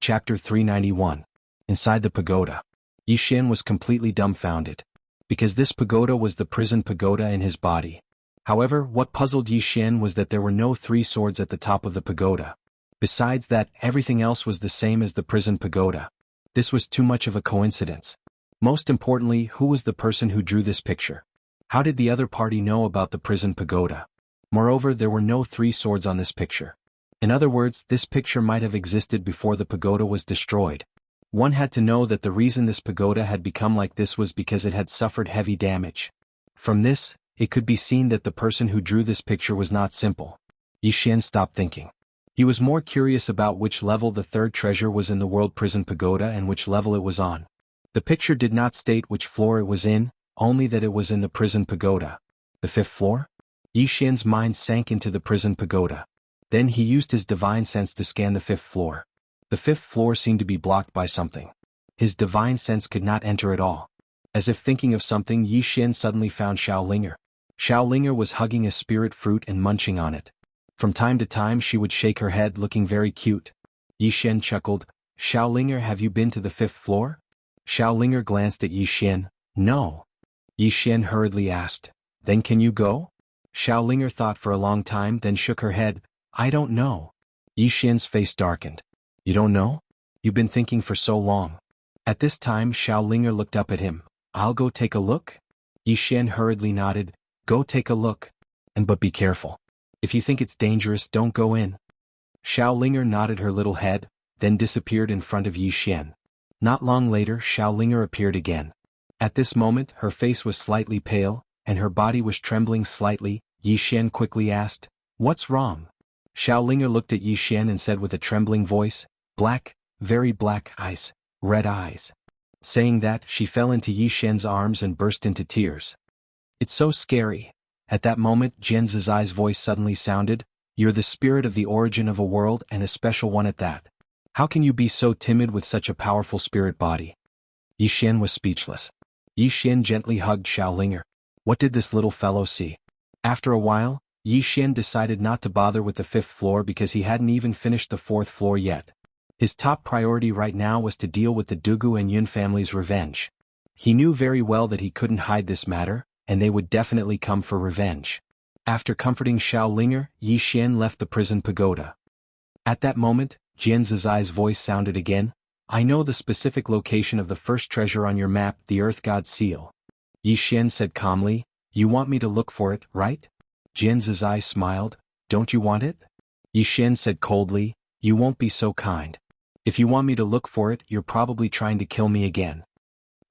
Chapter 391. Inside the pagoda. Yi Xian was completely dumbfounded, because this pagoda was the prison pagoda in his body. However, what puzzled Yi Xian was that there were no three swords at the top of the pagoda. Besides that, everything else was the same as the prison pagoda. This was too much of a coincidence. Most importantly, who was the person who drew this picture? How did the other party know about the prison pagoda? Moreover, there were no three swords on this picture. In other words, this picture might have existed before the pagoda was destroyed. One had to know that the reason this pagoda had become like this was because it had suffered heavy damage. From this, it could be seen that the person who drew this picture was not simple. Yi Xian stopped thinking. He was more curious about which level the third treasure was in the world prison pagoda and which level it was on. The picture did not state which floor it was in, only that it was in the prison pagoda. The fifth floor? Yi Xian's mind sank into the prison pagoda. Then he used his divine sense to scan the fifth floor. The fifth floor seemed to be blocked by something. His divine sense could not enter at all. As if thinking of something, Yi Xian suddenly found Xiaolinger. Xiaolinger was hugging a spirit fruit and munching on it. From time to time she would shake her head, looking very cute. Yi Xian chuckled. "Xiaolinger, have you been to the fifth floor?" Xiaolinger glanced at Yi Xian. "No." Yi Xian hurriedly asked, "Then can you go?" Xiaolinger thought for a long time, then shook her head. "I don't know." Yi Xian's face darkened. "You don't know? You've been thinking for so long." At this time Xiaolinger looked up at him. "I'll go take a look?" Yi Xian hurriedly nodded. "Go take a look. But be careful. If you think it's dangerous, don't go in." Xiaolinger nodded her little head, then disappeared in front of Yi Xian. Not long later Xiaolinger appeared again. At this moment her face was slightly pale, and her body was trembling slightly. Yi Xian quickly asked, "What's wrong?" Xiaolinger looked at Yi Xian and said with a trembling voice, "Black, very black eyes, red eyes." Saying that, she fell into Yi Xian's arms and burst into tears. "It's so scary." At that moment Jian Zizai's voice suddenly sounded, "You're the spirit of the origin of a world, and a special one at that. How can you be so timid with such a powerful spirit body?" Yi Xian was speechless. Yi Xian gently hugged Xiaolinger. What did this little fellow see? After a while, Yi Xian decided not to bother with the fifth floor because he hadn't even finished the fourth floor yet. His top priority right now was to deal with the Dugu and Yun family's revenge. He knew very well that he couldn't hide this matter, and they would definitely come for revenge. After comforting Xiaolinger, Yi Xian left the prison pagoda. At that moment, Jian Zizai's voice sounded again. "I know the specific location of the first treasure on your map, the Earth God's seal." Yi Xian said calmly, "You want me to look for it, right?" Jian Zizai smiled. "Don't you want it?" Yi Xian said coldly, "You won't be so kind. If you want me to look for it, you're probably trying to kill me again."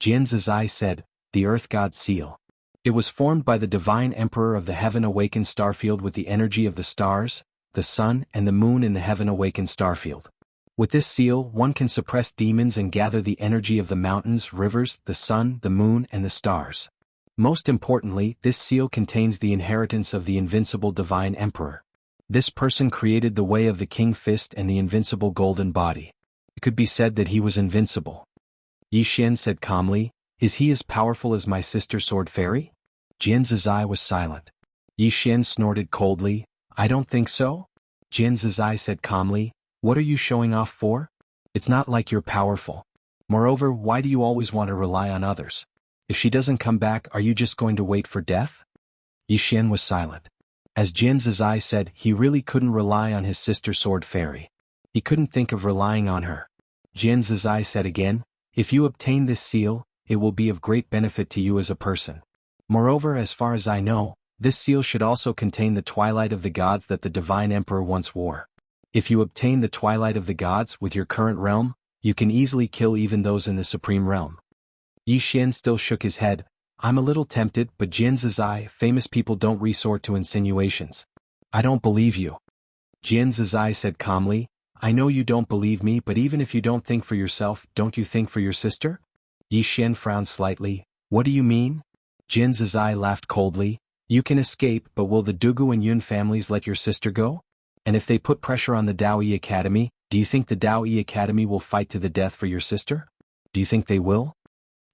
Jian Zizai said, "The Earth God's seal. It was formed by the divine emperor of the heaven-awakened starfield with the energy of the stars, the sun and the moon in the heaven-awakened starfield. With this seal, one can suppress demons and gather the energy of the mountains, rivers, the sun, the moon and the stars. Most importantly, this seal contains the inheritance of the invincible divine emperor. This person created the way of the king fist and the invincible golden body. It could be said that he was invincible." Yi Xian said calmly, "Is he as powerful as my sister Sword Fairy?" Jian Zizai was silent. Yi Xian snorted coldly, "I don't think so." Jian Zizai said calmly, "What are you showing off for? It's not like you're powerful. Moreover, why do you always want to rely on others? If she doesn't come back, are you just going to wait for death?" Yi Xian was silent. As Jian Zizai said, he really couldn't rely on his sister Sword Fairy. He couldn't think of relying on her. Jian Zizai said again, "If you obtain this seal, it will be of great benefit to you as a person. Moreover, as far as I know, this seal should also contain the Twilight of the Gods that the Divine Emperor once wore. If you obtain the Twilight of the Gods with your current realm, you can easily kill even those in the Supreme Realm." Yi Xian still shook his head. "I'm a little tempted, but Jian Zizai, famous people don't resort to insinuations. I don't believe you." Jian Zizai said calmly, "I know you don't believe me, but even if you don't think for yourself, don't you think for your sister?" Yi Xian frowned slightly. "What do you mean?" Jian Zizai laughed coldly. "You can escape, but will the Dugu and Yun families let your sister go? And if they put pressure on the Daoyi Academy, do you think the Daoyi Academy will fight to the death for your sister? Do you think they will?"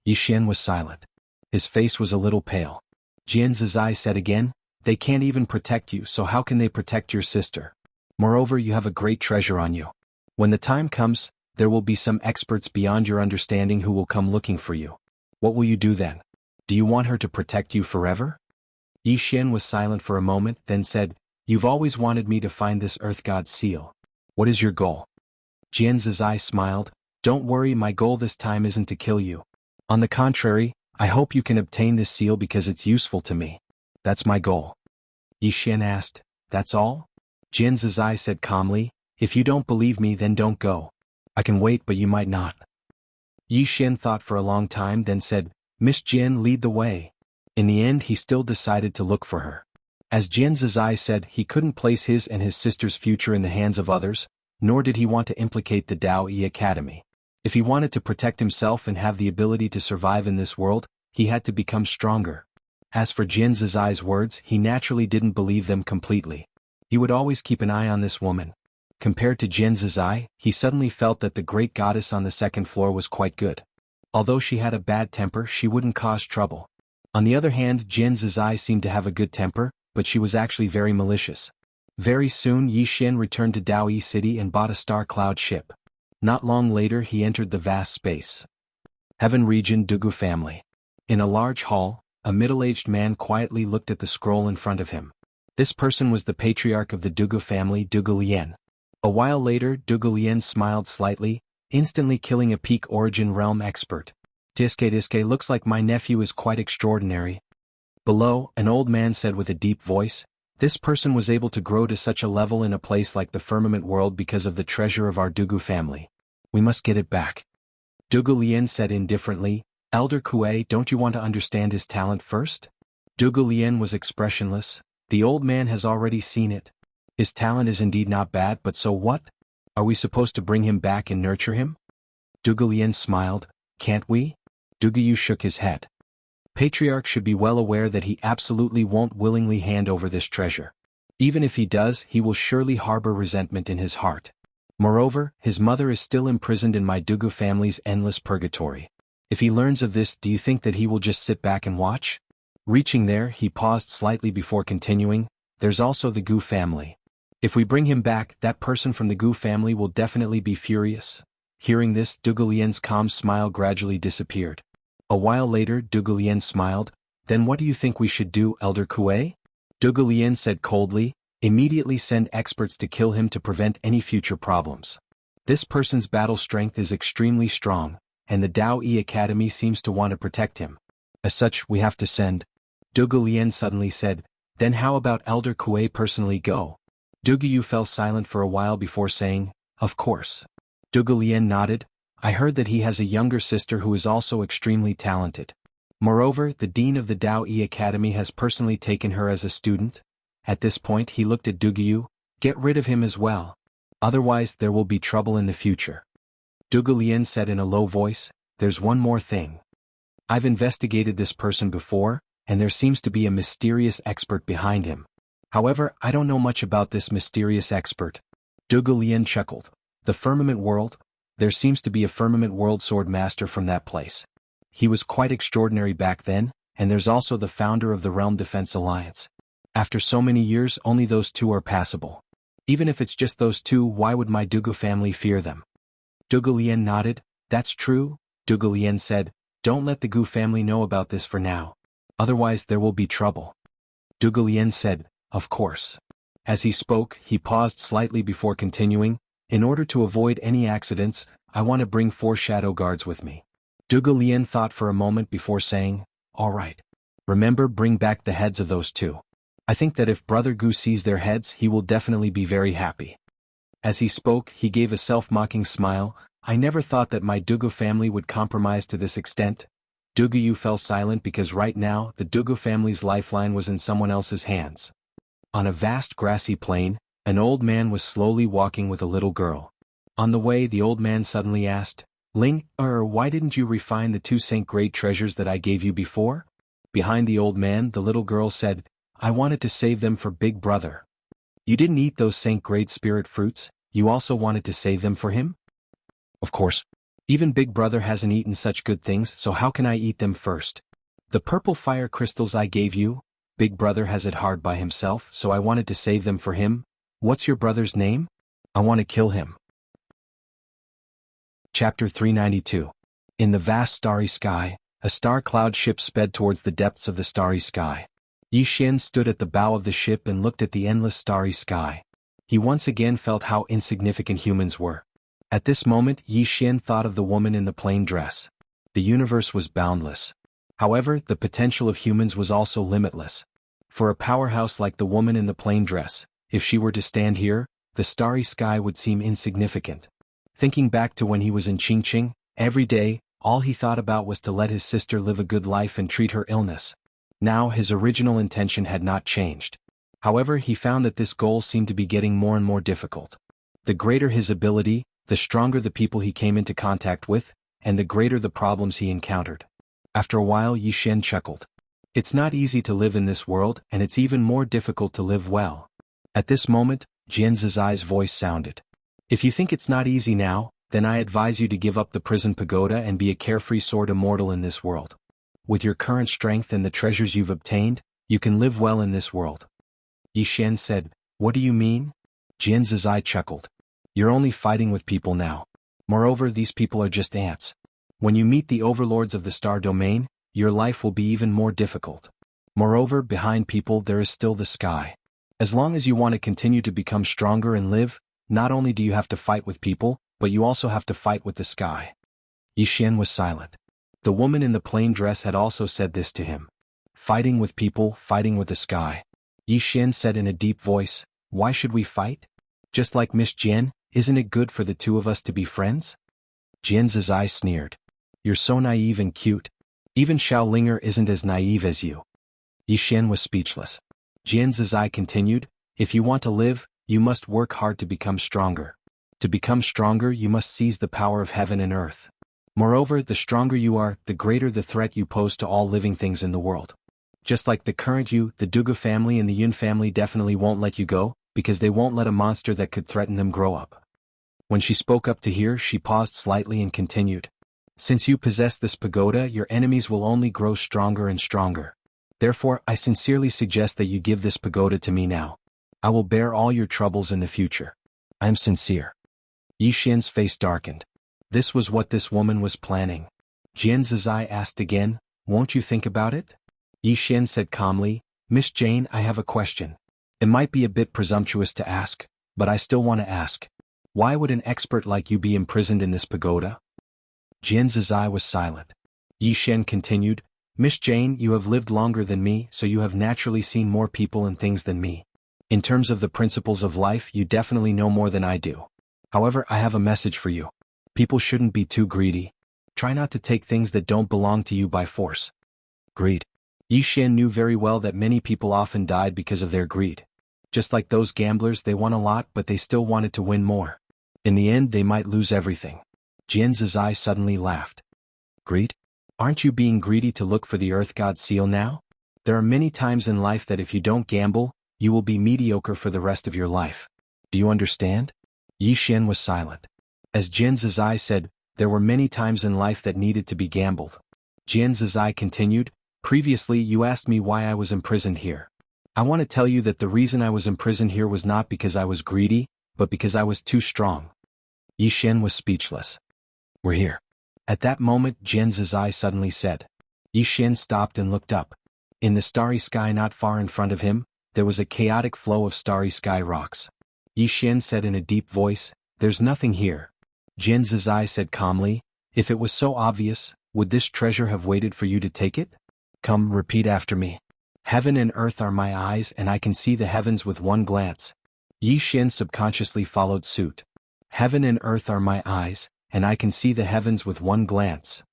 Yi Xian was silent. His face was a little pale. Jian Zizai said again, "They can't even protect you, so how can they protect your sister? Moreover, you have a great treasure on you. When the time comes, There will be some experts beyond your understanding who will come looking for you. What will you do then? Do you want her to protect you forever? Yi Xian was silent for a moment, then said, You've always wanted me to find this Earth God's seal. What is your goal? Jian Zizai smiled, Don't worry, my goal this time isn't to kill you. On the contrary, I hope you can obtain this seal because it's useful to me. That's my goal. Yi Xian asked, That's all? Jian Zizai said calmly, If you don't believe me then don't go. I can wait but you might not. Yi Xian thought for a long time then said, Miss Jian, lead the way. In the end he still decided to look for her. As Jian Zizai said, he couldn't place his and his sister's future in the hands of others, nor did he want to implicate the Dao Yi Academy. If he wanted to protect himself and have the ability to survive in this world, he had to become stronger. As for Jian Zizai's words, he naturally didn't believe them completely. He would always keep an eye on this woman. Compared to Jian Zizai, he suddenly felt that the great goddess on the second floor was quite good. Although she had a bad temper, she wouldn't cause trouble. On the other hand, Jian Zizai seemed to have a good temper, but she was actually very malicious. Very soon Yi Xian returned to Dao Yi City and bought a star cloud ship. Not long later he entered the vast space. Heaven region Dugu family. In a large hall, a middle-aged man quietly looked at the scroll in front of him. This person was the patriarch of the Dugu family, Dugu Lian. A while later, Dugu Lian smiled slightly, instantly killing a peak origin realm expert. Diske looks like my nephew is quite extraordinary. Below, an old man said with a deep voice, This person was able to grow to such a level in a place like the firmament world because of the treasure of our Dugu family. We must get it back. Dugu Lian said indifferently, Elder Kuei, don't you want to understand his talent first? Dugu Lian was expressionless. The old man has already seen it. His talent is indeed not bad, but so what? Are we supposed to bring him back and nurture him? Dugu Lian smiled, Can't we? Dugu Yu shook his head. Patriarch should be well aware that he absolutely won't willingly hand over this treasure. Even if he does, he will surely harbor resentment in his heart. Moreover, his mother is still imprisoned in my Dugu family's endless purgatory. If he learns of this, do you think that he will just sit back and watch? Reaching there, he paused slightly before continuing, There's also the Gu family. If we bring him back, that person from the Gu family will definitely be furious. Hearing this, Dugu Lian's calm smile gradually disappeared. A while later, Dugu Lian smiled, Then what do you think we should do, Elder Kuei? Dugu Lian said coldly, Immediately send experts to kill him to prevent any future problems. This person's battle strength is extremely strong, and the Dao Yi Academy seems to want to protect him. As such, we have to send. Dugu Lian suddenly said, Then how about Elder Kuei personally go? Dugu Yu fell silent for a while before saying, Of course. Dugu Lian nodded, I heard that he has a younger sister who is also extremely talented. Moreover, the dean of the Dao Yi Academy has personally taken her as a student. At this point he looked at Dugu Yu, Get rid of him as well. Otherwise there will be trouble in the future. Dugu Lian said in a low voice, There's one more thing. I've investigated this person before, and there seems to be a mysterious expert behind him. However, I don't know much about this mysterious expert. Dugu Lian chuckled. The firmament world? There seems to be a firmament world sword master from that place. He was quite extraordinary back then, and there's also the founder of the Realm Defense Alliance. After so many years, only those two are passable. Even if it's just those two, why would my Dugu family fear them? Dugu Lian nodded, That's true, Dugu Lian said, Don't let the Gu family know about this for now. Otherwise there will be trouble. Dugu Lian said, Of course. As he spoke, he paused slightly before continuing, In order to avoid any accidents, I want to bring 4 shadow guards with me. Dugu Lian thought for a moment before saying, All right. Remember, bring back the heads of those 2. I think that if Brother Gu sees their heads, he will definitely be very happy. As he spoke, he gave a self-mocking smile, I never thought that my Dugu family would compromise to this extent. Dugu Yu fell silent because right now, the Dugu family's lifeline was in someone else's hands. On a vast grassy plain, an old man was slowly walking with a little girl. On the way, the old man suddenly asked, Ling, why didn't you refine the 2 Saint Grade treasures that I gave you before? Behind the old man, the little girl said, I wanted to save them for Big Brother. You didn't eat those Saint Grade spirit fruits, you also wanted to save them for him? Of course. Even Big Brother hasn't eaten such good things, so how can I eat them first? The purple fire crystals I gave you, Big Brother has it hard by himself, so I wanted to save them for him. What's your brother's name? I want to kill him. Chapter 392. In the vast starry sky, a star cloud ship sped towards the depths of the starry sky. Yi Xian stood at the bow of the ship and looked at the endless starry sky. He once again felt how insignificant humans were. At this moment Yi Xian thought of the woman in the plain dress. The universe was boundless. However, the potential of humans was also limitless. For a powerhouse like the woman in the plain dress, if she were to stand here, the starry sky would seem insignificant. Thinking back to when he was in Qingqing, every day, all he thought about was to let his sister live a good life and treat her illness. Now his original intention had not changed. However, he found that this goal seemed to be getting more and more difficult. The greater his ability, the stronger the people he came into contact with, and the greater the problems he encountered. After a while Yi Xian chuckled. It's not easy to live in this world, and it's even more difficult to live well. At this moment, Jian Zizai's voice sounded. If you think it's not easy now, then I advise you to give up the prison pagoda and be a carefree sword immortal in this world. With your current strength and the treasures you've obtained, you can live well in this world. Yi Xian said, What do you mean? Jian Zizai chuckled. You're only fighting with people now. Moreover, these people are just ants. When you meet the overlords of the star domain, your life will be even more difficult. Moreover, behind people there is still the sky. As long as you want to continue to become stronger and live, not only do you have to fight with people, but you also have to fight with the sky. Yi Xian was silent. The woman in the plain dress had also said this to him. Fighting with people, fighting with the sky. Yi Xian said in a deep voice, Why should we fight? Just like Miss Jian, isn't it good for the two of us to be friends? Jian Zizai sneered. You're so naive and cute. Even Xiao Linger isn't as naive as you. Yi Xian was speechless. Jian Zizai continued, If you want to live, you must work hard to become stronger. To become stronger you must seize the power of heaven and earth. Moreover, the stronger you are, the greater the threat you pose to all living things in the world. Just like the current you, the Dugu family and the Yun family definitely won't let you go, because they won't let a monster that could threaten them grow up. When she spoke up to hear, she paused slightly and continued. Since you possess this pagoda, your enemies will only grow stronger and stronger. Therefore, I sincerely suggest that you give this pagoda to me now. I will bear all your troubles in the future. I am sincere. Yi Xian's face darkened. This was what this woman was planning. Jian Zizai asked again, Won't you think about it? Yi Xian said calmly, Miss Jane, I have a question. It might be a bit presumptuous to ask, but I still want to ask. Why would an expert like you be imprisoned in this pagoda? Jian Zizai was silent. Yi Xian continued, Miss Jane, you have lived longer than me, so you have naturally seen more people and things than me. In terms of the principles of life, you definitely know more than I do. However, I have a message for you. People shouldn't be too greedy. Try not to take things that don't belong to you by force. Greed. Yi Xian knew very well that many people often died because of their greed. Just like those gamblers, they won a lot but they still wanted to win more. In the end they might lose everything. Jian Zizai suddenly laughed. Greed? Aren't you being greedy to look for the Earth God's seal now? There are many times in life that if you don't gamble, you will be mediocre for the rest of your life. Do you understand? Yi Xian was silent. As Jian Zizai said, there were many times in life that needed to be gambled. Jian Zizai continued, Previously you asked me why I was imprisoned here. I want to tell you that the reason I was imprisoned here was not because I was greedy, but because I was too strong. Yi Xian was speechless. We're here. At that moment Jian Zizai suddenly said. Yi Xian stopped and looked up. In the starry sky not far in front of him, there was a chaotic flow of starry sky rocks. Yi Xian said in a deep voice, There's nothing here. Jian Zizai said calmly, If it was so obvious, would this treasure have waited for you to take it? Come, repeat after me. Heaven and earth are my eyes and I can see the heavens with one glance. Yi Xian subconsciously followed suit. Heaven and earth are my eyes, and I can see the heavens with one glance.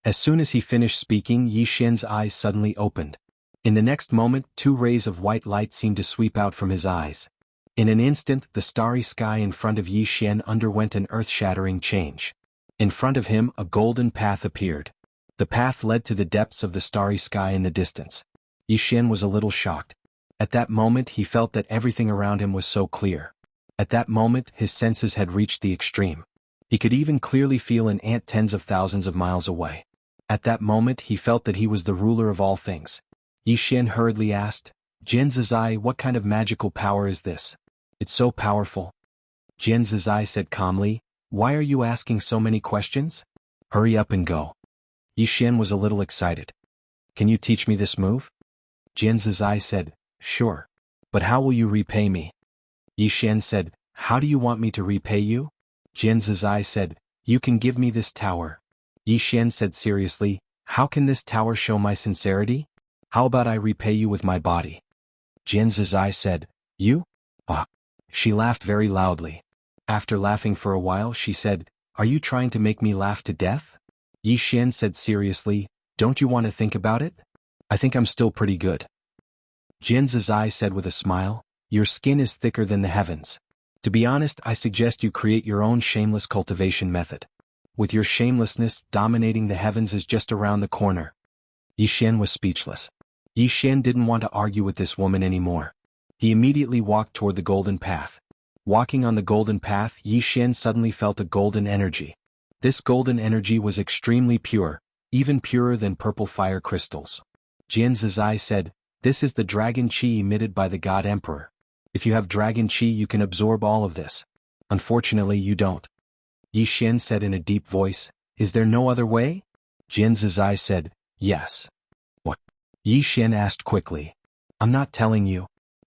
As soon as he finished speaking, Yi Xian's eyes suddenly opened. In the next moment, two rays of white light seemed to sweep out from his eyes. In an instant, the starry sky in front of Yi Xian underwent an earth-shattering change. In front of him, a golden path appeared. The path led to the depths of the starry sky in the distance. Yi Xian was a little shocked. At that moment he felt that everything around him was so clear. At that moment his senses had reached the extreme. He could even clearly feel an ant tens of thousands of miles away. At that moment he felt that he was the ruler of all things. Yi Xian hurriedly asked, Jian Zizai, what kind of magical power is this? It's so powerful. Jian Zizai said calmly, Why are you asking so many questions? Hurry up and go. Yixian was a little excited. Can you teach me this move? Jian Zizai said, sure. But how will you repay me? Yixian said, how do you want me to repay you? Jian Zizai said, you can give me this tower. Yixian said seriously, how can this tower show my sincerity? How about I repay you with my body? Jian Zizai said, you? Ah. She laughed very loudly. After laughing for a while she said, are you trying to make me laugh to death? Yixian said seriously, don't you want to think about it? I think I'm still pretty good. Jian Zizai said with a smile, your skin is thicker than the heavens. To be honest, I suggest you create your own shameless cultivation method. With your shamelessness, dominating the heavens is just around the corner. Yixian was speechless. Yixian didn't want to argue with this woman anymore. He immediately walked toward the golden path. Walking on the golden path, Yixian suddenly felt a golden energy. This golden energy was extremely pure, even purer than purple fire crystals. Jian Zizai said, this is the dragon qi emitted by the God Emperor. If you have dragon qi you can absorb all of this. Unfortunately you don't. Yixian said in a deep voice, is there no other way? Jian Zizai said, yes. What? Yixian asked quickly. I'm not telling you.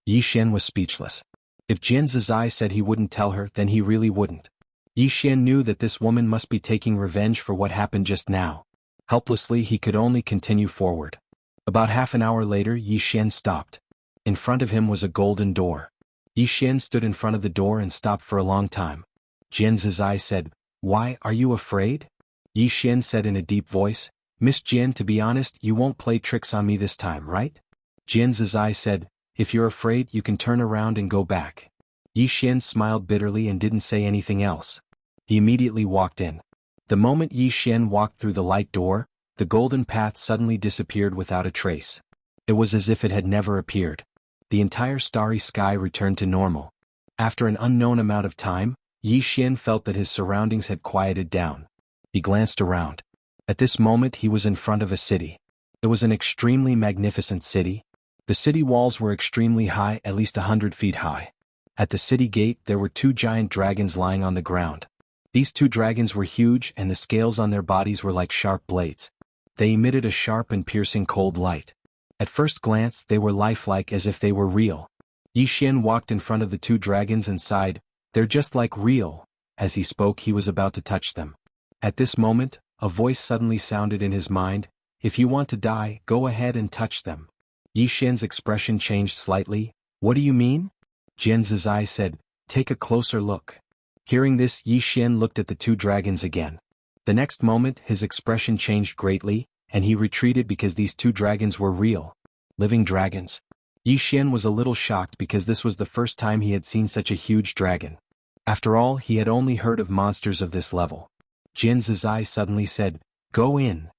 Yixian was speechless. If Jian Zizai said he wouldn't tell her, then he really wouldn't. Yixian knew that this woman must be taking revenge for what happened just now. Helplessly he could only continue forward. About half an hour later Yixian stopped. In front of him was a golden door. Yixian stood in front of the door and stopped for a long time. Jian Zizai said, why, are you afraid? Yixian said in a deep voice, Miss Jian, to be honest, you won't play tricks on me this time, right? Jian Zizai said, if you're afraid you can turn around and go back. Yixian smiled bitterly and didn't say anything else. He immediately walked in. The moment Yixian walked through the light door, the golden path suddenly disappeared without a trace. It was as if it had never appeared. The entire starry sky returned to normal. After an unknown amount of time, Yixian felt that his surroundings had quieted down. He glanced around. At this moment he was in front of a city. It was an extremely magnificent city. The city walls were extremely high, at least 100 feet high. At the city gate there were 2 giant dragons lying on the ground. These 2 dragons were huge and the scales on their bodies were like sharp blades. They emitted a sharp and piercing cold light. At first glance they were lifelike, as if they were real. Yixian walked in front of the 2 dragons and sighed, they're just like real. As he spoke he was about to touch them. At this moment, a voice suddenly sounded in his mind, if you want to die, go ahead and touch them. Yixian's expression changed slightly, what do you mean? Jian Zizai said, take a closer look. Hearing this, Yixian looked at the 2 dragons again. The next moment his expression changed greatly, and he retreated because these 2 dragons were real. Living dragons. Yixian was a little shocked because this was the first time he had seen such a huge dragon. After all, he had only heard of monsters of this level. Jian Zizai suddenly said, go in.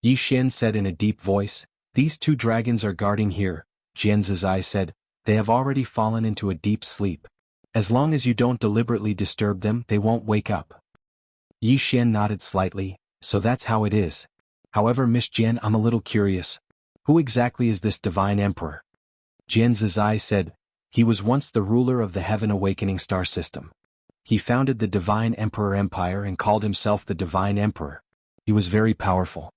Yixian said in a deep voice, these 2 dragons are guarding here. Jian Zizai said, they have already fallen into a deep sleep. As long as you don't deliberately disturb them, they won't wake up. Yixian nodded slightly, so that's how it is. However, Miss Jian, I'm a little curious. Who exactly is this divine emperor? Jian Zizai said, he was once the ruler of the Heaven Awakening star system. He founded the Divine Emperor Empire and called himself the Divine Emperor. He was very powerful.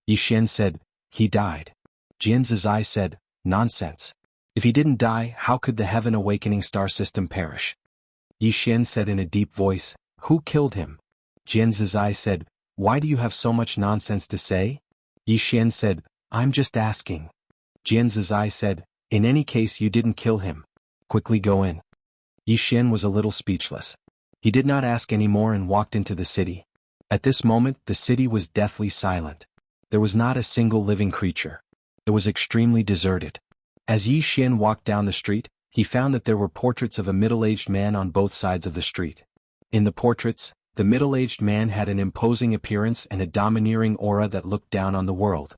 Yixian said, he died. Jian Zizai said, nonsense. If he didn't die, how could the Heaven Awakening star system perish? Yixian said in a deep voice, who killed him? Jian Zizai said, why do you have so much nonsense to say? Yixian said, I'm just asking. Jian Zizai said, in any case you didn't kill him. Quickly go in. Yixian was a little speechless. He did not ask any more and walked into the city. At this moment the city was deathly silent. There was not a single living creature. It was extremely deserted. As Yixian walked down the street, he found that there were portraits of a middle-aged man on both sides of the street. In the portraits, the middle-aged man had an imposing appearance and a domineering aura that looked down on the world.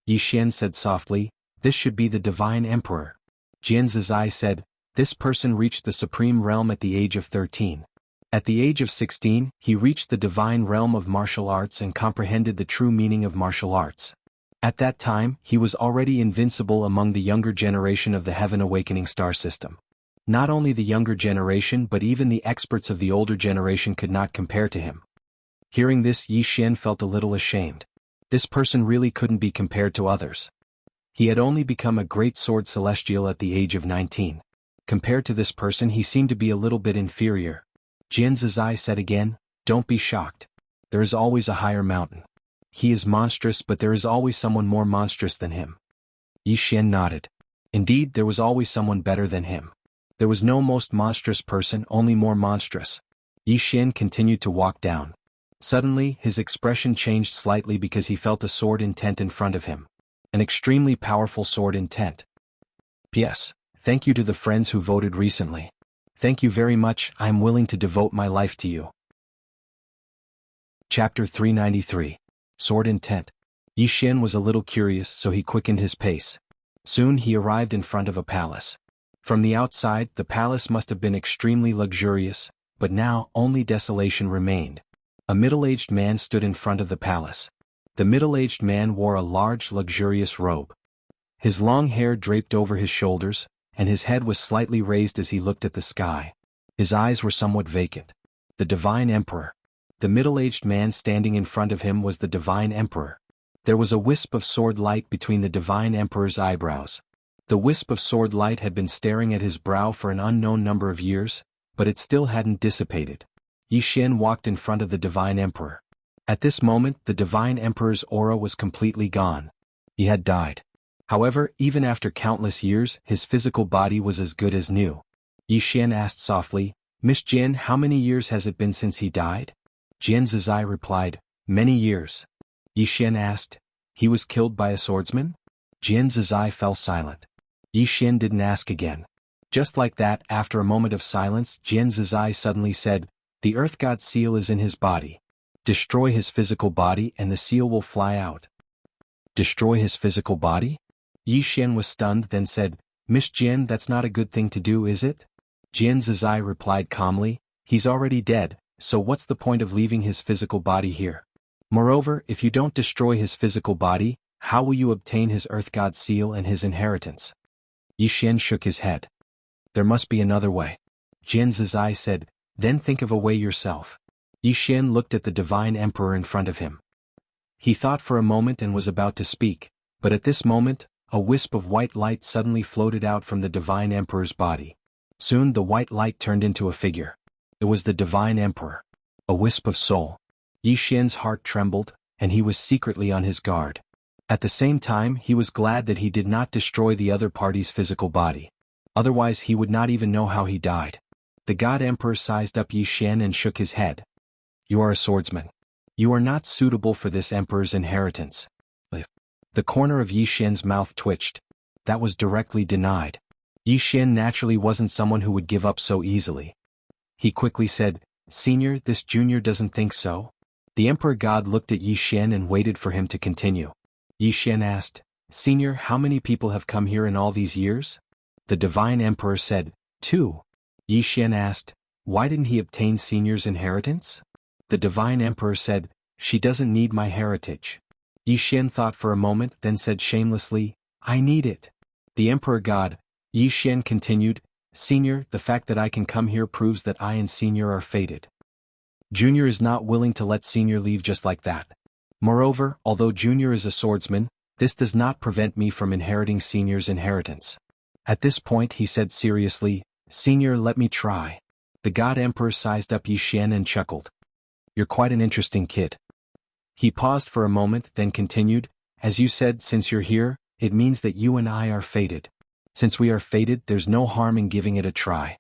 Yixian said softly, this should be the Divine Emperor. Jian Zizai said, this person reached the supreme realm at the age of 13. At the age of 16, he reached the divine realm of martial arts and comprehended the true meaning of martial arts. At that time, he was already invincible among the younger generation of the Heaven Awakening star system. Not only the younger generation but even the experts of the older generation could not compare to him. Hearing this, Yi Xian felt a little ashamed. This person really couldn't be compared to others. He had only become a great sword celestial at the age of 19. Compared to this person he seemed to be a little bit inferior. Jian Zizai said again, "Don't be shocked. There is always a higher mountain. He is monstrous but there is always someone more monstrous than him." Yi Xian nodded. Indeed, there was always someone better than him. There was no most monstrous person, only more monstrous. Yi Xian continued to walk down. Suddenly, his expression changed slightly because he felt a sword intent in front of him. An extremely powerful sword intent. P.S. Thank you to the friends who voted recently. Thank you very much, I am willing to devote my life to you. Chapter 393. Sword Intent. Yi Xian was a little curious, so he quickened his pace. Soon he arrived in front of a palace. From the outside, the palace must have been extremely luxurious, but now only desolation remained. A middle-aged man stood in front of the palace. The middle-aged man wore a large, luxurious robe. His long hair draped over his shoulders, and his head was slightly raised as he looked at the sky. His eyes were somewhat vacant. The Divine Emperor. The middle-aged man standing in front of him was the Divine Emperor. There was a wisp of sword light between the Divine Emperor's eyebrows. The wisp of sword light had been staring at his brow for an unknown number of years, but it still hadn't dissipated. Yi Xian walked in front of the Divine Emperor. At this moment, the Divine Emperor's aura was completely gone. He had died. However, even after countless years, his physical body was as good as new. Yi Xian asked softly, "Miss Jian, how many years has it been since he died?" Jian Zizai replied, "Many years." Yi Xian asked, "He was killed by a swordsman?" Jian Zizai fell silent. Yi Xian didn't ask again. Just like that, after a moment of silence, Jian Zizai suddenly said, "The Earth God's seal is in his body. Destroy his physical body and the seal will fly out." Destroy his physical body? Yi Xian was stunned, then said, "Miss Jian, that's not a good thing to do, is it?" Jian Zizai replied calmly, "He's already dead, so what's the point of leaving his physical body here? Moreover, if you don't destroy his physical body, how will you obtain his Earth God's seal and his inheritance?" Yi Xian shook his head. "There must be another way." Jian Zizai said, "Then think of a way yourself." Yi Xian looked at the Divine Emperor in front of him. He thought for a moment and was about to speak, but at this moment, a wisp of white light suddenly floated out from the Divine Emperor's body. Soon the white light turned into a figure. It was the Divine Emperor. A wisp of soul. Yi Xian's heart trembled, and he was secretly on his guard. At the same time, he was glad that he did not destroy the other party's physical body. Otherwise he would not even know how he died. The God Emperor sized up Yi Xian and shook his head. "You are a swordsman. You are not suitable for this emperor's inheritance." The corner of Yi Xian's mouth twitched. That was directly denied. Yi Xian naturally wasn't someone who would give up so easily. He quickly said, "Senior, this junior doesn't think so." The Emperor God looked at Yi Xian and waited for him to continue. Yi Xian asked, "Senior, how many people have come here in all these years?" The Divine Emperor said, "2." Yi Xian asked, "Why didn't he obtain Senior's inheritance?" The Divine Emperor said, "She doesn't need my heritage." Yi Xian thought for a moment, then said shamelessly, "I need it." The Emperor God, Yi Xian continued, "Senior, the fact that I can come here proves that I and Senior are fated. Junior is not willing to let Senior leave just like that. Moreover, although Junior is a swordsman, this does not prevent me from inheriting Senior's inheritance." At this point he said seriously, "Senior, let me try." The God Emperor sized up Yi Xian and chuckled. "You're quite an interesting kid." He paused for a moment, then continued, "As you said, since you're here, it means that you and I are fated. Since we are fated, there's no harm in giving it a try."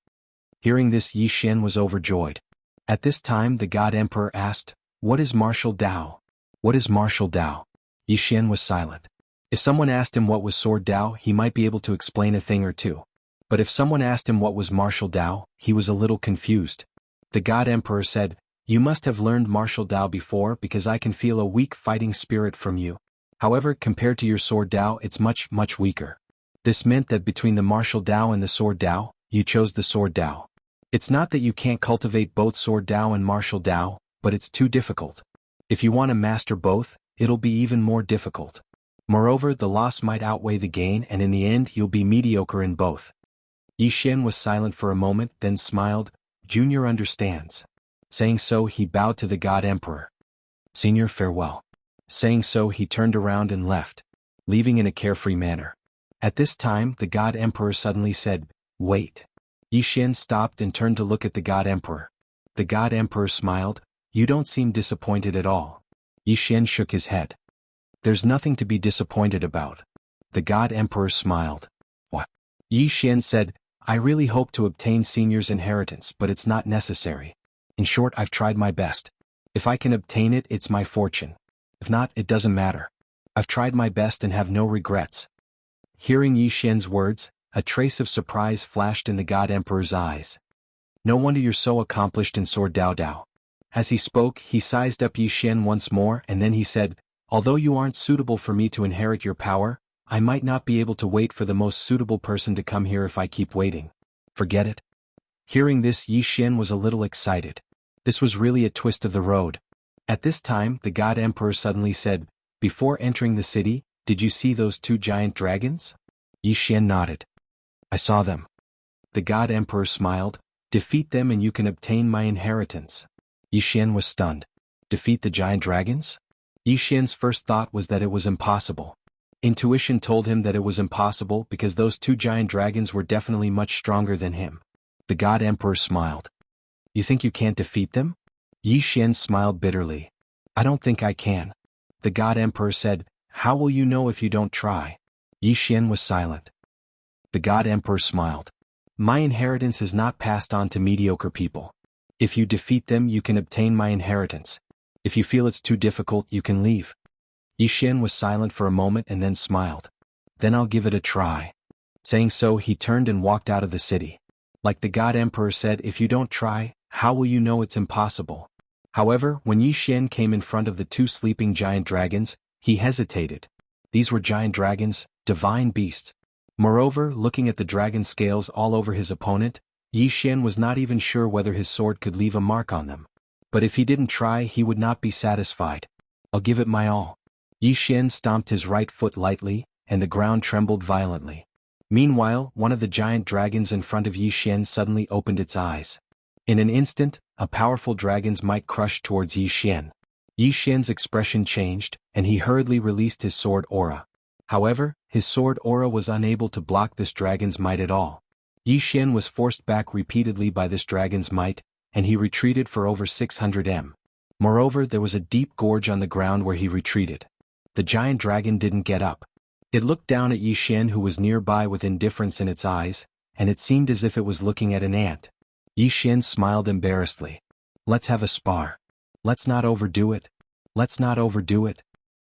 Hearing this, Yi Xian was overjoyed. At this time the God Emperor asked, "What is martial Dao?" "What is martial Dao?" Yi Xian was silent. If someone asked him what was sword Dao, he might be able to explain a thing or two. But if someone asked him what was martial Dao, he was a little confused. The God Emperor said, "You must have learned martial Dao before because I can feel a weak fighting spirit from you. However, compared to your sword Dao, it's much, much weaker." This meant that between the martial Dao and the sword Dao, you chose the sword Dao. It's not that you can't cultivate both sword Dao and martial Dao, but it's too difficult. If you want to master both, it'll be even more difficult. Moreover, the loss might outweigh the gain and in the end you'll be mediocre in both. Yi Xian was silent for a moment, then smiled. Junior understands. Saying so, he bowed to the God Emperor. Senior, farewell. Saying so, he turned around and left, leaving in a carefree manner. At this time, the God Emperor suddenly said, "Wait." Yi Xian stopped and turned to look at the God Emperor. The God Emperor smiled. "You don't seem disappointed at all." Yi Xian shook his head. "There's nothing to be disappointed about." The God Emperor smiled. "What?" Yi Xian said, "I really hope to obtain Senior's inheritance, but it's not necessary. In short, I've tried my best. If I can obtain it, it's my fortune. If not, it doesn't matter. I've tried my best and have no regrets." Hearing Yi Xian's words, a trace of surprise flashed in the God Emperor's eyes. "No wonder you're so accomplished in sword Dao Dao." As he spoke, he sized up Yi Xian once more, and then he said, "Although you aren't suitable for me to inherit your power, I might not be able to wait for the most suitable person to come here if I keep waiting. Forget it." Hearing this, Yi Xian was a little excited. This was really a twist of the road. At this time, the God Emperor suddenly said, "Before entering the city, did you see those 2 giant dragons?" Yi Xian nodded. "I saw them." The God Emperor smiled. "Defeat them and you can obtain my inheritance." Yi Xian was stunned. Defeat the giant dragons? Yi Xian's first thought was that it was impossible. Intuition told him that it was impossible because those 2 giant dragons were definitely much stronger than him. The God Emperor smiled. "You think you can't defeat them?" Yi Xian smiled bitterly. "I don't think I can." The God Emperor said, "How will you know if you don't try?" Yi Xian was silent. The God Emperor smiled. "My inheritance is not passed on to mediocre people. If you defeat them, you can obtain my inheritance. If you feel it's too difficult, you can leave." Yi Xian was silent for a moment and then smiled. "Then I'll give it a try." Saying so, he turned and walked out of the city. Like the God Emperor said, if you don't try, how will you know it's impossible? However, when Yi Xian came in front of the 2 sleeping giant dragons, he hesitated. These were giant dragons, divine beasts. Moreover, looking at the dragon scales all over his opponent, Yi Xian was not even sure whether his sword could leave a mark on them. But if he didn't try, he would not be satisfied. "I'll give it my all." Yi Xian stomped his right foot lightly, and the ground trembled violently. Meanwhile, one of the giant dragons in front of Yi Xian suddenly opened its eyes. In an instant, a powerful dragon's might crushed towards Yi Xian. Yi Xian's expression changed, and he hurriedly released his sword aura. However, his sword aura was unable to block this dragon's might at all. Yi Xian was forced back repeatedly by this dragon's might, and he retreated for over 600 m. Moreover, there was a deep gorge on the ground where he retreated. The giant dragon didn't get up. It looked down at Yi Xian, who was nearby, with indifference in its eyes, and it seemed as if it was looking at an ant. Yi Xian smiled embarrassedly. "Let's have a spar. Let's not overdo it. Let's not overdo it."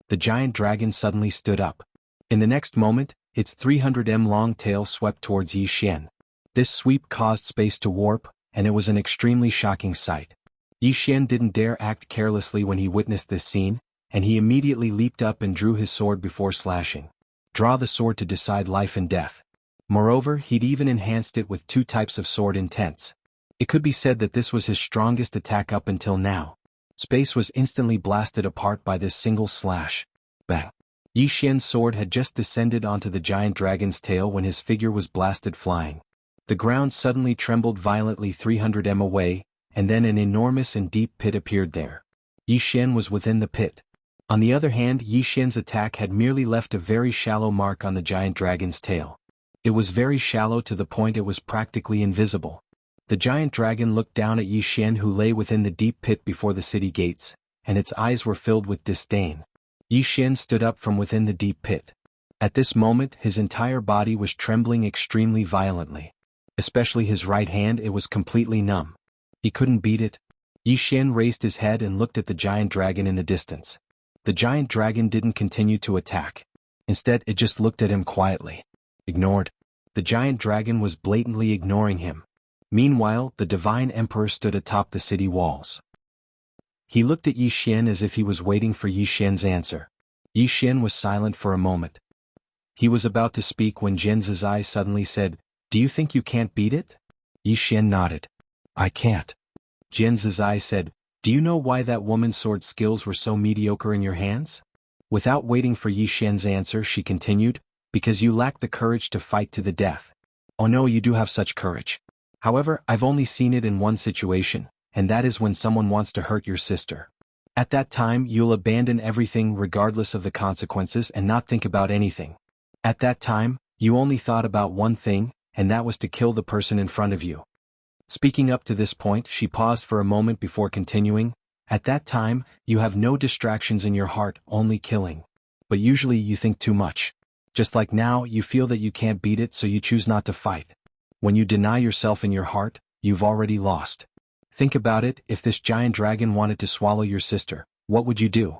The giant dragon suddenly stood up. In the next moment, its 300 m long tail swept towards Yi Xian. This sweep caused space to warp, and it was an extremely shocking sight. Yi Xian didn't dare act carelessly when he witnessed this scene, and he immediately leaped up and drew his sword before slashing. Draw the sword to decide life and death. Moreover, he'd even enhanced it with 2 types of sword intents. It could be said that this was his strongest attack up until now. Space was instantly blasted apart by this single slash. Bang! Yi Xian's sword had just descended onto the giant dragon's tail when his figure was blasted flying. The ground suddenly trembled violently 300 m away, and then an enormous and deep pit appeared there. Yi Xian was within the pit. On the other hand, Yi Xian's attack had merely left a very shallow mark on the giant dragon's tail. It was very shallow to the point it was practically invisible. The giant dragon looked down at Yi Xian, who lay within the deep pit before the city gates, and its eyes were filled with disdain. Yi Xian stood up from within the deep pit. At this moment, his entire body was trembling extremely violently. Especially his right hand, it was completely numb. He couldn't beat it. Yi Xian raised his head and looked at the giant dragon in the distance. The giant dragon didn't continue to attack. Instead, it just looked at him quietly. Ignored. The giant dragon was blatantly ignoring him. Meanwhile, the divine emperor stood atop the city walls. He looked at Yi Xian as if he was waiting for Yi Xian's answer. Yi Xian was silent for a moment. He was about to speak when Jian Zizai suddenly said, "Do you think you can't beat it?" Yi Xian nodded. "I can't." Jian Zizai said, "Do you know why that woman's sword skills were so mediocre in your hands?" Without waiting for Yi Xian's answer, she continued, "Because you lack the courage to fight to the death. Oh no, you do have such courage. However, I've only seen it in one situation, and that is when someone wants to hurt your sister. At that time, you'll abandon everything regardless of the consequences and not think about anything. At that time, you only thought about one thing, and that was to kill the person in front of you. Speaking up to this point, she paused for a moment before continuing. At that time, you have no distractions in your heart, only killing. But usually you think too much. Just like now, you feel that you can't beat it, so you choose not to fight. When you deny yourself in your heart, you've already lost. Think about it, if this giant dragon wanted to swallow your sister, what would you do?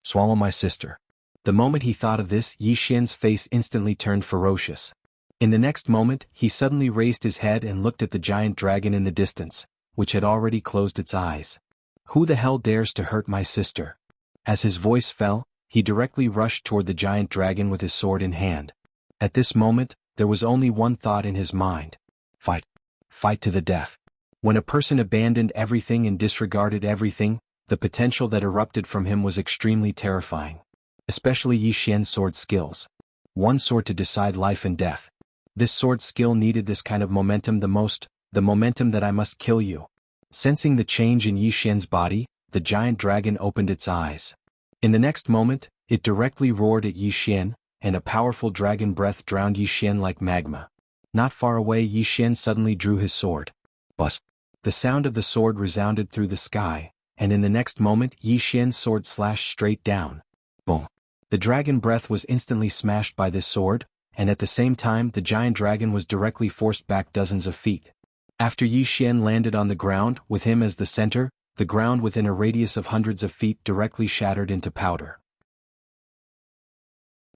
Swallow my sister. The moment he thought of this, Yi Xian's face instantly turned ferocious. In the next moment, he suddenly raised his head and looked at the giant dragon in the distance, which had already closed its eyes. Who the hell dares to hurt my sister? As his voice fell, he directly rushed toward the giant dragon with his sword in hand. At this moment, there was only one thought in his mind. Fight. Fight to the death. When a person abandoned everything and disregarded everything, the potential that erupted from him was extremely terrifying. Especially Yi Xian's sword skills. One sword to decide life and death. This sword skill needed this kind of momentum the most, the momentum that I must kill you. Sensing the change in Yi Xian's body, the giant dragon opened its eyes. In the next moment, it directly roared at Yi Xian, and a powerful dragon breath drowned Yi Xian like magma. Not far away, Yi Xian suddenly drew his sword. Buzz. The sound of the sword resounded through the sky, and in the next moment Yi Xian's sword slashed straight down. Boom. The dragon breath was instantly smashed by this sword, and at the same time the giant dragon was directly forced back dozens of feet. After Yi Xian landed on the ground, with him as the center, the ground within a radius of hundreds of feet directly shattered into powder.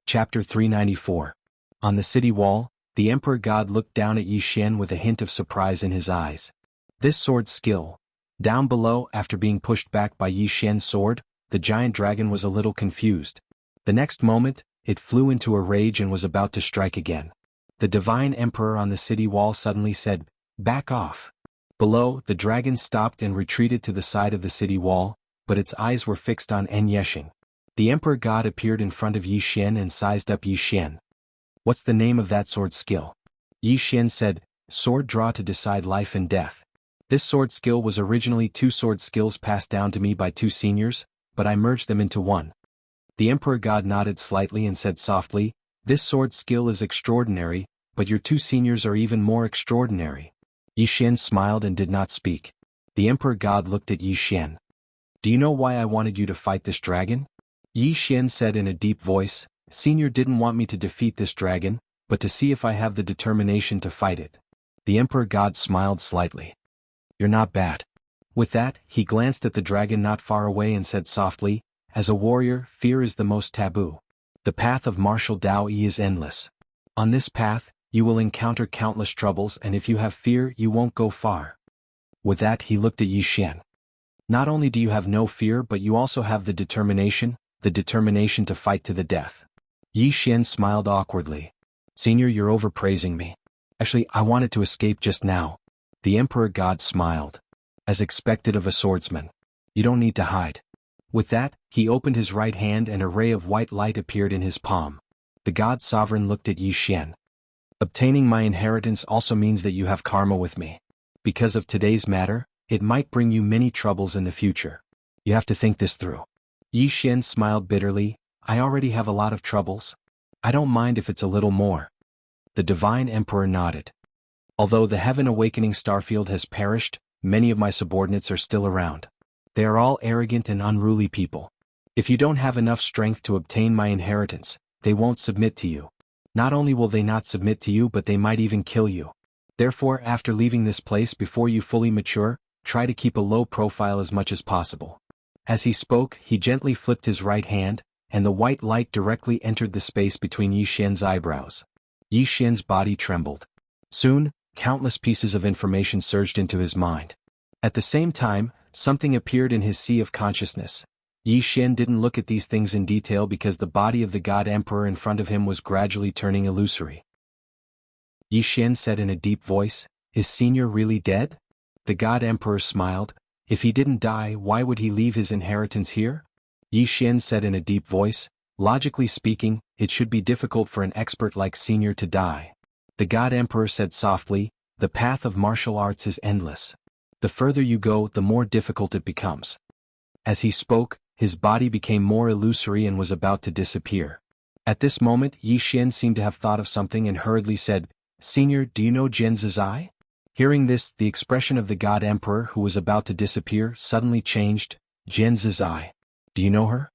Chapter 394. On the city wall, the Emperor God looked down at Yi Xian with a hint of surprise in his eyes. This sword skill. Down below, after being pushed back by Yi Xian's sword, the giant dragon was a little confused. The next moment, it flew into a rage and was about to strike again. The divine emperor on the city wall suddenly said, "Back off." Below, the dragon stopped and retreated to the side of the city wall, but its eyes were fixed on En Yesheng. The emperor god appeared in front of Yi Xian and sized up Yi Xian. "What's the name of that sword skill?" Yi Xian said, "Sword draw to decide life and death." This sword skill was originally two sword skills passed down to me by two seniors, but I merged them into one. The emperor god nodded slightly and said softly, "This sword skill is extraordinary, but your two seniors are even more extraordinary." Yi Xian smiled and did not speak. The emperor god looked at Yi Xian. "Do you know why I wanted you to fight this dragon?" Yi Xian said in a deep voice, "Senior didn't want me to defeat this dragon, but to see if I have the determination to fight it." The emperor god smiled slightly. "You're not bad." With that, he glanced at the dragon not far away and said softly, "As a warrior, fear is the most taboo. The path of martial Tao is endless. On this path, you will encounter countless troubles, and if you have fear, you won't go far." With that, he looked at Yi Xian. "Not only do you have no fear, but you also have the determination to fight to the death." Yi Xian smiled awkwardly. "Senior, you're overpraising me. Actually, I wanted to escape just now." The emperor god smiled. "As expected of a swordsman. You don't need to hide." With that, he opened his right hand and a ray of white light appeared in his palm. The god sovereign looked at Yi Xian. "Obtaining my inheritance also means that you have karma with me. Because of today's matter, it might bring you many troubles in the future. You have to think this through." Yi Xian smiled bitterly. "I already have a lot of troubles. I don't mind if it's a little more." The divine emperor nodded. "Although the Heaven Awakening Starfield has perished, many of my subordinates are still around. They are all arrogant and unruly people. If you don't have enough strength to obtain my inheritance, they won't submit to you. Not only will they not submit to you, but they might even kill you. Therefore, after leaving this place before you fully mature, try to keep a low profile as much as possible." As he spoke, he gently flipped his right hand, and the white light directly entered the space between Yi Xian's eyebrows. Yi Xian's body trembled. Soon, countless pieces of information surged into his mind. At the same time, something appeared in his sea of consciousness. Yi Xian didn't look at these things in detail because the body of the god emperor in front of him was gradually turning illusory. Yi Xian said in a deep voice, "Is Senior really dead?" The god emperor smiled. "If he didn't die, why would he leave his inheritance here?" Yi Xian said in a deep voice, "Logically speaking, it should be difficult for an expert like Senior to die." The The God Emperor said softly, "The path of martial arts is endless. The further you go, the more difficult it becomes." As he spoke, his body became more illusory and was about to disappear. At this moment, Yi Xian seemed to have thought of something and hurriedly said, "Senior, do you know Jian Zizai?" Hearing this, the expression of the God Emperor who was about to disappear suddenly changed. "Jian Zizai. Do you know her?"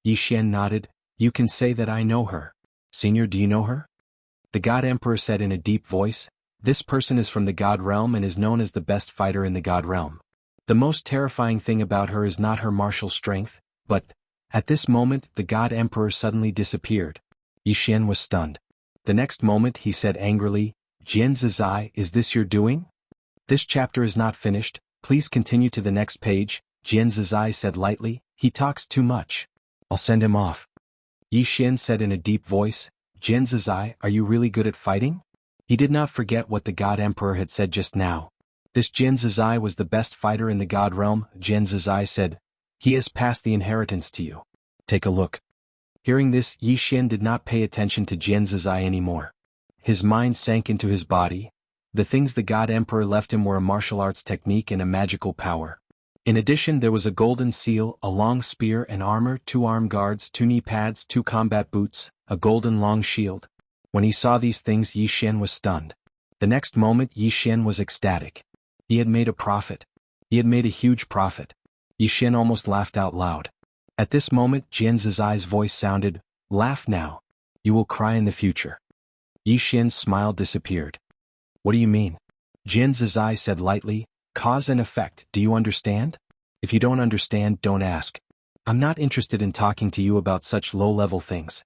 Yi Xian nodded. "You can say that I know her. Senior, do you know her?" The God Emperor said in a deep voice, "This person is from the God Realm and is known as the best fighter in the God Realm. The most terrifying thing about her is not her martial strength, but..." At this moment, the God Emperor suddenly disappeared. Yi Xian was stunned. The next moment he said angrily, "Jian Zizai, is this your doing? This chapter is not finished, please continue to the next page." Jian Zizai said lightly, "He talks too much. I'll send him off." Yi Xian said in a deep voice, "Jian Zizai, are you really good at fighting?" He did not forget what the God Emperor had said just now. This Jian Zizai was the best fighter in the God Realm. Jian Zizai said, "He has passed the inheritance to you. Take a look." Hearing this, Yi Xian did not pay attention to Jian Zizai anymore. His mind sank into his body. The things the God Emperor left him were a martial arts technique and a magical power. In addition, there was a golden seal, a long spear and armor, 2 arm guards, 2 knee pads, 2 combat boots, a golden long shield. When he saw these things, Yi Xian was stunned. The next moment, Yi Xian was ecstatic. He had made a profit. He had made a huge profit. Yi Xian almost laughed out loud. At this moment, Jian Zizai's voice sounded, "Laugh now. You will cry in the future." Yi Xian's smile disappeared. "What do you mean?" Jian Zizai said lightly, "Cause and effect, do you understand? If you don't understand, don't ask. I'm not interested in talking to you about such low-level things."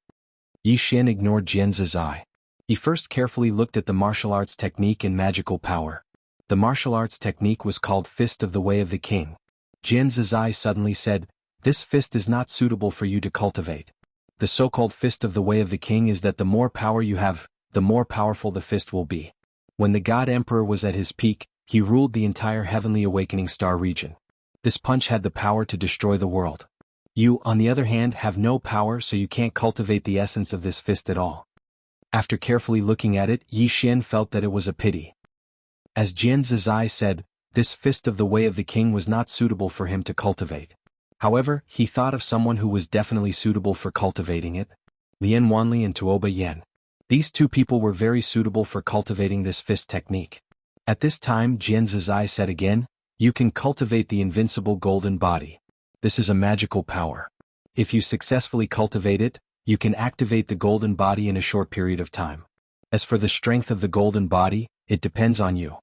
Yi Xian ignored Jian Zizai. He first carefully looked at the martial arts technique and magical power. The martial arts technique was called Fist of the Way of the King. Jian Zizai suddenly said, "This fist is not suitable for you to cultivate. The so-called Fist of the Way of the King is that the more power you have, the more powerful the fist will be." When the God Emperor was at his peak, he ruled the entire Heavenly Awakening Star region. This punch had the power to destroy the world. You, on the other hand, have no power, so you can't cultivate the essence of this fist at all. After carefully looking at it, Yi Xian felt that it was a pity. As Jian Zizai said, this Fist of the Way of the King was not suitable for him to cultivate. However, he thought of someone who was definitely suitable for cultivating it. Lian Wanli and Tuoba Yen. These 2 people were very suitable for cultivating this fist technique. At this time, Jian Zizai said again, "You can cultivate the invincible golden body. This is a magical power. If you successfully cultivate it, you can activate the golden body in a short period of time. As for the strength of the golden body, it depends on you."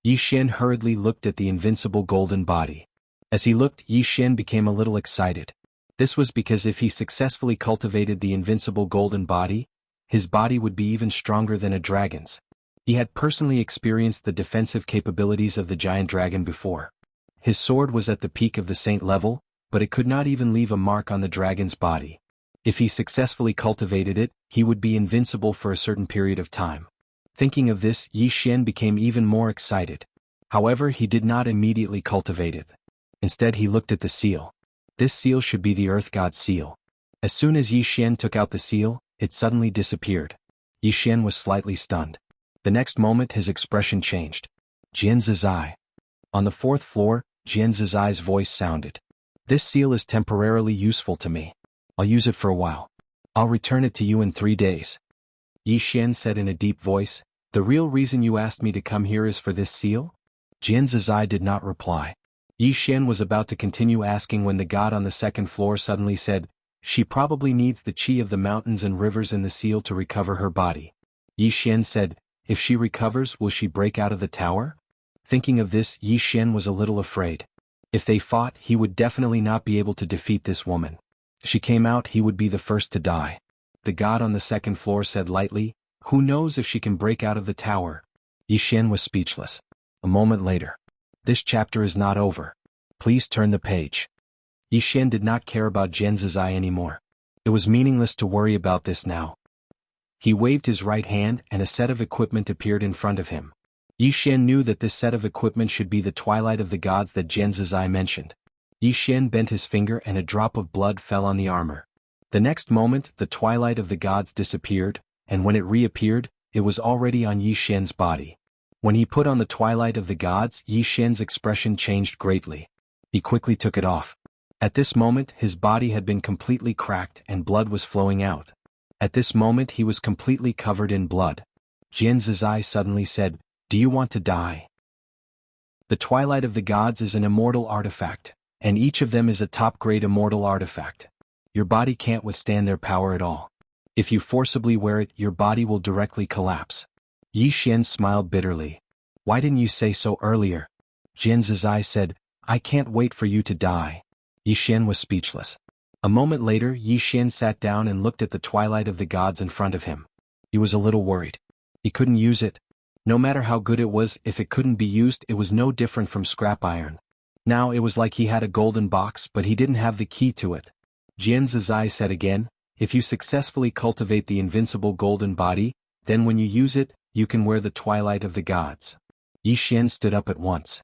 Yi Xian hurriedly looked at the invincible golden body. As he looked, Yi Xian became a little excited. This was because if he successfully cultivated the invincible golden body, his body would be even stronger than a dragon's. He had personally experienced the defensive capabilities of the giant dragon before. His sword was at the peak of the saint level, but it could not even leave a mark on the dragon's body. If he successfully cultivated it, he would be invincible for a certain period of time. Thinking of this, Yi Xian became even more excited. However, he did not immediately cultivate it. Instead, he looked at the seal. This seal should be the Earth God's seal. As soon as Yi Xian took out the seal, it suddenly disappeared. Yi Xian was slightly stunned. The next moment his expression changed. "Jian Zizai." On the 4th floor, Jian Zizai's voice sounded. "This seal is temporarily useful to me. I'll use it for a while. I'll return it to you in 3 days." Yi Xian said in a deep voice, "The real reason you asked me to come here is for this seal?" Jian Zizai did not reply. Yi Xian was about to continue asking when the god on the 2nd floor suddenly said, "She probably needs the chi of the mountains and rivers in the seal to recover her body." Yi Xian said, "If she recovers, will she break out of the tower?" Thinking of this, Yi Xian was a little afraid. If they fought, he would definitely not be able to defeat this woman. If she came out, he would be the first to die. The god on the 2nd floor said lightly, "Who knows if she can break out of the tower?" Yi Xian was speechless. A moment later. "This chapter is not over. Please turn the page." Yi Xian did not care about Jian Zizai anymore. It was meaningless to worry about this now. He waved his right hand and a set of equipment appeared in front of him. Yi Xian knew that this set of equipment should be the twilight of the gods that Jian Zizai mentioned. Yi Xian bent his finger and a drop of blood fell on the armor. The next moment, the twilight of the gods disappeared, and when it reappeared, it was already on Yi Xian's body. When he put on the Twilight of the Gods, Yi Xian's expression changed greatly. He quickly took it off. At this moment his body had been completely cracked and blood was flowing out. At this moment he was completely covered in blood. Jian Zizai suddenly said, "Do you want to die?" The Twilight of the Gods is an immortal artifact, and each of them is a top-grade immortal artifact. Your body can't withstand their power at all. If you forcibly wear it, your body will directly collapse. Yi Xian smiled bitterly. "Why didn't you say so earlier?" Jian Zizai said, "I can't wait for you to die." Yi Xian was speechless. A moment later Yi Xian sat down and looked at the Twilight of the Gods in front of him. He was a little worried. He couldn't use it. No matter how good it was, if it couldn't be used, it was no different from scrap iron. Now it was like he had a golden box, but he didn't have the key to it. Jian Zizai said again, "If you successfully cultivate the invincible golden body, then when you use it, you can wear the Twilight of the Gods." Yi Xian stood up at once.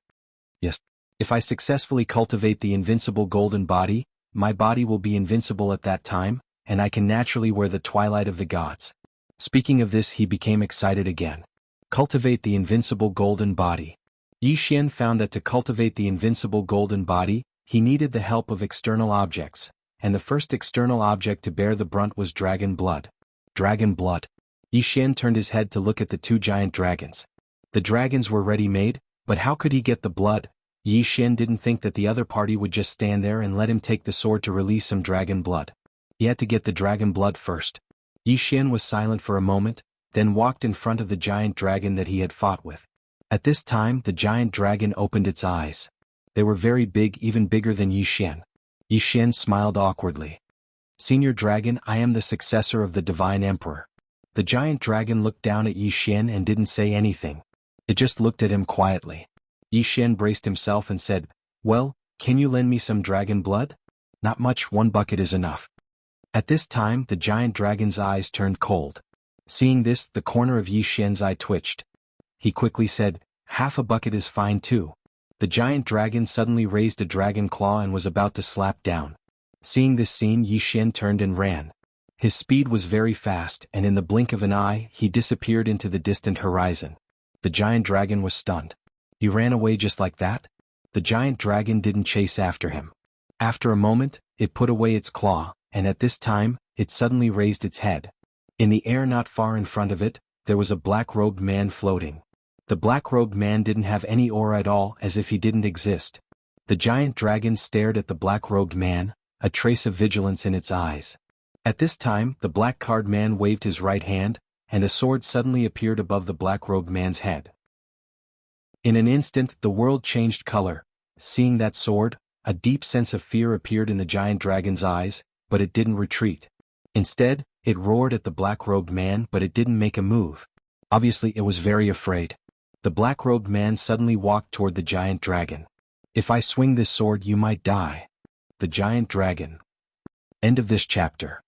"Yes. If I successfully cultivate the invincible golden body, my body will be invincible at that time, and I can naturally wear the Twilight of the Gods." Speaking of this, he became excited again. Cultivate the invincible golden body. Yi Xian found that to cultivate the invincible golden body, he needed the help of external objects, and the first external object to bear the brunt was dragon blood. Dragon blood. Yi Xian turned his head to look at the two giant dragons. The dragons were ready-made, but how could he get the blood? Yi Xian didn't think that the other party would just stand there and let him take the sword to release some dragon blood. He had to get the dragon blood first. Yi Xian was silent for a moment, then walked in front of the giant dragon that he had fought with. At this time the giant dragon opened its eyes. They were very big, even bigger than Yi Xian. Yi Xian smiled awkwardly. "Senior Dragon, I am the successor of the Divine Emperor." The giant dragon looked down at Yi Xian and didn't say anything. It just looked at him quietly. Yi Xian braced himself and said, "Well, can you lend me some dragon blood?" "Not much, 1 bucket is enough." At this time the giant dragon's eyes turned cold. Seeing this, the corner of Yi Xian's eye twitched. He quickly said, "Half a bucket is fine too." The giant dragon suddenly raised a dragon claw and was about to slap down. Seeing this scene, Yi Xian turned and ran. His speed was very fast, and in the blink of an eye he disappeared into the distant horizon. The giant dragon was stunned. He ran away just like that? The giant dragon didn't chase after him. After a moment, it put away its claw, and at this time, it suddenly raised its head. In the air not far in front of it, there was a black-robed man floating. The black-robed man didn't have any aura at all, as if he didn't exist. The giant dragon stared at the black-robed man, a trace of vigilance in its eyes. At this time, the black-card man waved his right hand, and a sword suddenly appeared above the black-robed man's head. In an instant, the world changed color. Seeing that sword, a deep sense of fear appeared in the giant dragon's eyes, but it didn't retreat. Instead, it roared at the black-robed man, but it didn't make a move. Obviously, it was very afraid. The black-robed man suddenly walked toward the giant dragon. "If I swing this sword, you might die." The giant dragon. End of this chapter.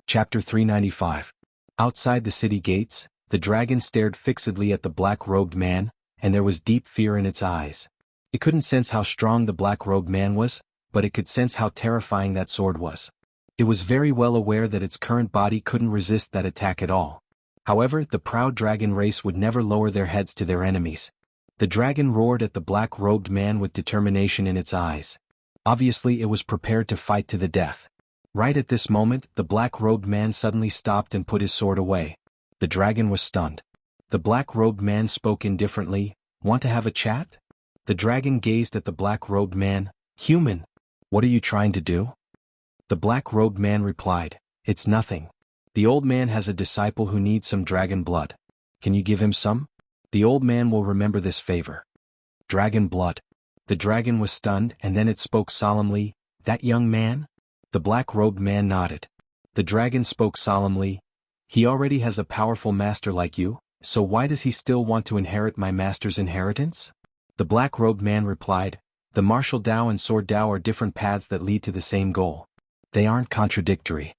Chapter 395. Outside the city gates, the dragon stared fixedly at the black-robed man, and there was deep fear in its eyes. It couldn't sense how strong the black-robed man was, but it could sense how terrifying that sword was. It was very well aware that its current body couldn't resist that attack at all. However, the proud dragon race would never lower their heads to their enemies. The dragon roared at the black-robed man with determination in its eyes. Obviously, it was prepared to fight to the death. Right at this moment, the black-robed man suddenly stopped and put his sword away. The dragon was stunned. The black-robed man spoke indifferently, "Want to have a chat?" The dragon gazed at the black-robed man. "Human, what are you trying to do?" The black-robed man replied, "It's nothing. The old man has a disciple who needs some dragon blood. Can you give him some? The old man will remember this favor." Dragon blood. The dragon was stunned, and then it spoke solemnly, "That young man?" The black-robed man nodded. The dragon spoke solemnly, "He already has a powerful master like you, so why does he still want to inherit my master's inheritance?" The black-robed man replied, "The martial Tao and sword Tao are different paths that lead to the same goal. They aren't contradictory."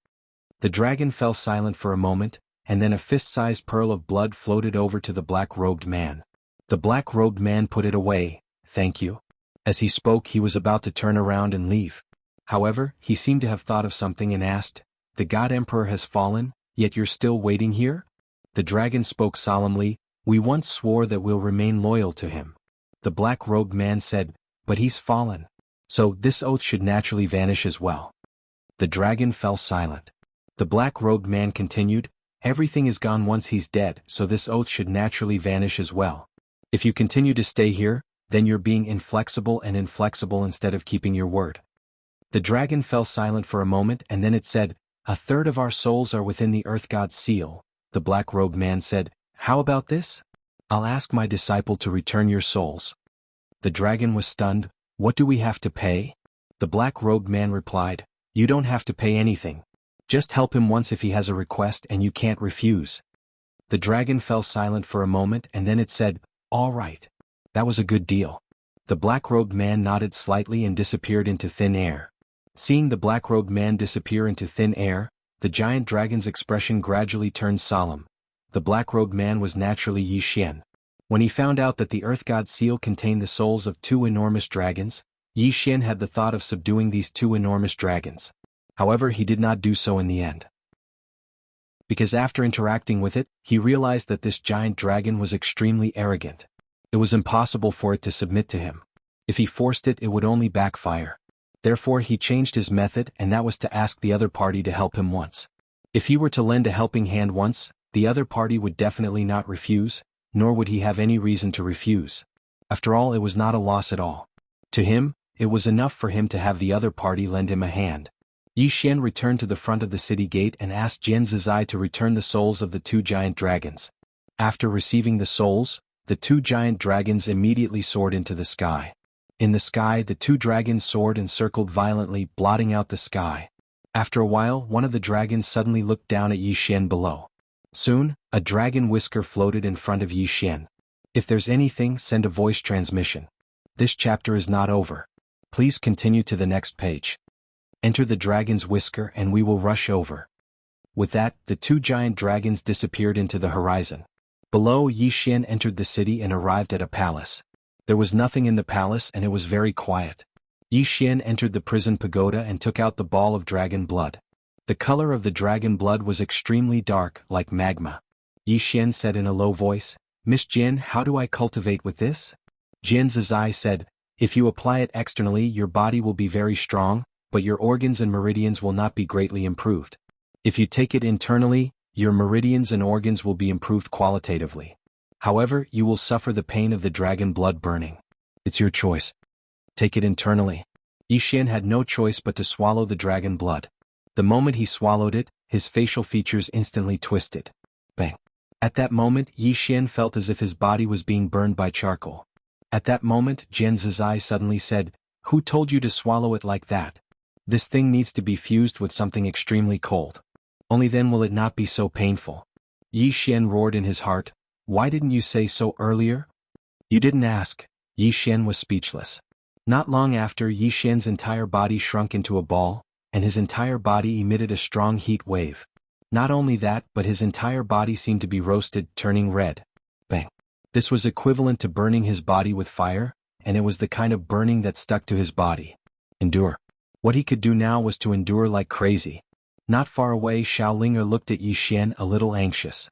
The dragon fell silent for a moment, and then a fist-sized pearl of blood floated over to the black-robed man. The black-robed man put it away. "Thank you." As he spoke, he was about to turn around and leave. However, he seemed to have thought of something and asked, "The God Emperor has fallen, Yet you're still waiting here? The dragon spoke solemnly, we once swore that we'll remain loyal to him. The black-robed man said, but he's fallen. So this oath should naturally vanish as well. The dragon fell silent. The black-robed man continued, everything is gone once he's dead, so this oath should naturally vanish as well. If you continue to stay here, then you're being inflexible and inflexible instead of keeping your word. The dragon fell silent for a moment and then it said, a third of our souls are within the earth god's seal. The black-robed man said, how about this? I'll ask my disciple to return your souls. The dragon was stunned, what do we have to pay? The black-robed man replied, you don't have to pay anything. Just help him once if he has a request and you can't refuse. The dragon fell silent for a moment and then it said, all right. That was a good deal. The black-robed man nodded slightly and disappeared into thin air. Seeing the black-robed man disappear into thin air, the giant dragon's expression gradually turned solemn. The black-robed man was naturally Yi Xian. When he found out that the earth god's seal contained the souls of 2 enormous dragons, Yi Xian had the thought of subduing these 2 enormous dragons. However, he did not do so in the end. Because after interacting with it, he realized that this giant dragon was extremely arrogant. It was impossible for it to submit to him. If he forced it, it would only backfire. Therefore he changed his method and that was to ask the other party to help him once. If he were to lend a helping hand once, the other party would definitely not refuse, nor would he have any reason to refuse. After all, it was not a loss at all. To him, it was enough for him to have the other party lend him a hand. Yi Xian returned to the front of the city gate and asked Jian Zizai to return the souls of the 2 giant dragons. After receiving the souls, the 2 giant dragons immediately soared into the sky. In the sky, the 2 dragons soared and circled violently, blotting out the sky. After a while, one of the dragons suddenly looked down at Yi Xian below. Soon, a dragon whisker floated in front of Yi Xian. If there's anything, send a voice transmission. This chapter is not over. Please continue to the next page. Enter the dragon's whisker and we will rush over. With that, the 2 giant dragons disappeared into the horizon. Below, Yi Xian entered the city and arrived at a palace. There was nothing in the palace and it was very quiet. Yi Xian entered the prison pagoda and took out the ball of dragon blood. The color of the dragon blood was extremely dark, like magma. Yi Xian said in a low voice, Miss Jian, how do I cultivate with this? Jian Zizai said, if you apply it externally your body will be very strong, but your organs and meridians will not be greatly improved. If you take it internally, your meridians and organs will be improved qualitatively. However, you will suffer the pain of the dragon blood burning. It's your choice. Take it internally. Yi Xian had no choice but to swallow the dragon blood. The moment he swallowed it, his facial features instantly twisted. Bang. At that moment, Yi Xian felt as if his body was being burned by charcoal. At that moment, Jian Zizai suddenly said, who told you to swallow it like that? This thing needs to be fused with something extremely cold. Only then will it not be so painful. Yi Xian roared in his heart, why didn't you say so earlier? You didn't ask. Yi Xian was speechless. Not long after, Yi Xian's entire body shrunk into a ball, and his entire body emitted a strong heat wave. Not only that, but his entire body seemed to be roasted, turning red. Bang. This was equivalent to burning his body with fire, and it was the kind of burning that stuck to his body. Endure. What he could do now was to endure like crazy. Not far away, Xiaolinga looked at Yi Xian a little anxious.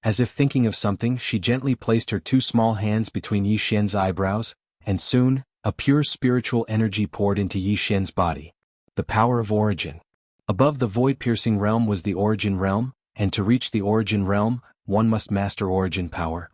As if thinking of something, she gently placed her 2 small hands between Yi Xian's eyebrows, and soon, a pure spiritual energy poured into Yi Xian's body. The power of origin. Above the void-piercing realm was the origin realm, and to reach the origin realm, one must master origin power.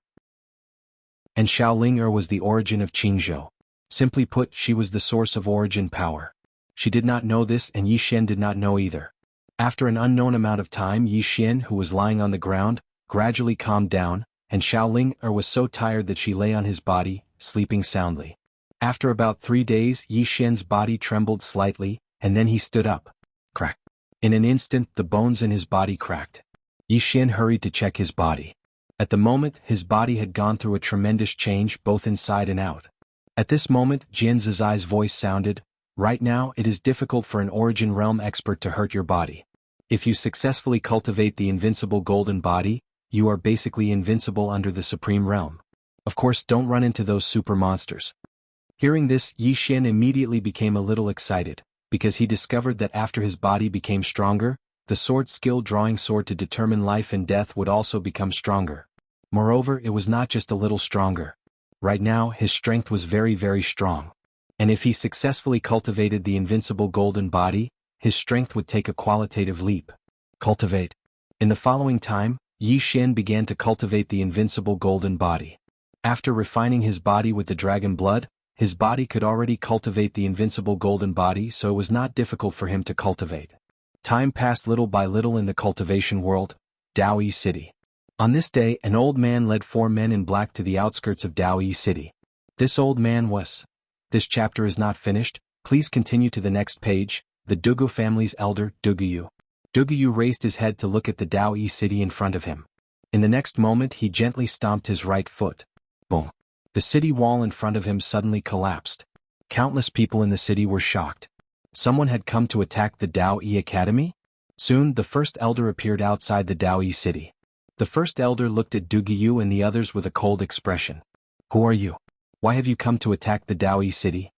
And Xiaolinga was the origin of Qingzhou. Simply put, she was the source of origin power. She did not know this and Yi Xian did not know either. After an unknown amount of time, Yi Xian, who was lying on the ground, gradually calmed down, and Xiaolinga was so tired that she lay on his body, sleeping soundly. After about 3 days, Yi Xian's body trembled slightly, and then he stood up. Crack. In an instant, the bones in his body cracked. Yi Xian hurried to check his body. At the moment, his body had gone through a tremendous change both inside and out. At this moment, Jian Zizai's voice sounded, right now it is difficult for an origin realm expert to hurt your body. If you successfully cultivate the invincible golden body, you are basically invincible under the supreme realm. Of course, don't run into those super monsters. Hearing this, Yi Xian immediately became a little excited, because he discovered that after his body became stronger, The sword skill drawing sword to determine life and death would also become stronger. Moreover, it was not just a little stronger. Right now, his strength was very, very strong. And if he successfully cultivated the invincible golden body, his strength would take a qualitative leap. Cultivate. In the following time, Yi Xian began to cultivate the invincible golden body. After refining his body with the dragon blood, his body could already cultivate the invincible golden body, so it was not difficult for him to cultivate. Time passed little by little in the cultivation world, Daoyi City. On this day, an old man led 4 men in black to the outskirts of Daoyi City. This old man was. This chapter is not finished, please continue to the next page. The Dugu family's elder, Duguyu. Duguyu raised his head to look at the Daoyi City in front of him. In the next moment he gently stomped his right foot. Boom. The city wall in front of him suddenly collapsed. Countless people in the city were shocked. Someone had come to attack the Daoyi Academy? Soon the first elder appeared outside the Daoyi City. The first elder looked at Duguyu and the others with a cold expression. Who are you? Why have you come to attack the Daoyi City?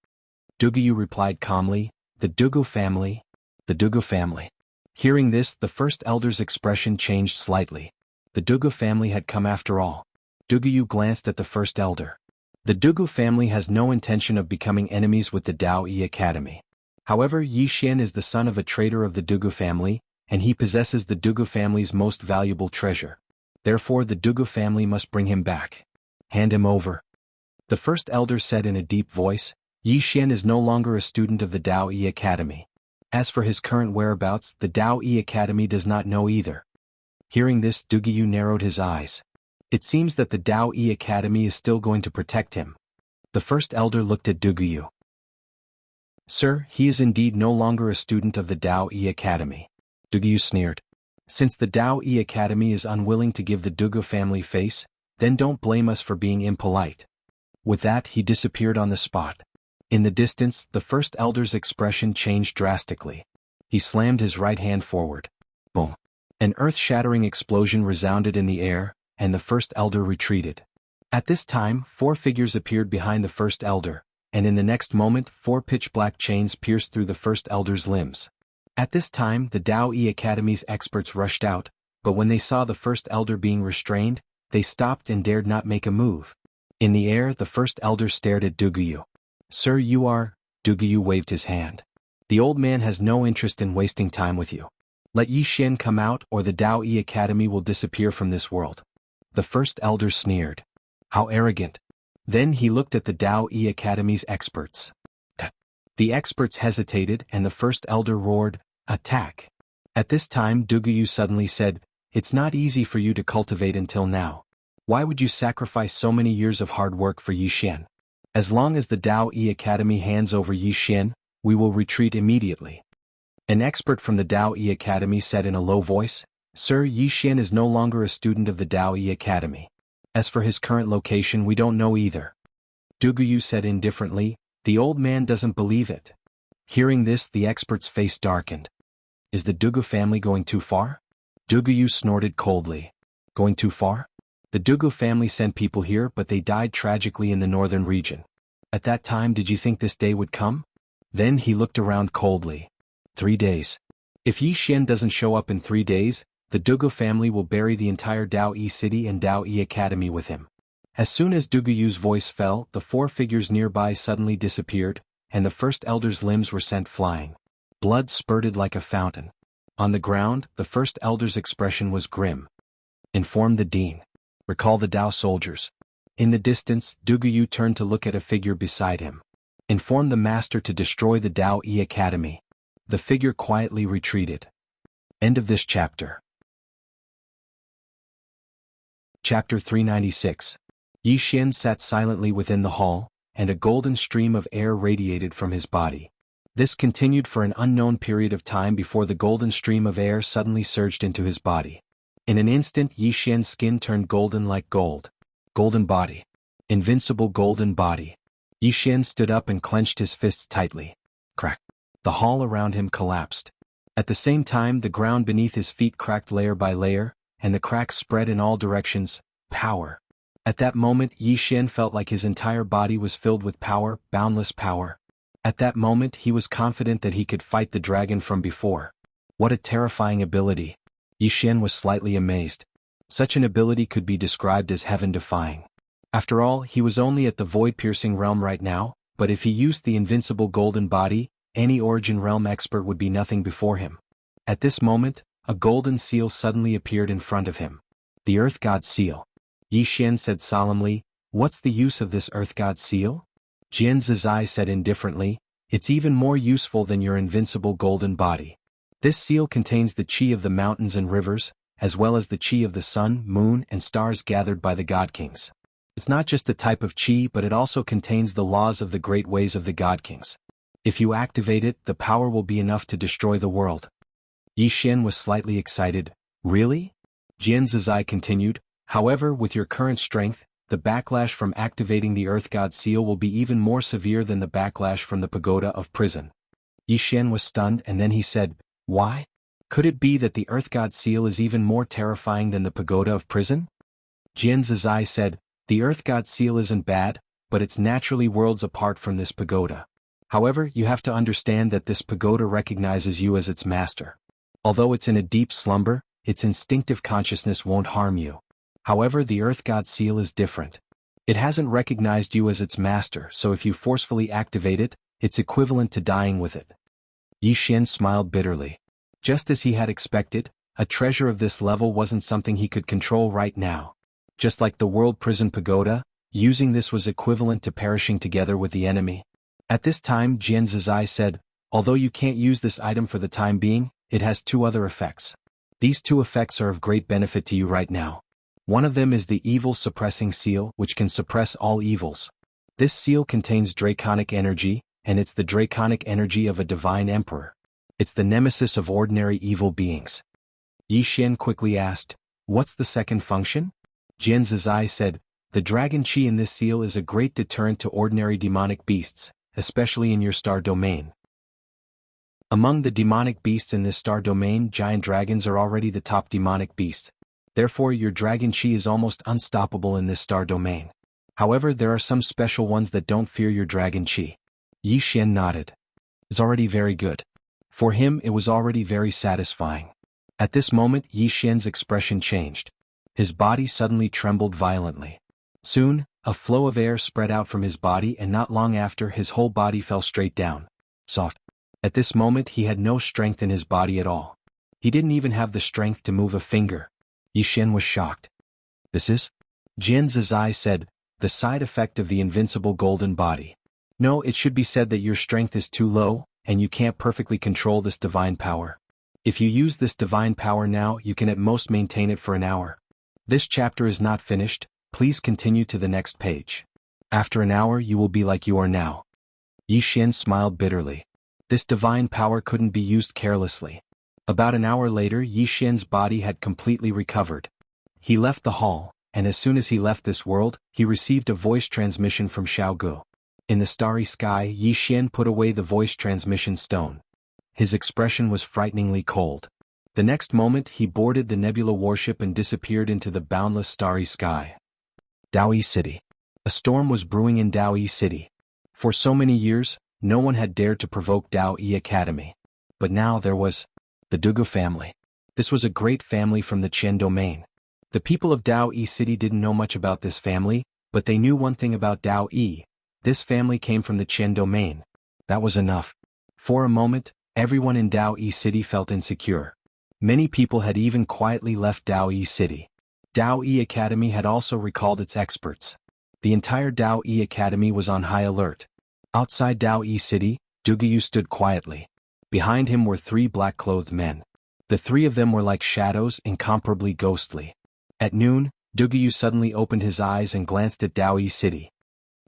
Duguyu replied calmly, the Dugu family. The Dugu family. Hearing this, the first elder's expression changed slightly. The Dugu family had come after all. Duguyu glanced at the first elder. The Dugu family has no intention of becoming enemies with the Daoyi Academy. However, Yi Xian is the son of a trader of the Dugu family, and he possesses the Dugu family's most valuable treasure. Therefore the Dugu family must bring him back. Hand him over. The first elder said in a deep voice, Yi Xian is no longer a student of the Daoyi Academy. As for his current whereabouts, the Daoyi Academy does not know either. Hearing this, Duguyu narrowed his eyes. It seems that the Daoyi Academy is still going to protect him. The first elder looked at Duguyu. Sir, he is indeed no longer a student of the Daoyi Academy. Duguyu sneered. Since the Daoyi Academy is unwilling to give the Dugu family face, then don't blame us for being impolite. With that, he disappeared on the spot. In the distance, the first elder's expression changed drastically. He slammed his right hand forward. Boom. An earth-shattering explosion resounded in the air, and the first elder retreated. At this time, 4 figures appeared behind the first elder, and in the next moment 4 pitch-black chains pierced through the first elder's limbs. At this time, the Daoyi Academy's experts rushed out, but when they saw the first elder being restrained, they stopped and dared not make a move. In the air, the first elder stared at Duguyu. Sir, you are... Duguyu waved his hand. The old man has no interest in wasting time with you. Let Yi Xian come out or the Daoyi Academy will disappear from this world. The first elder sneered. How arrogant. Then he looked at the Daoyi Academy's experts. The experts hesitated and the first elder roared, Attack! At this time Duguyu suddenly said, It's not easy for you to cultivate until now. Why would you sacrifice so many years of hard work for Yi Xian? As long as the Daoyi Academy hands over Yi Xian, we will retreat immediately. An expert from the Daoyi Academy said in a low voice, Sir, Yi Xian is no longer a student of the Daoyi Academy. As for his current location, we don't know either. Duguyu said indifferently, The old man doesn't believe it. Hearing this, the expert's face darkened. Is the Dugu family going too far? Duguyu snorted coldly. Going too far? The Dugu family sent people here, but they died tragically in the northern region. At that time, did you think this day would come? Then he looked around coldly. 3 days. If Yi Xian doesn't show up in 3 days, the Dugu family will bury the entire Daoyi City and Daoyi Academy with him. As soon as Duguyu's voice fell, the 4 figures nearby suddenly disappeared, and the first elder's limbs were sent flying. Blood spurted like a fountain. On the ground, the first elder's expression was grim. Inform the dean. Recall the Dao soldiers. In the distance, Duguyu turned to look at a figure beside him. Inform the master to destroy the Daoyi Academy. The figure quietly retreated. End of this chapter. Chapter 396. Yi Xian sat silently within the hall, and a golden stream of air radiated from his body. This continued for an unknown period of time before the golden stream of air suddenly surged into his body. In an instant, Yi Xian's skin turned golden like gold. Golden body. Invincible golden body. Yi Xian stood up and clenched his fists tightly. Crack. The hall around him collapsed. At the same time, the ground beneath his feet cracked layer by layer, and the cracks spread in all directions. Power. At that moment, Yi Xian felt like his entire body was filled with power, boundless power. At that moment, he was confident that he could fight the dragon from before. What a terrifying ability. Yi Xian was slightly amazed. Such an ability could be described as heaven-defying. After all, he was only at the void-piercing realm right now, but if he used the invincible golden body, any origin realm expert would be nothing before him. At this moment, a golden seal suddenly appeared in front of him. The Earth God Seal. Yi Xian said solemnly, "What's the use of this Earth God Seal?" Jian Zizai said indifferently, "It's even more useful than your invincible golden body. This seal contains the chi of the mountains and rivers, as well as the chi of the sun, moon, and stars gathered by the God Kings. It's not just a type of chi, but it also contains the laws of the great ways of the God Kings. If you activate it, the power will be enough to destroy the world." Yi Xian was slightly excited. "Really?" Jian Zizai continued, "However, with your current strength, the backlash from activating the Earth God Seal will be even more severe than the backlash from the Pagoda of Prison." Yi Xian was stunned, and then he said, "Why? Could it be that the Earth God Seal is even more terrifying than the Pagoda of Prison?" Jian Zizai said, "The Earth God Seal isn't bad, but it's naturally worlds apart from this pagoda. However, you have to understand that this pagoda recognizes you as its master. Although it's in a deep slumber, its instinctive consciousness won't harm you. However, the Earth God Seal is different. It hasn't recognized you as its master, so if you forcefully activate it, it's equivalent to dying with it." Yi Xian smiled bitterly. Just as he had expected, a treasure of this level wasn't something he could control right now. Just like the World Prison Pagoda, using this was equivalent to perishing together with the enemy. At this time, Jian Zizai said, "Although you can't use this item for the time being, it has two other effects. These two effects are of great benefit to you right now. One of them is the Evil Suppressing Seal, which can suppress all evils. This seal contains draconic energy, and it's the draconic energy of a divine emperor. It's the nemesis of ordinary evil beings." Yi Xian quickly asked, "What's the second function?" Jian Zizai said, "The dragon chi in this seal is a great deterrent to ordinary demonic beasts, especially in your star domain. Among the demonic beasts in this star domain, giant dragons are already the top demonic beast. Therefore, your dragon chi is almost unstoppable in this star domain. However, there are some special ones that don't fear your dragon chi." Yi Xian nodded. "It's already very good." For him, it was already very satisfying. At this moment, Yi Xian's expression changed. His body suddenly trembled violently. Soon, a flow of air spread out from his body, and not long after, his whole body fell straight down. Soft. At this moment, he had no strength in his body at all. He didn't even have the strength to move a finger. Yi Xian was shocked. "This is?" Jian Zizai said, "The side effect of the invincible golden body. No, it should be said that your strength is too low, and you can't perfectly control this divine power. If you use this divine power now, you can at most maintain it for an hour. This chapter is not finished, please continue to the next page. After an hour you will be like you are now." Yi Xian smiled bitterly. This divine power couldn't be used carelessly. About an hour later, Yi Xian's body had completely recovered. He left the hall, and as soon as he left this world, he received a voice transmission from Xiaogu. In the starry sky, Yi Xian put away the voice transmission stone. His expression was frighteningly cold. The next moment, he boarded the nebula warship and disappeared into the boundless starry sky. Daoyi City. A storm was brewing in Daoyi City. For so many years, no one had dared to provoke Daoyi Academy. But now there was the Dugu family. This was a great family from the Qian domain. The people of Daoyi City didn't know much about this family, but they knew one thing about Daoyi. This family came from the Qian domain. That was enough. For a moment, everyone in Daoyi City felt insecure. Many people had even quietly left Daoyi City. Daoyi Academy had also recalled its experts. The entire Daoyi Academy was on high alert. Outside Daoyi City, Duguyu stood quietly. Behind him were three black-clothed men. The three of them were like shadows, incomparably ghostly. At noon, Duguyu suddenly opened his eyes and glanced at Daoyi City.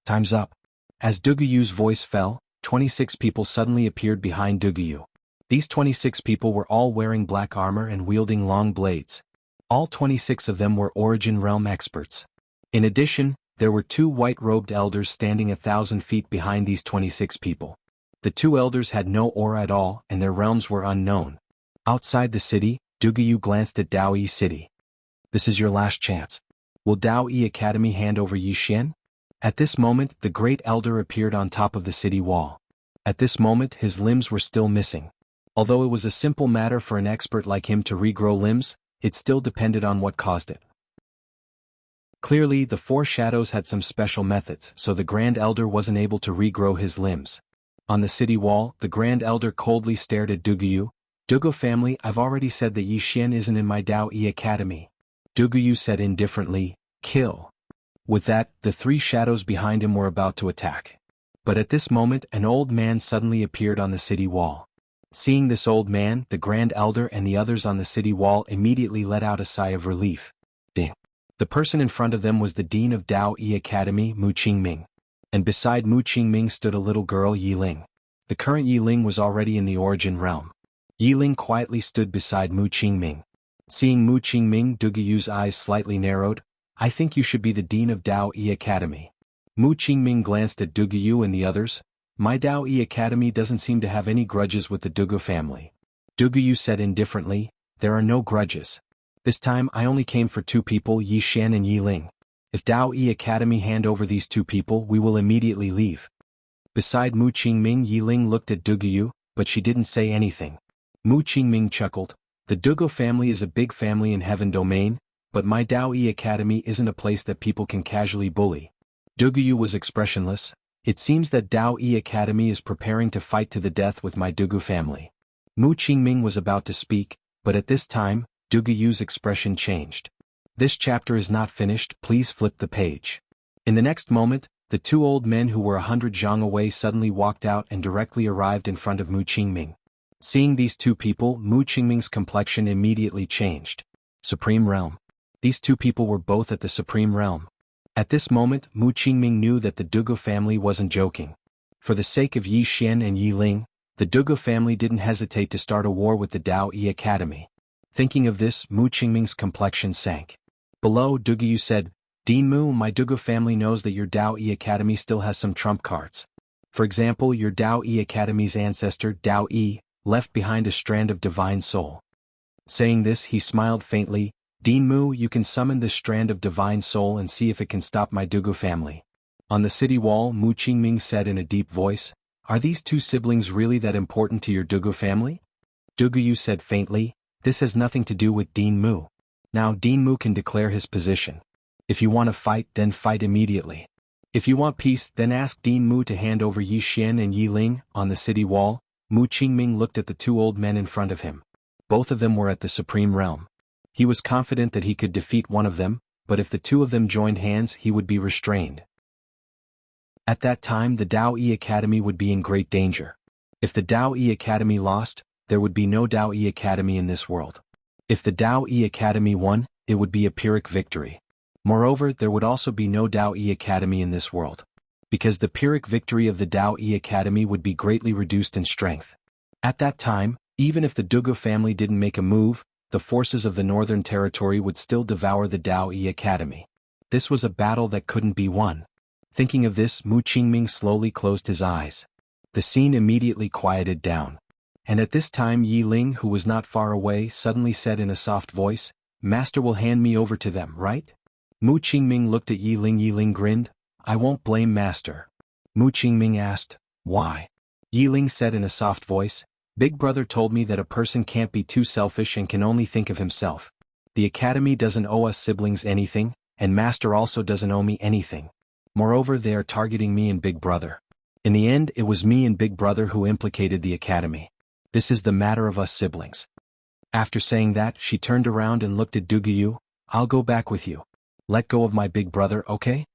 "Time's up." As Duguyu's voice fell, 26 people suddenly appeared behind Duguyu. These 26 people were all wearing black armor and wielding long blades. All 26 of them were Origin Realm experts. In addition, there were two white-robed elders standing 1,000 feet behind these 26 people. The two elders had no aura at all, and their realms were unknown. Outside the city, Duguyu glanced at Daoyi City. "This is your last chance. Will Daoyi Academy hand over Yi Xian?" At this moment, the great elder appeared on top of the city wall. At this moment, his limbs were still missing. Although it was a simple matter for an expert like him to regrow limbs, it still depended on what caused it. Clearly, the four shadows had some special methods, so the Grand Elder wasn't able to regrow his limbs. On the city wall, the Grand Elder coldly stared at Duguyu. "Dugu family, I've already said that Yi Xian isn't in my Dao Yi Academy." Duguyu said indifferently, "Kill." With that, the three shadows behind him were about to attack. But at this moment, an old man suddenly appeared on the city wall. Seeing this old man, the Grand Elder and the others on the city wall immediately let out a sigh of relief. The person in front of them was the Dean of Dao Yi Academy, Mu Qingming. And beside Mu Qingming stood a little girl, Yi Ling. The current Yi Ling was already in the origin realm. Yi Ling quietly stood beside Mu Qingming. Seeing Mu Qingming, Duguyu's eyes slightly narrowed. "I think you should be the Dean of Dao Yi Academy." Mu Qingming glanced at Duguyu and the others. "My Dao Yi Academy doesn't seem to have any grudges with the Dugu family." Duguyu said indifferently, "There are no grudges. This time I only came for two people, Yi Xian and Yi Ling. If Dao Yi Academy hand over these two people, we will immediately leave." Beside Mu Qingming, Yi Ling looked at Duguyu, but she didn't say anything. Mu Qingming chuckled. "The Dugu family is a big family in Heaven Domain, but my Dao Yi Academy isn't a place that people can casually bully." Duguyu was expressionless. "It seems that Dao Yi Academy is preparing to fight to the death with my Dugu family." Mu Qingming was about to speak, but at this time, Duguyu's expression changed. "This chapter is not finished, please flip the page." In the next moment, the two old men who were 100 zhang away suddenly walked out and directly arrived in front of Mu Qingming. Seeing these two people, Mu Qingming's complexion immediately changed. Supreme Realm. These two people were both at the Supreme Realm. At this moment, Mu Qingming knew that the Dugu family wasn't joking. For the sake of Yi Xian and Yi Ling, the Dugu family didn't hesitate to start a war with the Dao Yi Academy. Thinking of this, Mu Qingming's complexion sank. Below, Duguyu said, "Dean Mu, my Dugu family knows that your Dao Yi Academy still has some trump cards. For example, your Dao Yi Academy's ancestor, Dao Yi, left behind a strand of divine soul." Saying this, he smiled faintly. "Dean Mu, you can summon this strand of divine soul and see if it can stop my Dugu family." On the city wall, Mu Qingming said in a deep voice, "Are these two siblings really that important to your Dugu family?" Duguyu said faintly, "This has nothing to do with Dean Mu. Now Dean Mu can declare his position. If you want to fight, then fight immediately. If you want peace, then ask Dean Mu to hand over Yi Xian and Yi Ling." On the city wall, Mu Qingming looked at the two old men in front of him. Both of them were at the Supreme Realm. He was confident that he could defeat one of them, but if the two of them joined hands, he would be restrained. At that time, the Dao Yi Academy would be in great danger. If the Dao Yi Academy lost, there would be no Dao Yi Academy in this world. If the Dao Yi Academy won, it would be a Pyrrhic victory. Moreover, there would also be no Dao Yi Academy in this world. Because the Pyrrhic victory of the Dao Yi Academy would be greatly reduced in strength. At that time, even if the Dugu family didn't make a move, the forces of the Northern Territory would still devour the Dao Yi Academy. This was a battle that couldn't be won. Thinking of this, Mu Qingming slowly closed his eyes. The scene immediately quieted down. And at this time Yi Ling, who was not far away, suddenly said in a soft voice, "Master will hand me over to them, right?" Mu Qingming looked at Yi Ling. Yi Ling grinned. "I won't blame Master." Mu Qingming asked, "Why?" Yi Ling said in a soft voice, "Big Brother told me that a person can't be too selfish and can only think of himself. The Academy doesn't owe us siblings anything, and Master also doesn't owe me anything. Moreover, they are targeting me and Big Brother. In the end, it was me and Big Brother who implicated the Academy. This is the matter of us siblings." After saying that, she turned around and looked at Duguyu. "I'll go back with you. Let go of my Big Brother, okay?"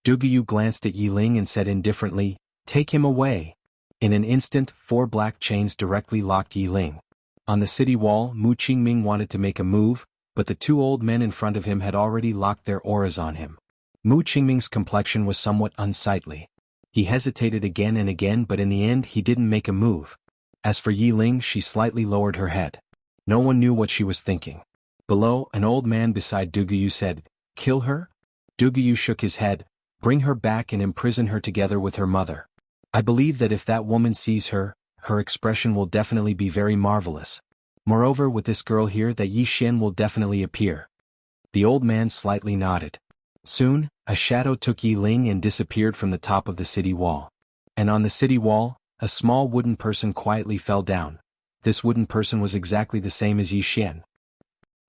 Duguyu glanced at Yi Ling and said indifferently, "Take him away." In an instant, 4 black chains directly locked Yi Ling. On the city wall, Mu Qingming wanted to make a move, but the two old men in front of him had already locked their auras on him. Mu Qingming's complexion was somewhat unsightly. He hesitated again and again, but in the end he didn't make a move. As for Yi Ling, she slightly lowered her head. No one knew what she was thinking. Below, an old man beside Duguyu said, "Kill her?" Duguyu shook his head. "Bring her back and imprison her together with her mother. I believe that if that woman sees her, her expression will definitely be very marvelous. Moreover, with this girl here, that Yi Xian will definitely appear." The old man slightly nodded. Soon, a shadow took Yi Ling and disappeared from the top of the city wall. And on the city wall, a small wooden person quietly fell down. this wooden person was exactly the same as Yi Xian.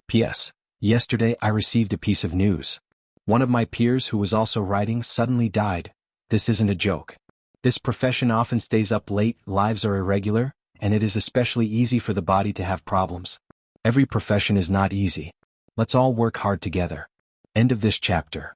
P.S. Yesterday I received a piece of news. One of my peers who was also writing suddenly died. This isn't a joke. This profession often stays up late, lives are irregular, and it is especially easy for the body to have problems. Every profession is not easy. Let's all work hard together. End of this chapter.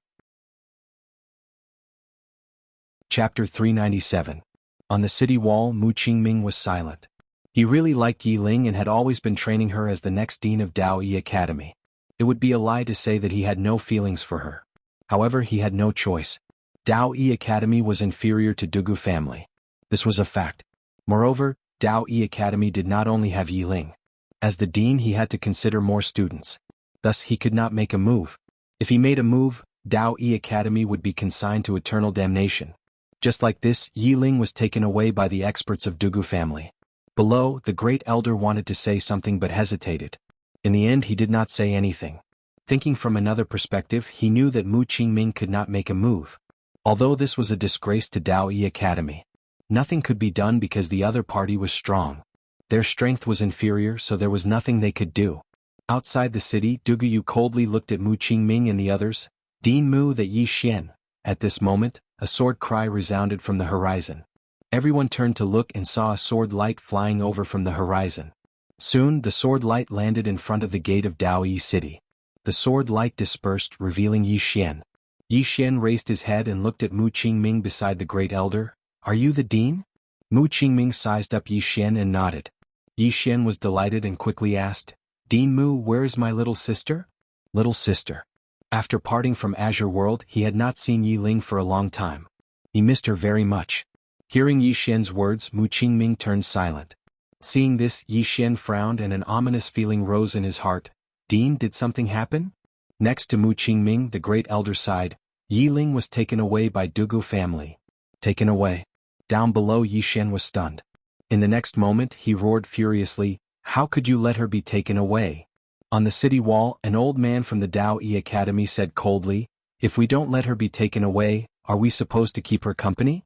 Chapter 397. On the city wall, Mu Qingming was silent. He really liked Yi Ling and had always been training her as the next dean of Dao Yi Academy. It would be a lie to say that he had no feelings for her. However, he had no choice. Dao Yi Academy was inferior to Dugu family. This was a fact. Moreover, Dao Yi Academy did not only have Yi Ling. As the dean, he had to consider more students. Thus, he could not make a move. If he made a move, Dao Yi Academy would be consigned to eternal damnation. Just like this, Yi Ling was taken away by the experts of Dugu family. Below, the great elder wanted to say something but hesitated. In the end, he did not say anything. Thinking from another perspective, he knew that Mu Qingming could not make a move. Although this was a disgrace to Dao Yi Academy, nothing could be done because the other party was strong. Their strength was inferior, so there was nothing they could do. Outside the city, Dugu Yu coldly looked at Mu Qingming and the others. Dean Mu that Yi Xian. At this moment, a sword cry resounded from the horizon. Everyone turned to look and saw a sword light flying over from the horizon. Soon, the sword light landed in front of the gate of Dao Yi City. The sword light dispersed, revealing Yi Xian. Yi Xian raised his head and looked at Mu Qingming beside the great elder. Are you the dean? Mu Qingming sized up Yi Xian and nodded. Yi Xian was delighted and quickly asked, Dean Mu, where is my little sister? Little sister. After parting from Azure World, he had not seen Yi Ling for a long time. He missed her very much. Hearing Yi Xian's words, Mu Qingming turned silent. Seeing this, Yi Xian frowned and an ominous feeling rose in his heart. Dean, did something happen? Next to Mu Qingming, the great elder sighed. Yi Ling was taken away by Dugu family. Taken away. Down below, Yi Xian was stunned. In the next moment, he roared furiously, How could you let her be taken away? On the city wall, an old man from the Dao Yi Academy said coldly, If we don't let her be taken away, are we supposed to keep her company?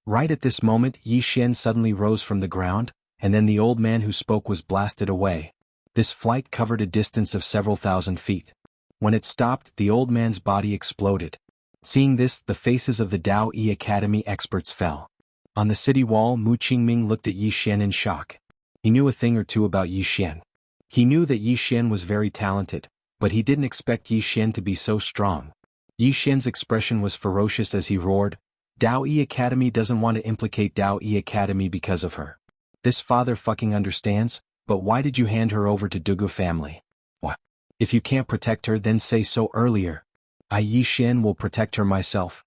Right at this moment, Yi Xian suddenly rose from the ground, and then the old man who spoke was blasted away. This flight covered a distance of several thousand feet. When it stopped, the old man's body exploded. Seeing this, the faces of the Dao Yi Academy experts fell. On the city wall, Mu Qingming looked at Yi Xian in shock. He knew a thing or two about Yi Xian. He knew that Yi Xian was very talented, but he didn't expect Yi Xian to be so strong. Yi Xian's expression was ferocious as he roared, Dao Yi Academy doesn't want to implicate Dao Yi Academy because of her. This father fucking understands, but why did you hand her over to Dugu family? What? If you can't protect her, then say so earlier. I, Yi Xian, will protect her myself.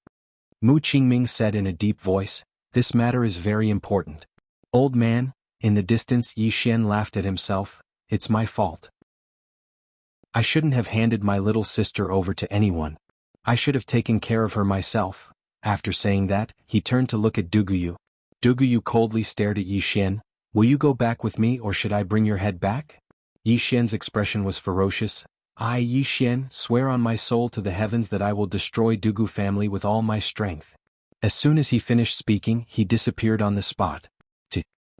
Mu Qingming said in a deep voice, This matter is very important. Old man, in the distance Yi Xian laughed at himself, It's my fault. I shouldn't have handed my little sister over to anyone. I should have taken care of her myself. After saying that, he turned to look at Dugu Yu. Dugu Yu coldly stared at Yi Xian. Will you go back with me or should I bring your head back? Yi Xian's expression was ferocious. I, Yi Xian, swear on my soul to the heavens that I will destroy Dugu family with all my strength. As soon as he finished speaking, he disappeared on the spot.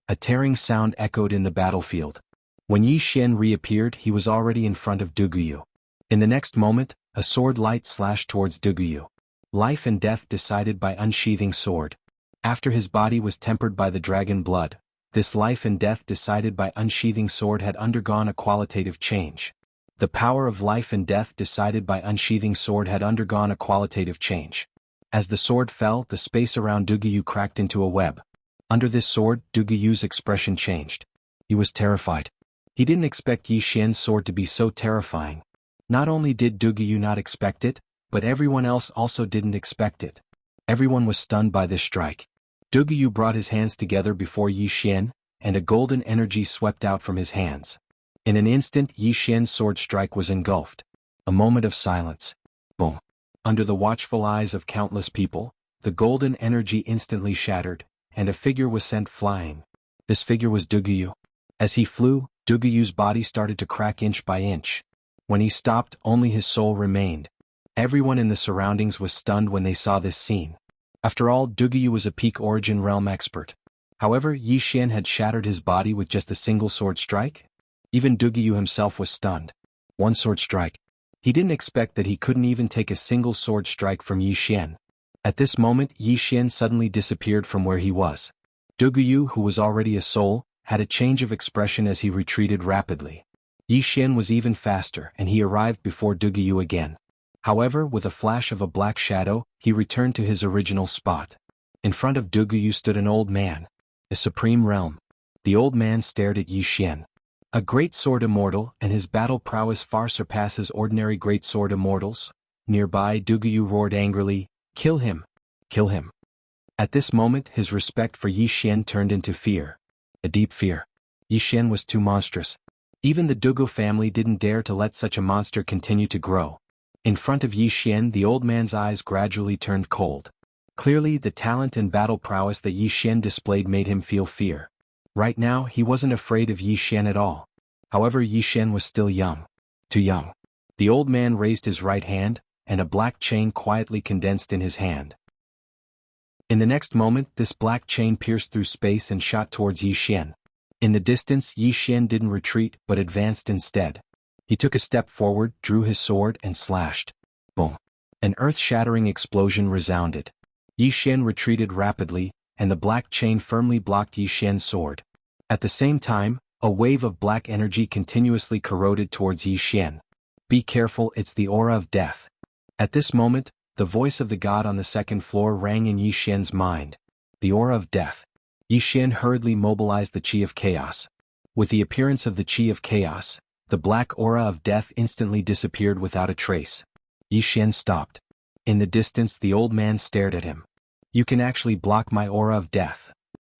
A tearing sound echoed in the battlefield. When Yi Xian reappeared, he was already in front of Dugu Yu. In the next moment, a sword light slashed towards Dugu Yu. Life and death decided by unsheathing sword. After his body was tempered by the dragon blood, this life and death decided by unsheathing sword had undergone a qualitative change. The power of life and death decided by unsheathing sword had undergone a qualitative change. As the sword fell, the space around Dugu Yu cracked into a web. Under this sword, Dugu Yu's expression changed. He was terrified. He didn't expect Yi Xian's sword to be so terrifying. Not only did Dugu Yu not expect it, but everyone else also didn't expect it. Everyone was stunned by this strike. Dugu Yu brought his hands together before Yi Xian, and a golden energy swept out from his hands. In an instant, Yi Xian's sword strike was engulfed. A moment of silence. Boom. Under the watchful eyes of countless people, the golden energy instantly shattered, and a figure was sent flying. This figure was Dugu Yu. As he flew, Dugu Yu's body started to crack inch by inch. When he stopped, only his soul remained. Everyone in the surroundings was stunned when they saw this scene. After all, Dugu Yu was a peak origin realm expert. However, Yi Xian had shattered his body with just a single sword strike? Even Duguyu himself was stunned. One sword strike. He didn't expect that he couldn't even take a single sword strike from Yi Xian. At this moment, Yi Xian suddenly disappeared from where he was. Duguyu, who was already a soul, had a change of expression as he retreated rapidly. Yi Xian was even faster and he arrived before Duguyu again. However, with a flash of a black shadow, he returned to his original spot. In front of Duguyu stood an old man. A supreme realm. The old man stared at Yi Xian. A great sword immortal, and his battle prowess far surpasses ordinary great sword immortals. Nearby, Duguyu roared angrily, "Kill him! Kill him!" At this moment, his respect for Yi Xian turned into fear. A deep fear. Yi Xian was too monstrous. Even the Dugu family didn't dare to let such a monster continue to grow. In front of Yi Xian, the old man's eyes gradually turned cold. Clearly, the talent and battle prowess that Yi Xian displayed made him feel fear. Right now, he wasn't afraid of Yi Xian at all. However, Yi Xian was still young. Too young. The old man raised his right hand, and a black chain quietly condensed in his hand. In the next moment, this black chain pierced through space and shot towards Yi Xian. In the distance, Yi Xian didn't retreat but advanced instead. He took a step forward, drew his sword, and slashed. Boom. An earth-shattering explosion resounded. Yi Xian retreated rapidly, and the black chain firmly blocked Yi Xian's sword. At the same time, a wave of black energy continuously corroded towards Yi Xian. "Be careful, it's the aura of death." At this moment, the voice of the god on the second floor rang in Yi Xian's mind. The aura of death. Yi Xian hurriedly mobilized the Qi of Chaos. With the appearance of the Qi of Chaos, the black aura of death instantly disappeared without a trace. Yi Xian stopped. In the distance, the old man stared at him. "You can actually block my aura of death."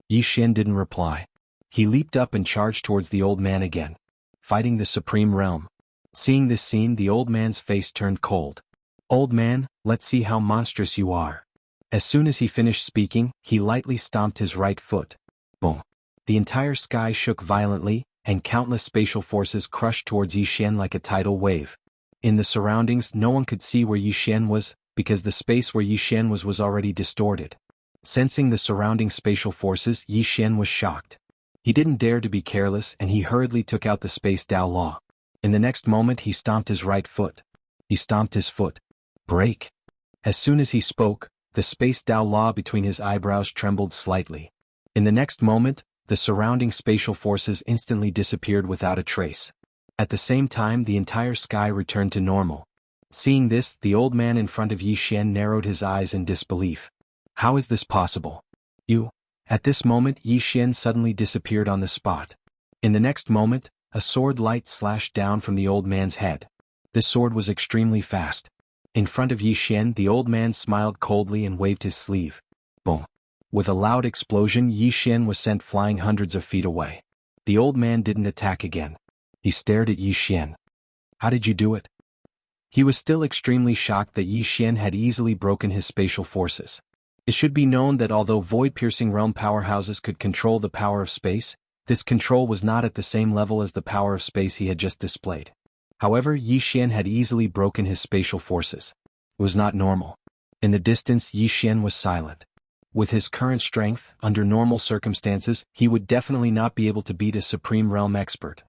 Yi Xian didn't reply. He leaped up and charged towards the old man again. Fighting the supreme realm. Seeing this scene, the old man's face turned cold. "Old man, let's see how monstrous you are." As soon as he finished speaking, he lightly stomped his right foot. Boom. The entire sky shook violently, and countless spatial forces crushed towards Yi Xian like a tidal wave. In the surroundings, no one could see where Yi Xian was, because the space where Yi Xian was already distorted. Sensing the surrounding spatial forces, Yi Xian was shocked. He didn't dare to be careless and he hurriedly took out the Space Dao Law. In the next moment he stomped his right foot. He stomped his foot. "Break." As soon as he spoke, the Space Dao Law between his eyebrows trembled slightly. In the next moment, the surrounding spatial forces instantly disappeared without a trace. At the same time, the entire sky returned to normal. Seeing this, the old man in front of Yi Xian narrowed his eyes in disbelief. "How is this possible? You?" At this moment, Yi Xian suddenly disappeared on the spot. In the next moment, a sword light slashed down from the old man's head. This sword was extremely fast. In front of Yi Xian, the old man smiled coldly and waved his sleeve. Boom. With a loud explosion, Yi Xian was sent flying hundreds of feet away. The old man didn't attack again. He stared at Yi Xian. "How did you do it?" He was still extremely shocked that Yi Xian had easily broken his spatial forces. It should be known that although void-piercing realm powerhouses could control the power of space, this control was not at the same level as the power of space he had just displayed. However, Yi Xian had easily broken his spatial forces. It was not normal. In the distance, Yi Xian was silent. With his current strength, under normal circumstances, he would definitely not be able to beat a Supreme Realm expert.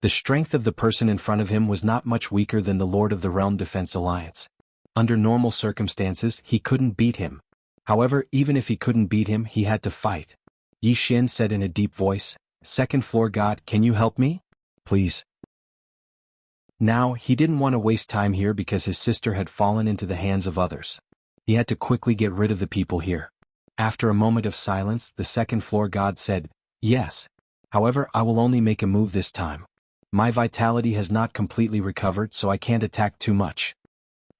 The strength of the person in front of him was not much weaker than the Lord of the Realm Defense Alliance. Under normal circumstances, he couldn't beat him. However, even if he couldn't beat him, he had to fight. Yi Xian said in a deep voice, "Second floor god, can you help me? Please." Now, he didn't want to waste time here because his sister had fallen into the hands of others. He had to quickly get rid of the people here. After a moment of silence, the second floor god said, "Yes. However, I will only make a move this time. My vitality has not completely recovered, so I can't attack too much."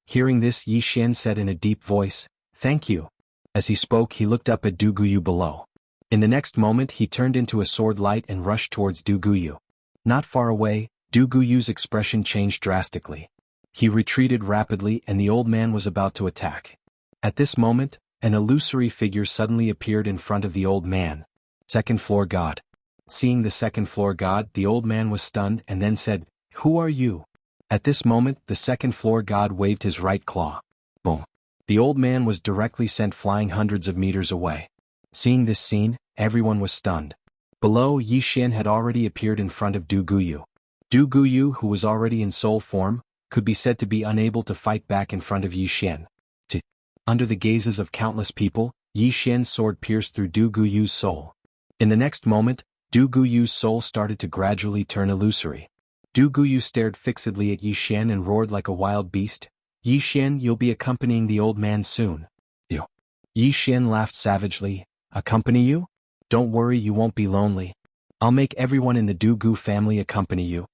Hearing this, Yi Xian said in a deep voice, "Thank you." As he spoke, he looked up at Duguyu below. In the next moment, he turned into a sword light and rushed towards Duguyu. Not far away, Duguyu's expression changed drastically. He retreated rapidly and the old man was about to attack. At this moment, an illusory figure suddenly appeared in front of the old man. Second floor god. Seeing the second floor god, the old man was stunned and then said, "Who are you?" At this moment, the second floor god waved his right claw. Boom. The old man was directly sent flying hundreds of meters away. Seeing this scene, everyone was stunned. Below, Yi Xian had already appeared in front of Du Guyu. Du Guyu, who was already in soul form, could be said to be unable to fight back in front of Yi Xian. Under the gazes of countless people, Yi Xian's sword pierced through Du Guyu's soul. In the next moment, Du Guyu's soul started to gradually turn illusory. Du Guyu stared fixedly at Yi Xian and roared like a wild beast. Yi Xian, you'll be accompanying the old man soon. Yi Xian laughed savagely. Accompany you? Don't worry, you won't be lonely. I'll make everyone in the Du Gu family accompany you.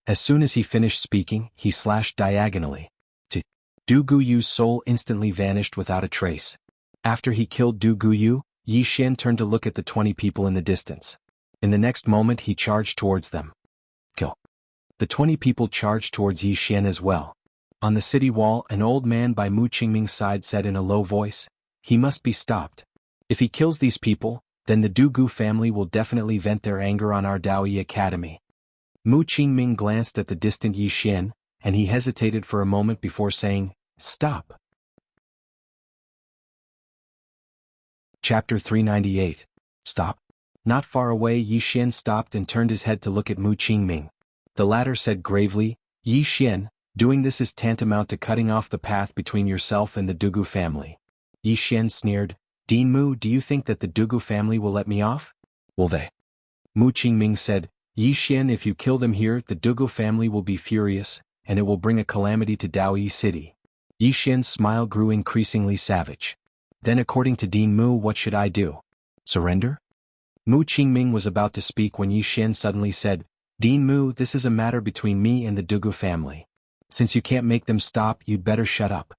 As soon as he finished speaking, he slashed diagonally. Du Guyu's soul instantly vanished without a trace. After he killed Du Guyu, Yi Xian turned to look at the 20 people in the distance. In the next moment he charged towards them. Kill. The 20 people charged towards Yi Xian as well. On the city wall, an old man by Mu Qingming's side said in a low voice, "He must be stopped. If he kills these people, then the Du Gu family will definitely vent their anger on our Daoyi Academy." Mu Qingming glanced at the distant Yi Xian, and he hesitated for a moment before saying, "Stop." Chapter 398. Stop. Not far away, Yi Xian stopped and turned his head to look at Mu Qingming. The latter said gravely, "Yi Xian, doing this is tantamount to cutting off the path between yourself and the Dugu family." Yi Xian sneered, "Dean Mu, do you think that the Dugu family will let me off?" "Will they?" Mu Qingming said, "Yi Xian, if you kill them here, the Dugu family will be furious, and it will bring a calamity to Daoyi City." Yi Xian's smile grew increasingly savage. "Then according to Dean Mu, what should I do? Surrender?" Mu Qingming was about to speak when Yi Xian suddenly said, "Dean Mu, this is a matter between me and the Dugu family. Since you can't make them stop, you'd better shut up."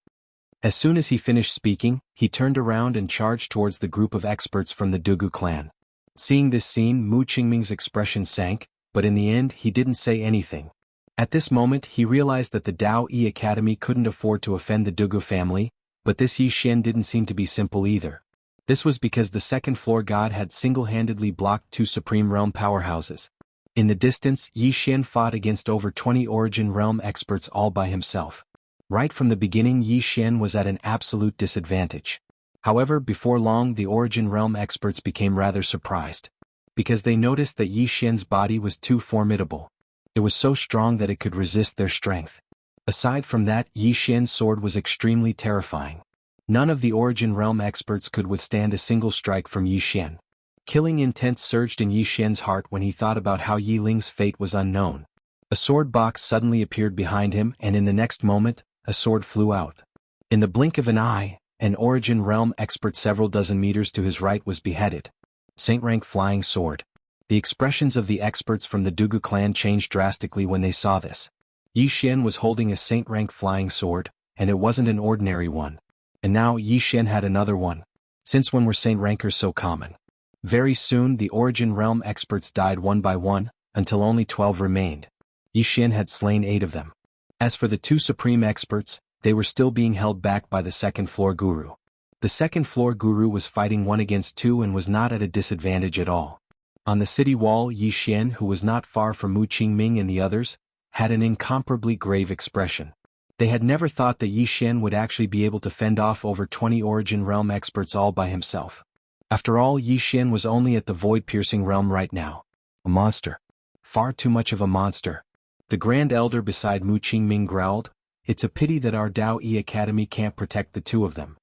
As soon as he finished speaking, he turned around and charged towards the group of experts from the Dugu clan. Seeing this scene, Mu Qingming's expression sank, but in the end he didn't say anything. At this moment he realized that the Dao Yi Academy couldn't afford to offend the Dugu family, but this Yi Xian didn't seem to be simple either. This was because the second floor god had single-handedly blocked 2 Supreme Realm powerhouses. In the distance, Yi Xian fought against over 20 Origin Realm experts all by himself. Right from the beginning, Yi Xian was at an absolute disadvantage. However, before long the Origin Realm experts became rather surprised, because they noticed that Yi Xian's body was too formidable. It was so strong that it could resist their strength. Aside from that, Yi Xian's sword was extremely terrifying. None of the Origin Realm experts could withstand a single strike from Yi Xian. Killing intent surged in Yi Xian's heart when he thought about how Yi Ling's fate was unknown. A sword box suddenly appeared behind him, and in the next moment, a sword flew out. In the blink of an eye, an Origin Realm expert several dozen meters to his right was beheaded. Saint rank flying sword. The expressions of the experts from the Dugu clan changed drastically when they saw this. Yi Xian was holding a saint rank flying sword, and it wasn't an ordinary one. And now Yi Xian had another one. Since when were saint rankers so common? Very soon the Origin Realm experts died one by one, until only 12 remained. Yi Xian had slain 8 of them. As for the 2 supreme experts, they were still being held back by the second floor guru. The second floor guru was fighting 1 against 2 and was not at a disadvantage at all. On the city wall, Yi Xian, who was not far from Mu Qingming and the others, had an incomparably grave expression. They had never thought that Yi Xian would actually be able to fend off over 20 Origin Realm experts all by himself. After all, Yi Xian was only at the void-piercing realm right now. A monster. Far too much of a monster. The Grand Elder beside Mu Qingming growled, "It's a pity that our Dao Yi Academy can't protect the 2 of them.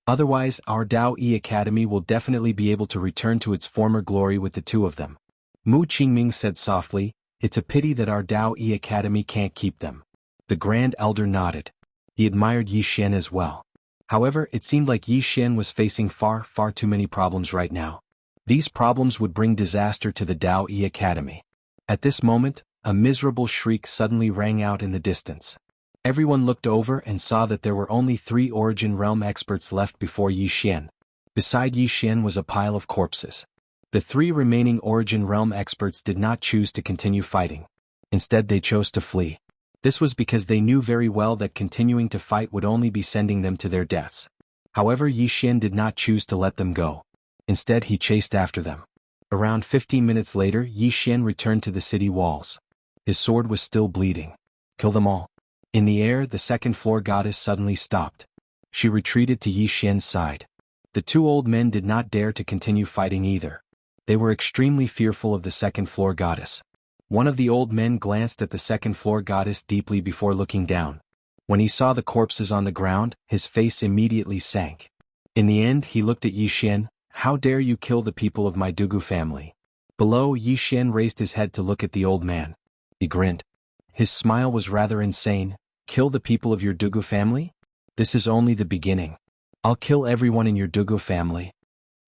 Otherwise, our Dao Yi Academy will definitely be able to return to its former glory with the 2 of them." Mu Qingming said softly, "It's a pity that our Dao Yi Academy can't keep them." The Grand Elder nodded. He admired Yi Xian as well. However, it seemed like Yi Xian was facing far too many problems right now. These problems would bring disaster to the Dao Yi Academy. At this moment, a miserable shriek suddenly rang out in the distance. Everyone looked over and saw that there were only 3 Origin Realm experts left before Yi Xian. Beside Yi Xian was a pile of corpses. The 3 remaining Origin Realm experts did not choose to continue fighting. Instead, they chose to flee. This was because they knew very well that continuing to fight would only be sending them to their deaths. However, Yi Xian did not choose to let them go. Instead, he chased after them. Around 15 minutes later, Yi Xian returned to the city walls. His sword was still bleeding. "Kill them all." In the air, the second floor goddess suddenly stopped. She retreated to Yi Xian's side. The two old men did not dare to continue fighting either. They were extremely fearful of the second-floor goddess. One of the old men glanced at the second-floor goddess deeply before looking down. When he saw the corpses on the ground, his face immediately sank. In the end he looked at Yi Xian. "How dare you kill the people of my Dugu family?" Below, Yi Xian raised his head to look at the old man. He grinned. His smile was rather insane. "Kill the people of your Dugu family? This is only the beginning. I'll kill everyone in your Dugu family."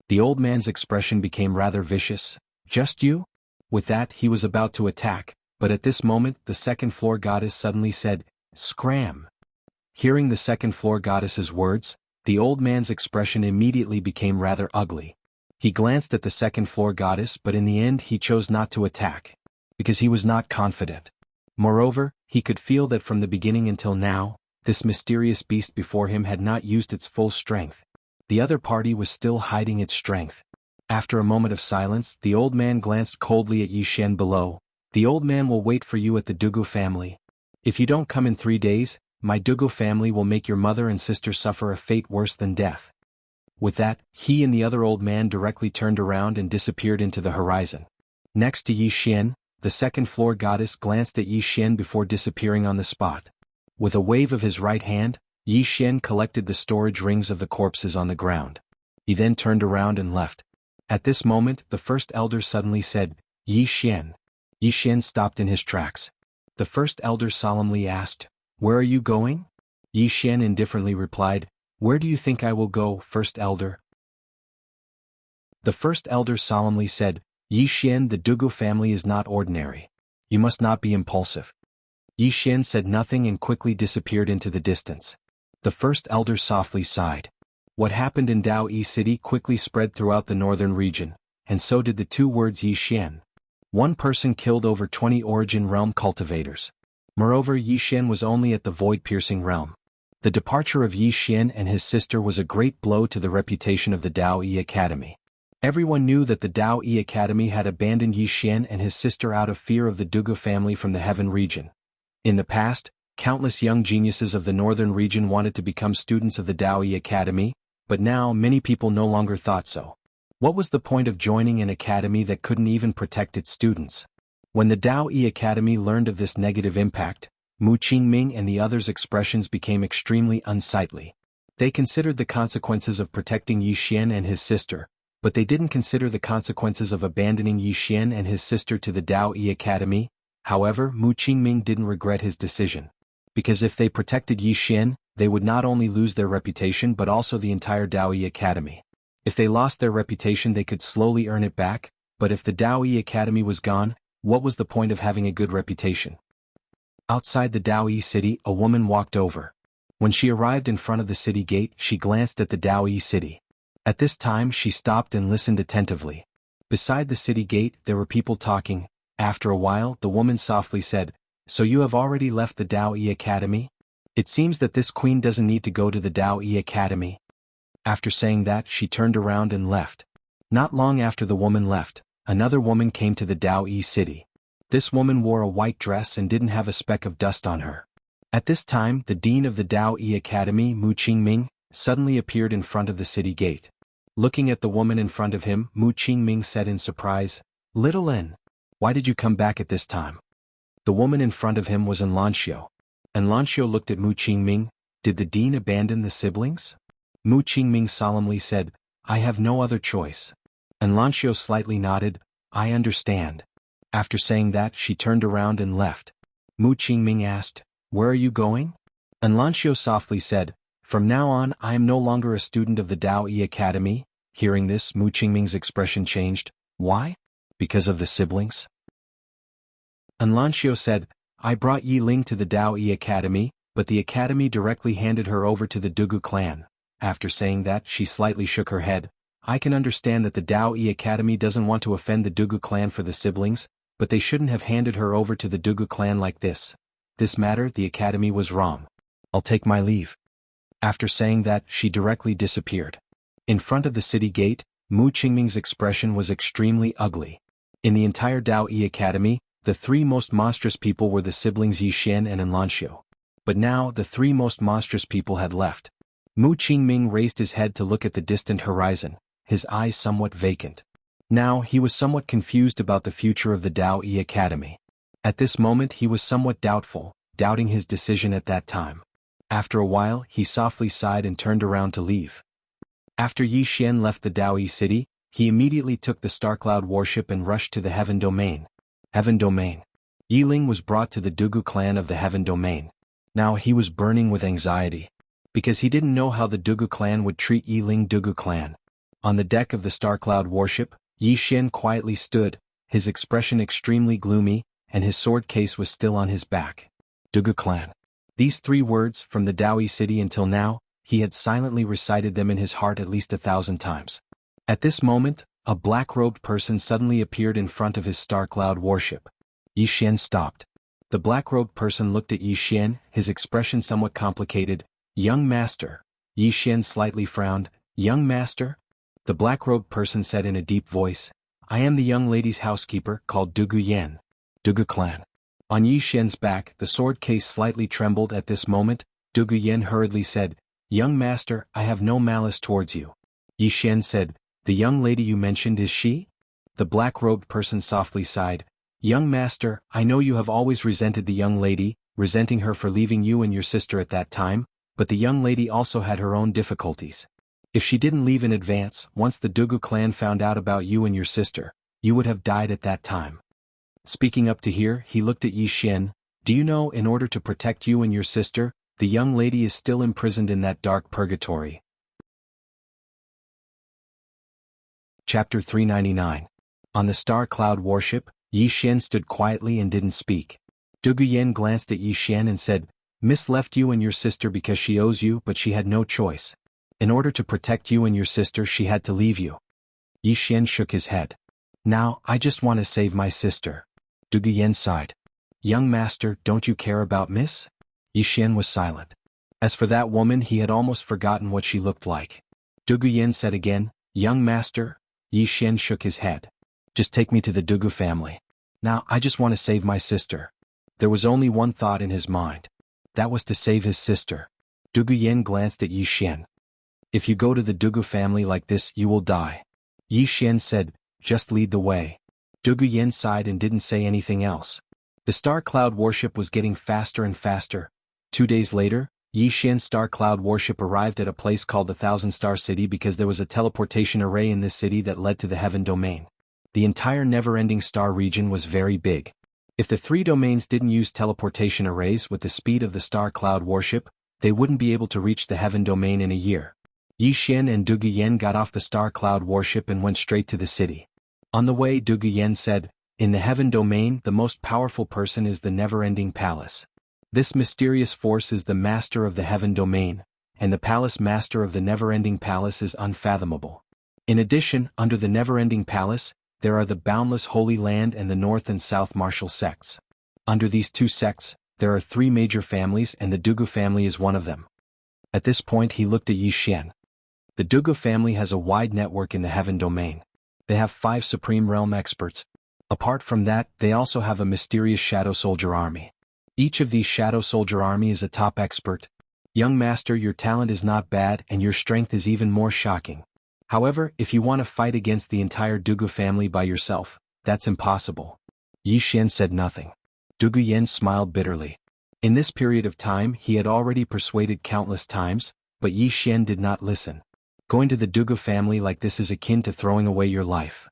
The old man's expression became rather vicious. "Just you?" With that he was about to attack, but at this moment the second-floor goddess suddenly said, "Scram!" Hearing the second-floor goddess's words, the old man's expression immediately became rather ugly. He glanced at the second-floor goddess, but in the end he chose not to attack, because he was not confident. Moreover, he could feel that from the beginning until now, this mysterious beast before him had not used its full strength. The other party was still hiding its strength. After a moment of silence, the old man glanced coldly at Yi Xian below. "The old man will wait for you at the Dugu family. If you don't come in 3 days, my Dugu family will make your mother and sister suffer a fate worse than death." With that, he and the other old man directly turned around and disappeared into the horizon. Next to Yi Xian, the second-floor goddess glanced at Yi Xian before disappearing on the spot. With a wave of his right hand, Yi Xian collected the storage rings of the corpses on the ground. He then turned around and left. At this moment, the first elder suddenly said, "Yi Xian." Yi Xian stopped in his tracks. The first elder solemnly asked, "Where are you going?" Yi Xian indifferently replied, "Where do you think I will go, first elder?" The first elder solemnly said, "Yi Xian, the Dugu family is not ordinary. You must not be impulsive." Yi Xian said nothing and quickly disappeared into the distance. The first elder softly sighed. What happened in Dao Yi City quickly spread throughout the northern region, and so did the two words Yi Xian. One person killed over 20 Origin Realm cultivators. Moreover, Yi Xian was only at the void-piercing realm. The departure of Yi Xian and his sister was a great blow to the reputation of the Dao Yi Academy. Everyone knew that the Dao Yi Academy had abandoned Yi Xian and his sister out of fear of the Dugu family from the Heaven region. In the past, countless young geniuses of the northern region wanted to become students of the Dao Yi Academy, but now many people no longer thought so. What was the point of joining an academy that couldn't even protect its students? When the Dao Yi Academy learned of this negative impact, Mu Qingming and the others' expressions became extremely unsightly. They considered the consequences of protecting Yi Xian and his sister, but they didn't consider the consequences of abandoning Yi Xian and his sister to the Dao Yi Academy. However, Mu Qingming didn't regret his decision. Because if they protected Yi Xian, they would not only lose their reputation but also the entire Dao Yi Academy. If they lost their reputation they could slowly earn it back, but if the Dao Yi Academy was gone, what was the point of having a good reputation? Outside the Dao Yi city, a woman walked over. When she arrived in front of the city gate, she glanced at the Dao Yi city. At this time she stopped and listened attentively. Beside the city gate there were people talking. After a while the woman softly said, "So you have already left the Dao Yi Academy? It seems that this queen doesn't need to go to the Dao Yi Academy." After saying that she turned around and left. Not long after the woman left, another woman came to the Dao Yi city. This woman wore a white dress and didn't have a speck of dust on her. At this time the dean of the Dao Yi Academy, Mu Qingming, suddenly appeared in front of the city gate. Looking at the woman in front of him, Mu Qingming said in surprise, "Little N, why did you come back at this time?" The woman in front of him was Enlancio. Enlancio looked at Mu Qingming. "Did the dean abandon the siblings?" Mu Qingming solemnly said, "I have no other choice." Enlancio slightly nodded, "I understand." After saying that she turned around and left. Mu Qingming asked, "Where are you going?" Enlancio softly said, "From now on I am no longer a student of the Dao Yi Academy." Hearing this, Mu Qingming's expression changed. "Why?" "Because of the siblings." Enlancio said, "I brought Yi Ling to the Dao Yi Academy, but the academy directly handed her over to the Dugu clan." After saying that she slightly shook her head. "I can understand that the Dao Yi Academy doesn't want to offend the Dugu clan for the siblings, but they shouldn't have handed her over to the Dugu clan like this. This matter the academy was wrong. I'll take my leave." After saying that she directly disappeared. In front of the city gate, Mu Qingming's expression was extremely ugly. In the entire Dao Yi Academy, the three most monstrous people were the siblings Yi Xian and Enlancio. But now the three most monstrous people had left. Mu Qingming raised his head to look at the distant horizon, his eyes somewhat vacant. Now he was somewhat confused about the future of the Dao Yi Academy. At this moment he was somewhat doubtful, doubting his decision at that time. After a while he softly sighed and turned around to leave. After Yi Xian left the Dao Yi city, he immediately took the Star Cloud warship and rushed to the Heaven Domain. Heaven Domain. Yi Ling was brought to the Dugu clan of the Heaven Domain. Now he was burning with anxiety, because he didn't know how the Dugu clan would treat Yi Ling Dugu clan. On the deck of the Star Cloud warship, Yi Xian quietly stood, his expression extremely gloomy, and his sword case was still on his back. Dugu clan. These 3 words, from the Dao Yi city until now, he had silently recited them in his heart at least 1,000 times. At this moment, a black-robed person suddenly appeared in front of his Star Cloud warship. Yi Xian stopped. The black-robed person looked at Yi Xian, his expression somewhat complicated. "Young master." Yi Xian slightly frowned. "Young master?" The black-robed person said in a deep voice, "I am the young lady's housekeeper, called Dugu Yan. Dugu clan." On Yi Xian's back, the sword case slightly trembled at this moment. Dugu Yan hurriedly said, "Young master, I have no malice towards you." Yi Xian said, "The young lady you mentioned, is she?" The black-robed person softly sighed. "Young master, I know you have always resented the young lady, resenting her for leaving you and your sister at that time, but the young lady also had her own difficulties. If she didn't leave in advance, once the Dugu clan found out about you and your sister, you would have died at that time." Speaking up to here, he looked at Yi Xian. "Do you know, in order to protect you and your sister, the young lady is still imprisoned in that dark purgatory?" Chapter 399. On the Star Cloud warship, Yi Xian stood quietly and didn't speak. Dugu Yan glanced at Yi Xian and said, "Miss left you and your sister because she owes you, but she had no choice. In order to protect you and your sister, she had to leave you." Yi Xian shook his head. "Now, I just want to save my sister." Dugu Yan sighed. "Young master, don't you care about Miss?" Yi Xian was silent. As for that woman, he had almost forgotten what she looked like. Dugu Yan said again, "Young master?" Yi Xian shook his head. "Just take me to the Dugu family. Now, I just want to save my sister." There was only one thought in his mind. That was to save his sister. Dugu Yan glanced at Yi Xian. "If you go to the Dugu family like this, you will die." Yi Xian said, "Just lead the way." Dugu Yan sighed and didn't say anything else. The Star Cloud warship was getting faster and faster. 2 days later, Yi Xian's Star Cloud warship arrived at a place called the Thousand Star City because there was a teleportation array in this city that led to the Heaven Domain. The entire never-ending star region was very big. If the 3 domains didn't use teleportation arrays with the speed of the Star Cloud warship, they wouldn't be able to reach the Heaven Domain in a year. Yi Xian and Dugu Yan got off the Star Cloud warship and went straight to the city. On the way, Dugu Yan said, "In the Heaven Domain, the most powerful person is the never-ending palace. This mysterious force is the master of the Heaven Domain, and the palace master of the never-ending palace is unfathomable. In addition, under the never-ending palace, there are the boundless Holy Land and the North and South martial sects. Under these 2 sects, there are 3 major families and the Dugu family is one of them." At this point he looked at Yi Xian. The Dugu family has a wide network in the Heaven Domain. They have 5 Supreme Realm experts. Apart from that, they also have a mysterious Shadow Soldier army. Each of these Shadow Soldier army is a top expert. Young master, your talent is not bad and your strength is even more shocking. However, if you want to fight against the entire Dugu family by yourself, that's impossible." Yi Xian said nothing. Dugu Yan smiled bitterly. In this period of time he had already persuaded countless times, but Yi Xian did not listen. Going to the Dugu family like this is akin to throwing away your life.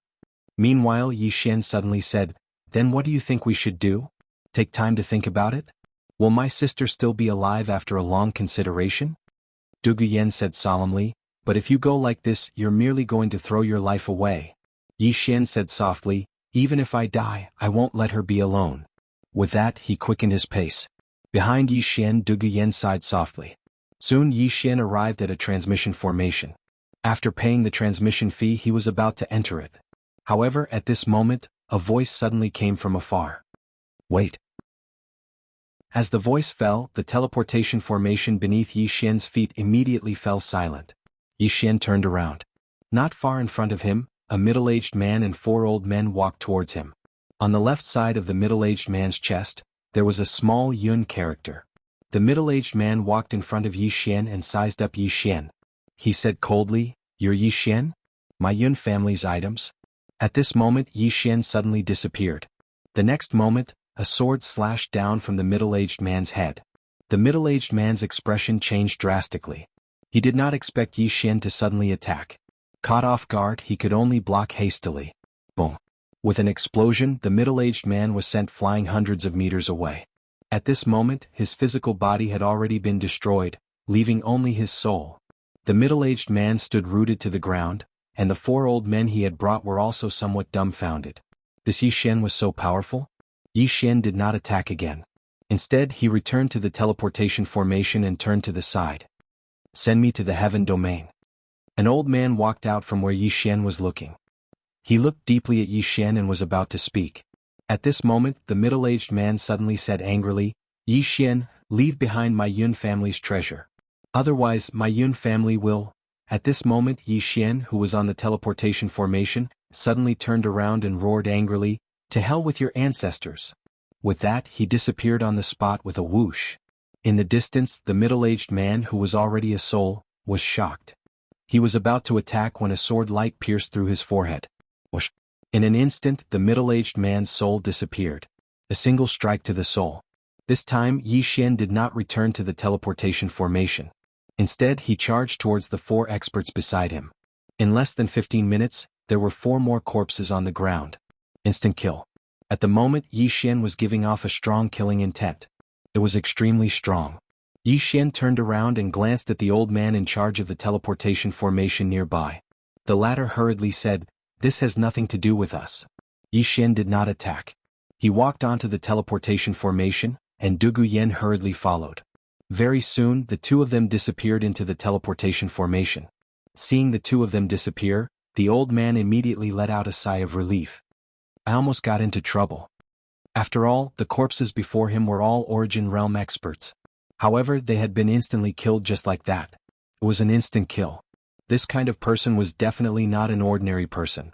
Meanwhile, Yi Xian suddenly said, "Then what do you think we should do? Take time to think about it? Will my sister still be alive after a long consideration?" Dugu Yan said solemnly, "But if you go like this, you're merely going to throw your life away." Yi Xian said softly, "Even if I die, I won't let her be alone." With that, he quickened his pace. Behind Yi Xian, Dugu Yan sighed softly. Soon Yi Xian arrived at a transmission formation. After paying the transmission fee, he was about to enter it. However, at this moment, a voice suddenly came from afar. "Wait." As the voice fell, the teleportation formation beneath Yi Xian's feet immediately fell silent. Yi Xian turned around. Not far in front of him, a middle-aged man and 4 old men walked towards him. On the left side of the middle-aged man's chest, there was a small Yun character. The middle-aged man walked in front of Yi Xian and sized up Yi Xian. He said coldly, "You're Yi Xian? My Yun family's items?" At this moment Yi Xian suddenly disappeared. The next moment, a sword slashed down from the middle-aged man's head. The middle-aged man's expression changed drastically. He did not expect Yi Xian to suddenly attack. Caught off guard, he could only block hastily. Boom. With an explosion, the middle-aged man was sent flying hundreds of meters away. At this moment, his physical body had already been destroyed, leaving only his soul. The middle-aged man stood rooted to the ground, and the 4 old men he had brought were also somewhat dumbfounded. This Yi Xian was so powerful? Yi Xian did not attack again. Instead, he returned to the teleportation formation and turned to the side. "Send me to the heaven domain." An old man walked out from where Yi Xian was looking. He looked deeply at Yi Xian and was about to speak. At this moment, the middle-aged man suddenly said angrily, "Yi Xian, leave behind my Yun family's treasure. Otherwise, my Yun family will—" At this moment, Yi Xian, who was on the teleportation formation, suddenly turned around and roared angrily, "To hell with your ancestors." With that, he disappeared on the spot with a whoosh. In the distance, the middle-aged man, who was already a soul, was shocked. He was about to attack when a sword light pierced through his forehead. Whoosh. In an instant, the middle-aged man's soul disappeared. A single strike to the soul. This time, Yi Xian did not return to the teleportation formation. Instead, he charged towards the 4 experts beside him. In less than 15 minutes, there were 4 more corpses on the ground. Instant kill. At the moment, Yi Xian was giving off a strong killing intent. It was extremely strong. Yi Xian turned around and glanced at the old man in charge of the teleportation formation nearby. The latter hurriedly said, "This has nothing to do with us." Yi Xian did not attack. He walked onto the teleportation formation, and Du Guyan hurriedly followed. Very soon, the 2 of them disappeared into the teleportation formation. Seeing the 2 of them disappear, the old man immediately let out a sigh of relief. "I almost got into trouble." After all, the corpses before him were all Origin Realm experts. However, they had been instantly killed just like that. It was an instant kill. This kind of person was definitely not an ordinary person.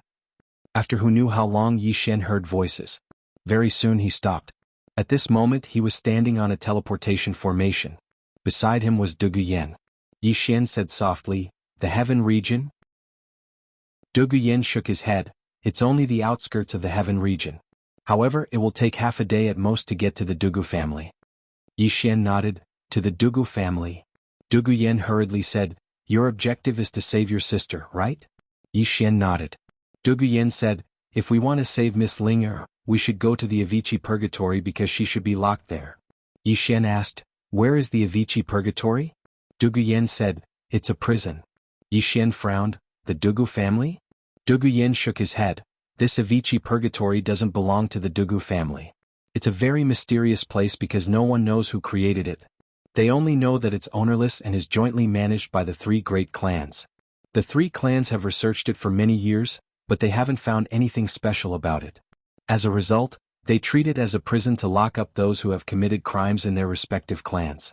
After who knew how long, Yi Xian heard voices. Very soon he stopped. At this moment he was standing on a teleportation formation. Beside him was Du Guyan. Yi Xian said softly, "The heaven region?" Du Guyan shook his head. "It's only the outskirts of the heaven region. However, it will take half a day at most to get to the Dugu family." Yi Xian nodded. "To the Dugu family." Du Guyan hurriedly said, "Your objective is to save your sister, right?" Yi Xian nodded. Du Guyan said, "If we want to save Miss Linger, we should go to the Avicii Purgatory because she should be locked there." Yi Xian asked, "Where is the Avicii Purgatory?" Du Guyan said, "It's a prison." Yi Xian frowned. "The Dugu family?" Du Guyan shook his head. "This Avicii Purgatory doesn't belong to the Dugu family. It's a very mysterious place because no one knows who created it. They only know that it's ownerless and is jointly managed by the 3 great clans. The 3 clans have researched it for many years, but they haven't found anything special about it. As a result, they treat it as a prison to lock up those who have committed crimes in their respective clans."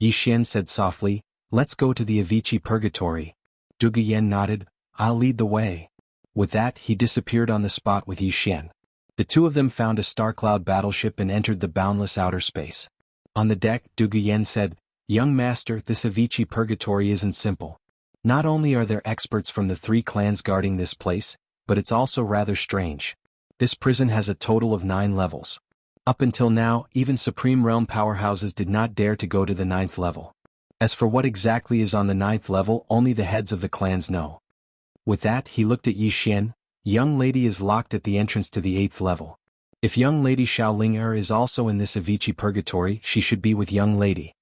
Yi Xian said softly, "Let's go to the Avicii Purgatory." Du Guyan nodded. "I'll lead the way." With that, he disappeared on the spot with Yi Xian. The 2 of them found a Starcloud battleship and entered the boundless outer space. On the deck, Du Guyan said, "Young master, this Avicii Purgatory isn't simple. Not only are there experts from the 3 clans guarding this place, but it's also rather strange. This prison has a total of 9 levels. Up until now, even Supreme Realm powerhouses did not dare to go to the 9th level. As for what exactly is on the 9th level, only the heads of the clans know." With that, he looked at Yi Xian. "Young lady is locked at the entrance to the 8th level. If young lady Xiaoling is also in this Avicii Purgatory, she should be with young lady."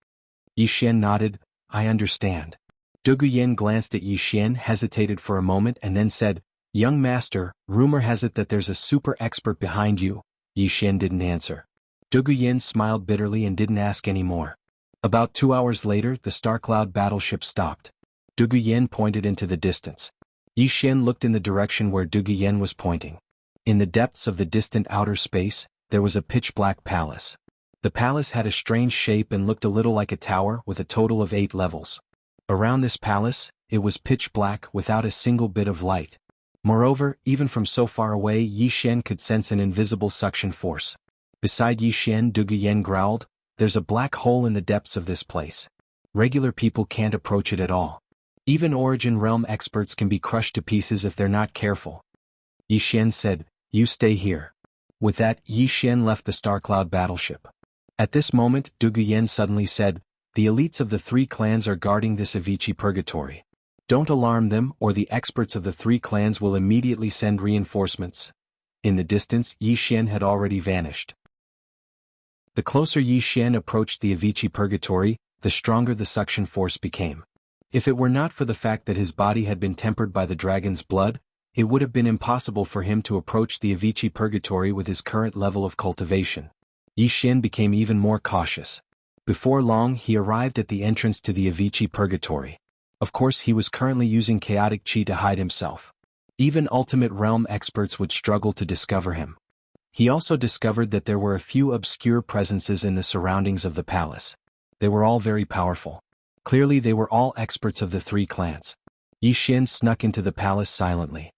Yi Xian nodded. "I understand." Du Guyan glanced at Yi Xian, hesitated for a moment and then said, "Young master, rumor has it that there's a super expert behind you." Yi Xian didn't answer. Du Guyan smiled bitterly and didn't ask any more. About 2 hours later, the Starcloud battleship stopped. Du Guyan pointed into the distance. Yi Xian looked in the direction where Du Guyan was pointing. In the depths of the distant outer space, there was a pitch-black palace. The palace had a strange shape and looked a little like a tower with a total of 8 levels. Around this palace, it was pitch black without a single bit of light. Moreover, even from so far away, Yi Xian could sense an invisible suction force. Beside Yi Xian, Du Guyan growled, There's a black hole in the depths of this place. Regular people can't approach it at all. Even Origin Realm experts can be crushed to pieces if they're not careful. Yi Xian said, "You stay here." With that, Yi Xian left the Star Cloud battleship. At this moment, Du Guyan suddenly said, "The elites of the three clans are guarding this Avicii purgatory. Don't alarm them, or the experts of the three clans will immediately send reinforcements." In the distance, Yi Xian had already vanished. The closer Yi Xian approached the Avicii purgatory, the stronger the suction force became. If it were not for the fact that his body had been tempered by the dragon's blood, it would have been impossible for him to approach the Avicii purgatory with his current level of cultivation. Yi Xian became even more cautious. Before long, he arrived at the entrance to the Avicii purgatory. Of course, he was currently using chaotic chi to hide himself. Even Ultimate Realm experts would struggle to discover him. He also discovered that there were a few obscure presences in the surroundings of the palace. They were all very powerful. Clearly they were all experts of the three clans. Yi Xian snuck into the palace silently.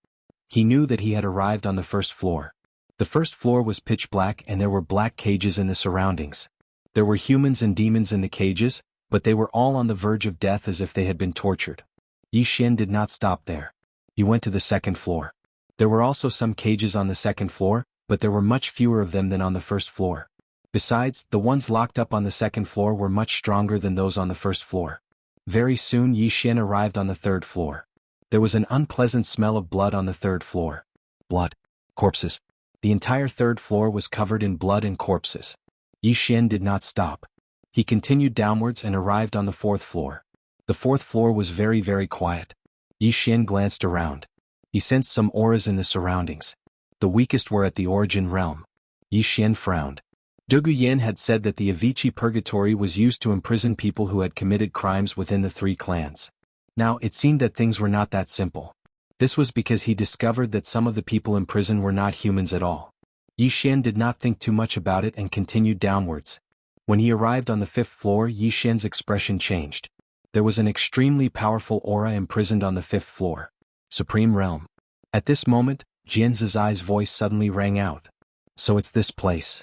He knew that he had arrived on the first floor. The first floor was pitch black and there were black cages in the surroundings. There were humans and demons in the cages, but they were all on the verge of death as if they had been tortured. Yi Xian did not stop there. He went to the second floor. There were also some cages on the second floor, but there were much fewer of them than on the first floor. Besides, the ones locked up on the second floor were much stronger than those on the first floor. Very soon Yi Xian arrived on the third floor. There was an unpleasant smell of blood on the third floor. Blood. Corpses. The entire third floor was covered in blood and corpses. Yi Xian did not stop. He continued downwards and arrived on the fourth floor. The fourth floor was very, very quiet. Yi Xian glanced around. He sensed some auras in the surroundings. The weakest were at the Origin Realm. Yi Xian frowned. Du Guyan had said that the Avicii purgatory was used to imprison people who had committed crimes within the three clans. Now, it seemed that things were not that simple. This was because he discovered that some of the people in prison were not humans at all. Yi Xian did not think too much about it and continued downwards. When he arrived on the fifth floor, Yi Xian's expression changed. There was an extremely powerful aura imprisoned on the fifth floor. Supreme Realm. At this moment, Jian Zizai's voice suddenly rang out. So it's this place.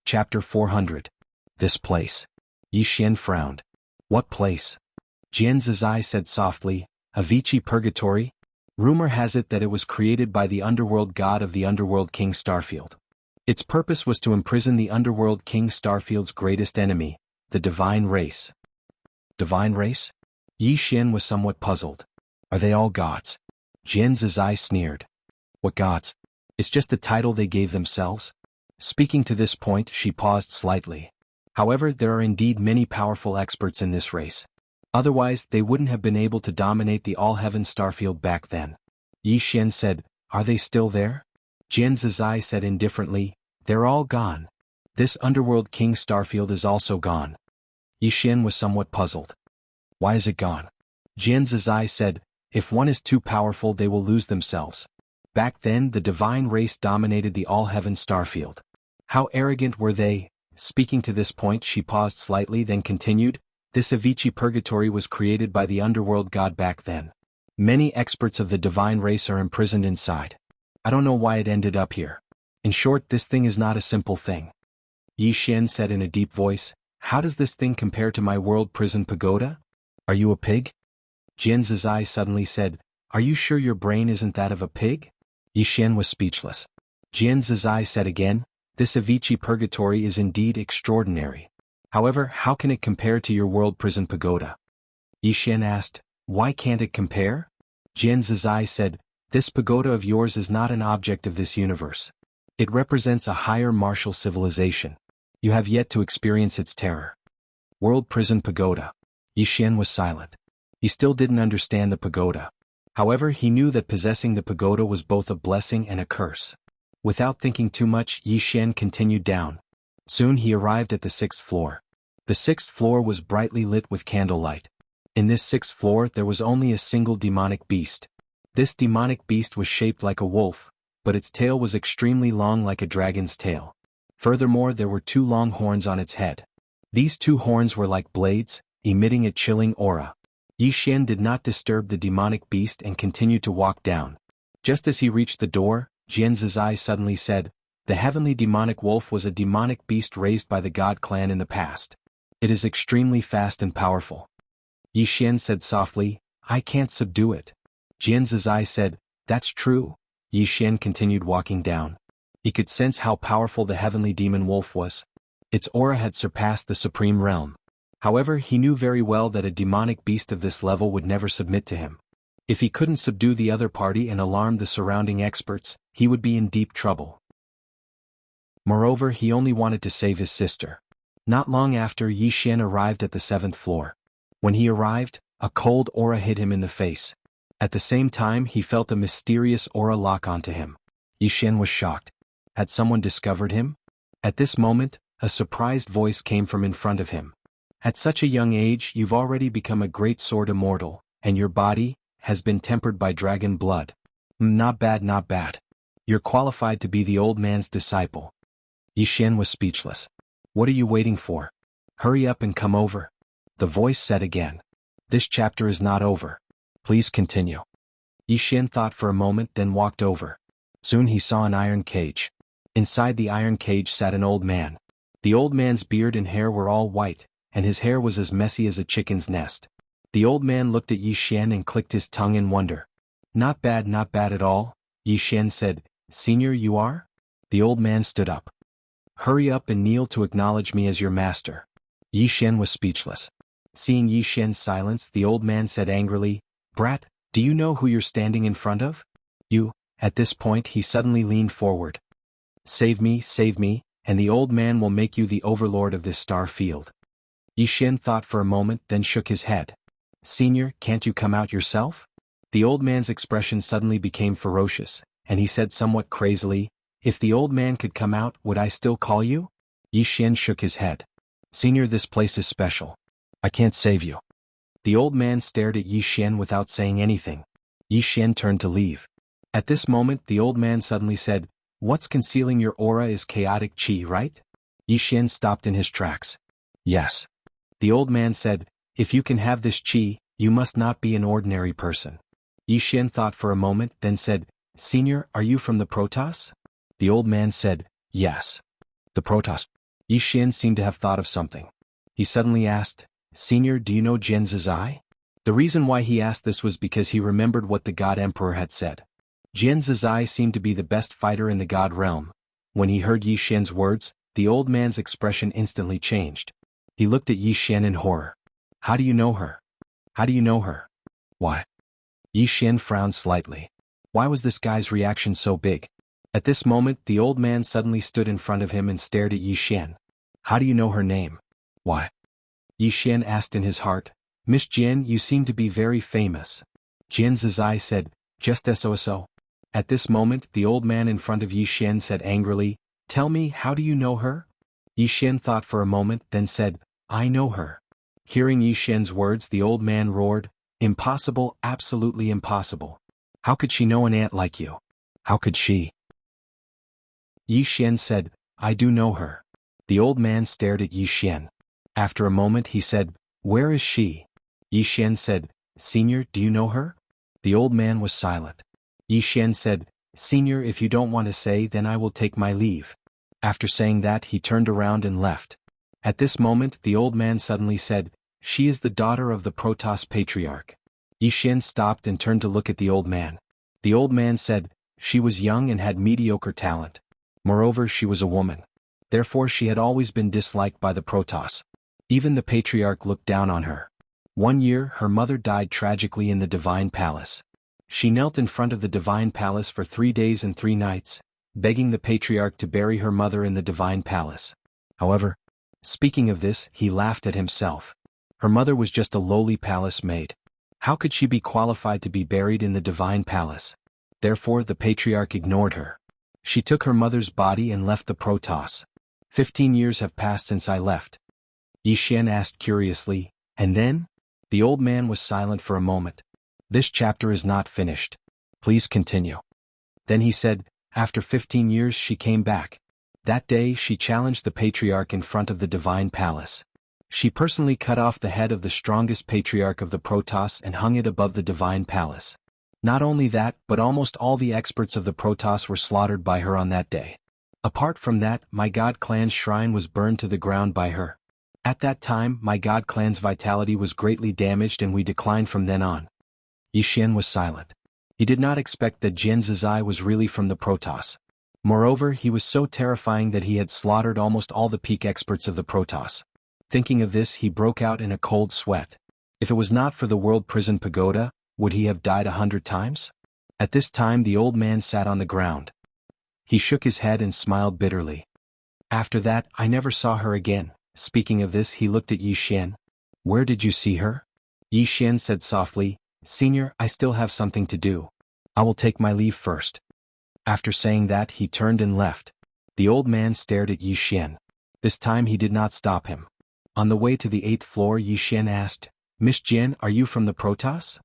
Chapter 400. This place. Yi Xian frowned. What place? Jian Zizai said softly, Avicii Purgatory? Rumor has it that it was created by the underworld god of the underworld King Starfield. Its purpose was to imprison the underworld King Starfield's greatest enemy, the divine race. Divine race? Yi Xian was somewhat puzzled. Are they all gods? Jian Zizai sneered. What gods? It's just the title they gave themselves. Speaking to this point, she paused slightly. However, there are indeed many powerful experts in this race. Otherwise, they wouldn't have been able to dominate the all-heaven Starfield back then. Yi Xian said, Are they still there? Jian Zizai said indifferently, They're all gone. This underworld King Starfield is also gone. Yi Xian was somewhat puzzled. Why is it gone? Jian Zizai said, If one is too powerful they will lose themselves. Back then the divine race dominated the all-heaven Starfield. How arrogant were they? Speaking to this point she paused slightly then continued, This Avicii Purgatory was created by the underworld god back then. Many experts of the divine race are imprisoned inside. I don't know why it ended up here. In short, this thing is not a simple thing. Yi Xian said in a deep voice, How does this thing compare to my world prison pagoda? Are you a pig? Jian Zizai suddenly said, Are you sure your brain isn't that of a pig? Yi Xian was speechless. Jian Zizai said again, This Avicii Purgatory is indeed extraordinary. However, how can it compare to your world prison pagoda? Yi Xian asked, Why can't it compare? Jian Zizai said, This pagoda of yours is not an object of this universe. It represents a higher martial civilization. You have yet to experience its terror. World prison pagoda. Yi Xian was silent. He still didn't understand the pagoda. However, he knew that possessing the pagoda was both a blessing and a curse. Without thinking too much, Yi Xian continued down. Soon he arrived at the sixth floor. The sixth floor was brightly lit with candlelight. In this sixth floor there was only a single demonic beast. This demonic beast was shaped like a wolf, but its tail was extremely long like a dragon's tail. Furthermore, there were two long horns on its head. These two horns were like blades, emitting a chilling aura. Yi Xian did not disturb the demonic beast and continued to walk down. Just as he reached the door, Jian Zizai suddenly said, The heavenly demonic wolf was a demonic beast raised by the god clan in the past. It is extremely fast and powerful. Yi Xian said softly, I can't subdue it. Jian Zizai said, that's true. Yi Xian continued walking down. He could sense how powerful the heavenly demon wolf was. Its aura had surpassed the supreme realm. However, he knew very well that a demonic beast of this level would never submit to him. If he couldn't subdue the other party and alarm the surrounding experts, he would be in deep trouble. Moreover, he only wanted to save his sister. Not long after, Yi Xian arrived at the 7th floor. When he arrived, a cold aura hit him in the face. At the same time, he felt a mysterious aura lock onto him. Yi Xian was shocked. Had someone discovered him? At this moment, a surprised voice came from in front of him. At such a young age, you've already become a great sword immortal, and your body has been tempered by dragon blood. Not bad, not bad. You're qualified to be the old man's disciple. Yi Xian was speechless. What are you waiting for? Hurry up and come over. The voice said again. This chapter is not over. Please continue. Yi Xian thought for a moment, then walked over. Soon he saw an iron cage. Inside the iron cage sat an old man. The old man's beard and hair were all white, and his hair was as messy as a chicken's nest. The old man looked at Yi Xian and clicked his tongue in wonder. Not bad at all. Yi Xian said, Senior, you are? The old man stood up. Hurry up and kneel to acknowledge me as your master. Yi Xian was speechless. Seeing Yi Xian's silence, the old man said angrily, Brat, do you know who you're standing in front of? You. At this point he suddenly leaned forward. Save me, and the old man will make you the overlord of this star field. Yi Xian thought for a moment, then shook his head. Senior, can't you come out yourself? The old man's expression suddenly became ferocious, and he said somewhat crazily, If the old man could come out, would I still call you? Yi Xian shook his head. Senior, this place is special. I can't save you. The old man stared at Yi Xian without saying anything. Yi Xian turned to leave. At this moment the old man suddenly said, What's concealing your aura is chaotic chi, right? Yi Xian stopped in his tracks. Yes. The old man said, If you can have this chi, you must not be an ordinary person. Yi Xian thought for a moment, then said, Senior, are you from the Protoss? The old man said, Yes. The Protoss. Yi Xian seemed to have thought of something. He suddenly asked, Senior, do you know Jian Zizai? The reason why he asked this was because he remembered what the God Emperor had said. Jian Zizai seemed to be the best fighter in the God realm. When he heard Yi Xian's words, the old man's expression instantly changed. He looked at Yi Xian in horror. How do you know her? How do you know her? Why? Yi Xian frowned slightly. Why was this guy's reaction so big? At this moment the old man suddenly stood in front of him and stared at Yi Xian. How do you know her name? Why? Yi Xian asked in his heart. Miss Jian, you seem to be very famous. Jian Zizai said, Just so. At this moment the old man in front of Yi Xian said angrily, Tell me, how do you know her? Yi Xian thought for a moment, then said, I know her. Hearing Yi Xian's words the old man roared, Impossible, absolutely impossible. How could she know an ant like you? How could she? Yi Xian said, I do know her. The old man stared at Yi Xian. After a moment he said, Where is she? Yi Xian said, Senior, do you know her? The old man was silent. Yi Xian said, Senior, if you don't want to say, then I will take my leave. After saying that he turned around and left. At this moment the old man suddenly said, She is the daughter of the Protoss Patriarch. Yi Xian stopped and turned to look at the old man. The old man said, She was young and had mediocre talent. Moreover, she was a woman. Therefore she had always been disliked by the Protoss. Even the Patriarch looked down on her. One year her mother died tragically in the Divine Palace. She knelt in front of the Divine Palace for 3 days and 3 nights, begging the Patriarch to bury her mother in the Divine Palace. However, speaking of this, he laughed at himself. Her mother was just a lowly palace maid. How could she be qualified to be buried in the Divine Palace? Therefore the Patriarch ignored her. She took her mother's body and left the Protoss. 15 years have passed since I left. Yi Xian asked curiously, and then? The old man was silent for a moment. This chapter is not finished. Please continue. Then he said, After 15 years she came back. That day she challenged the Patriarch in front of the Divine Palace. She personally cut off the head of the strongest Patriarch of the Protoss and hung it above the Divine Palace. Not only that, but almost all the experts of the Protoss were slaughtered by her on that day. Apart from that, my god clan's shrine was burned to the ground by her. At that time, my god clan's vitality was greatly damaged and we declined from then on. Yixian was silent. He did not expect that Jian Zizai was really from the Protoss. Moreover, he was so terrifying that he had slaughtered almost all the peak experts of the Protoss. Thinking of this, he broke out in a cold sweat. If it was not for the World Prison Pagoda, would he have died 100 times? At this time the old man sat on the ground. He shook his head and smiled bitterly. After that, I never saw her again. Speaking of this, he looked at Yixian. Where did you see her? Yixian said softly, Senior, I still have something to do. I will take my leave first. After saying that, he turned and left. The old man stared at Yixian. This time he did not stop him. On the way to the 8th floor, Yixian asked, Miss Jian, are you from the Protoss?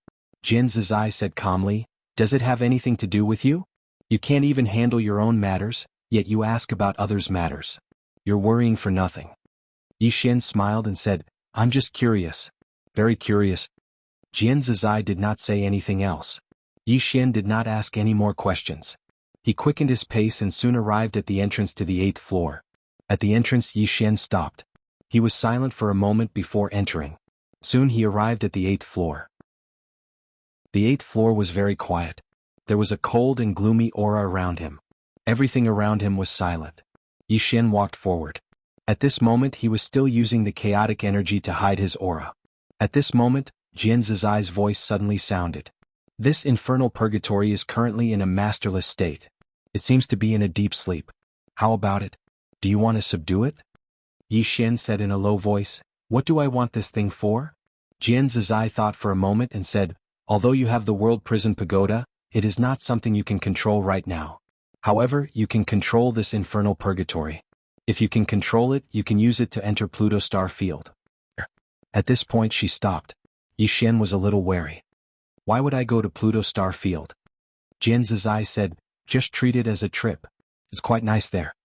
Jian Zizai said calmly, Does it have anything to do with you? You can't even handle your own matters, yet you ask about others' matters. You're worrying for nothing. Yixian smiled and said, I'm just curious. Very curious. Jian Zizai did not say anything else. Yixian did not ask any more questions. He quickened his pace and soon arrived at the entrance to the 8th floor. At the entrance, Yixian stopped. He was silent for a moment before entering. Soon he arrived at the 8th floor. The 8th floor was very quiet. There was a cold and gloomy aura around him. Everything around him was silent. Yixian walked forward. At this moment he was still using the chaotic energy to hide his aura. At this moment, Jian Zizai's voice suddenly sounded. This infernal purgatory is currently in a masterless state. It seems to be in a deep sleep. How about it? Do you want to subdue it? Yixian said in a low voice, What do I want this thing for? Jian Zizai thought for a moment and said, Although you have the World Prison Pagoda, it is not something you can control right now. However, you can control this infernal purgatory. If you can control it, you can use it to enter Pluto star field. At this point she stopped. Yixian was a little wary. Why would I go to Pluto star field? Jian Zizai said, Just treat it as a trip. It's quite nice there.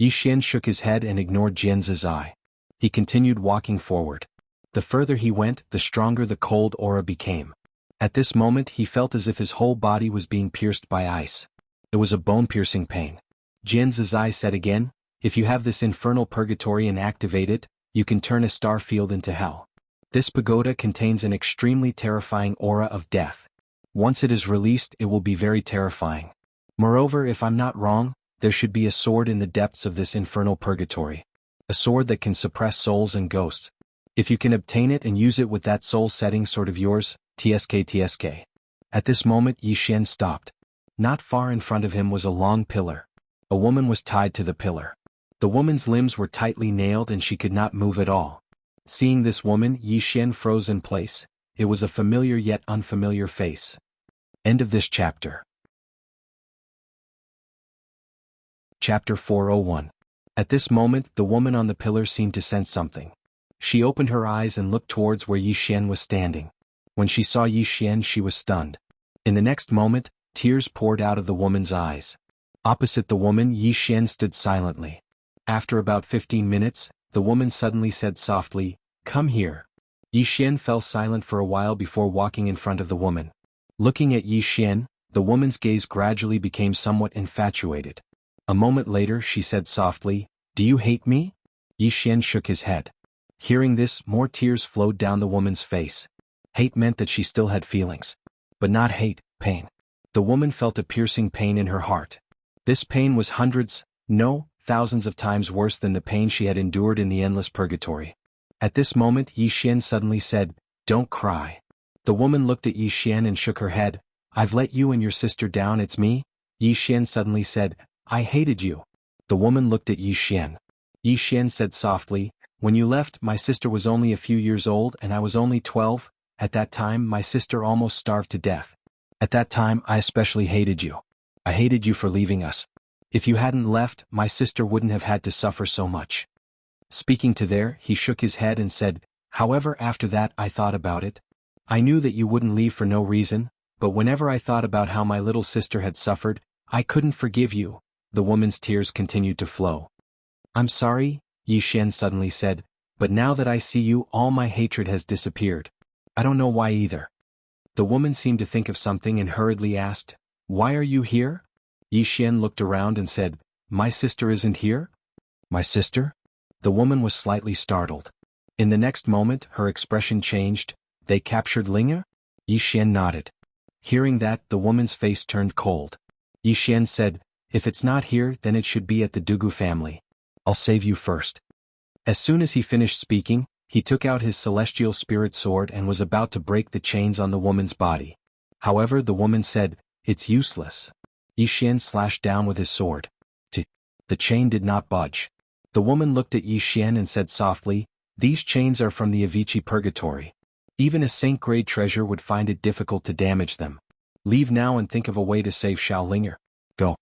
Yixian shook his head and ignored Jian Zizai. He continued walking forward. The further he went, the stronger the cold aura became. At this moment he felt as if his whole body was being pierced by ice. It was a bone-piercing pain. Jian Zizai said again, If you have this infernal purgatory and activate it, you can turn a star field into hell. This pagoda contains an extremely terrifying aura of death. Once it is released, it will be very terrifying. Moreover, if I'm not wrong, there should be a sword in the depths of this infernal purgatory. A sword that can suppress souls and ghosts. If you can obtain it and use it with that soul-setting sword of yours, TSK. At this moment Yixian stopped. Not far in front of him was a long pillar. A woman was tied to the pillar. The woman's limbs were tightly nailed and she could not move at all. Seeing this woman, Yixian froze in place. It was a familiar yet unfamiliar face. End of this chapter. Chapter 401. At this moment, the woman on the pillar seemed to sense something. She opened her eyes and looked towards where Yixian was standing. When she saw Yixian, she was stunned. In the next moment, tears poured out of the woman's eyes. Opposite the woman, Yixian stood silently. After about 15 minutes, the woman suddenly said softly, Come here. Yixian fell silent for a while before walking in front of the woman. Looking at Yixian, the woman's gaze gradually became somewhat infatuated. A moment later she said softly, Do you hate me? Yixian shook his head. Hearing this, more tears flowed down the woman's face. Hate meant that she still had feelings. But not hate, pain. The woman felt a piercing pain in her heart. This pain was hundreds, no, thousands of times worse than the pain she had endured in the endless purgatory. At this moment Yixian suddenly said, Don't cry. The woman looked at Yixian and shook her head. I've let you and your sister down, it's me? Yixian suddenly said, I hated you. The woman looked at Yixian. Yixian said softly, When you left, my sister was only a few years old and I was only 12. At that time my sister almost starved to death. At that time I especially hated you. I hated you for leaving us. If you hadn't left, my sister wouldn't have had to suffer so much. Speaking to there, he shook his head and said, However, after that I thought about it. I knew that you wouldn't leave for no reason, but whenever I thought about how my little sister had suffered, I couldn't forgive you. The woman's tears continued to flow. I'm sorry, Yixian suddenly said, but now that I see you, all my hatred has disappeared. I don't know why either. The woman seemed to think of something and hurriedly asked, Why are you here? Yixian looked around and said, My sister isn't here? My sister? The woman was slightly startled. In the next moment, her expression changed. They captured Linga? Yi Xian nodded. Hearing that, the woman's face turned cold. Yi Xian said, if it's not here, then it should be at the Dugu family. I'll save you first. As soon as he finished speaking, he took out his celestial spirit sword and was about to break the chains on the woman's body. However, the woman said, it's useless. Yi Xian slashed down with his sword. The chain did not budge. The woman looked at Yi Xian and said softly, these chains are from the Avicii purgatory. Even a saint-grade treasure would find it difficult to damage them. Leave now and think of a way to save Xiaolinger. Go.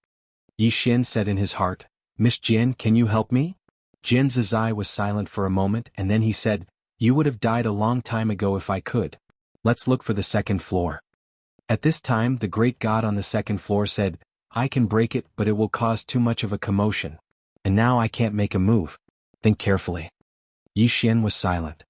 Yi Xian said in his heart, Miss Jian, can you help me? Jian Zizai was silent for a moment and then he said, you would have died a long time ago if I could. Let's look for the second floor. At this time the great god on the second floor said, I can break it but it will cause too much of a commotion. And now I can't make a move. Think carefully. Yi Xian was silent.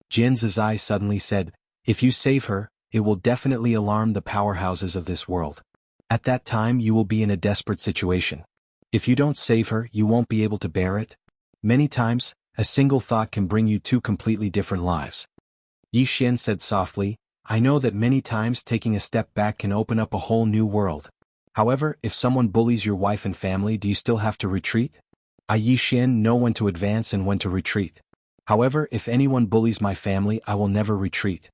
Jian Zizai suddenly said, if you save her, it will definitely alarm the powerhouses of this world. At that time you will be in a desperate situation. If you don't save her, you won't be able to bear it. Many times, a single thought can bring you two completely different lives. Yi Xian said softly, I know that many times taking a step back can open up a whole new world. However, if someone bullies your wife and family, do you still have to retreat? I Yi Xian know when to advance and when to retreat. However, if anyone bullies my family, I will never retreat.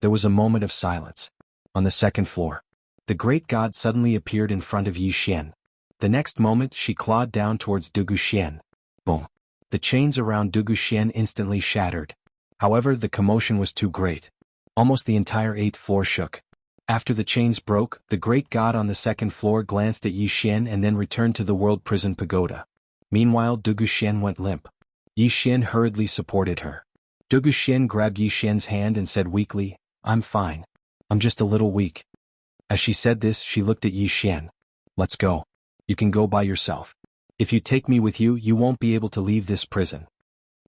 There was a moment of silence. On the second floor, the great god suddenly appeared in front of Yi Xian. The next moment she clawed down towards Dugu Xian. Boom. The chains around Dugu Xian instantly shattered. However, the commotion was too great. Almost the entire 8th floor shook. After the chains broke, the great god on the second floor glanced at Yi Xian and then returned to the world prison pagoda. Meanwhile, Dugu Xian went limp. Yi Xian hurriedly supported her. Dugu Xian grabbed Yi Xian's hand and said weakly, I'm fine. I'm just a little weak. As she said this, she looked at Yi Xian. Let's go. You can go by yourself. If you take me with you, you won't be able to leave this prison.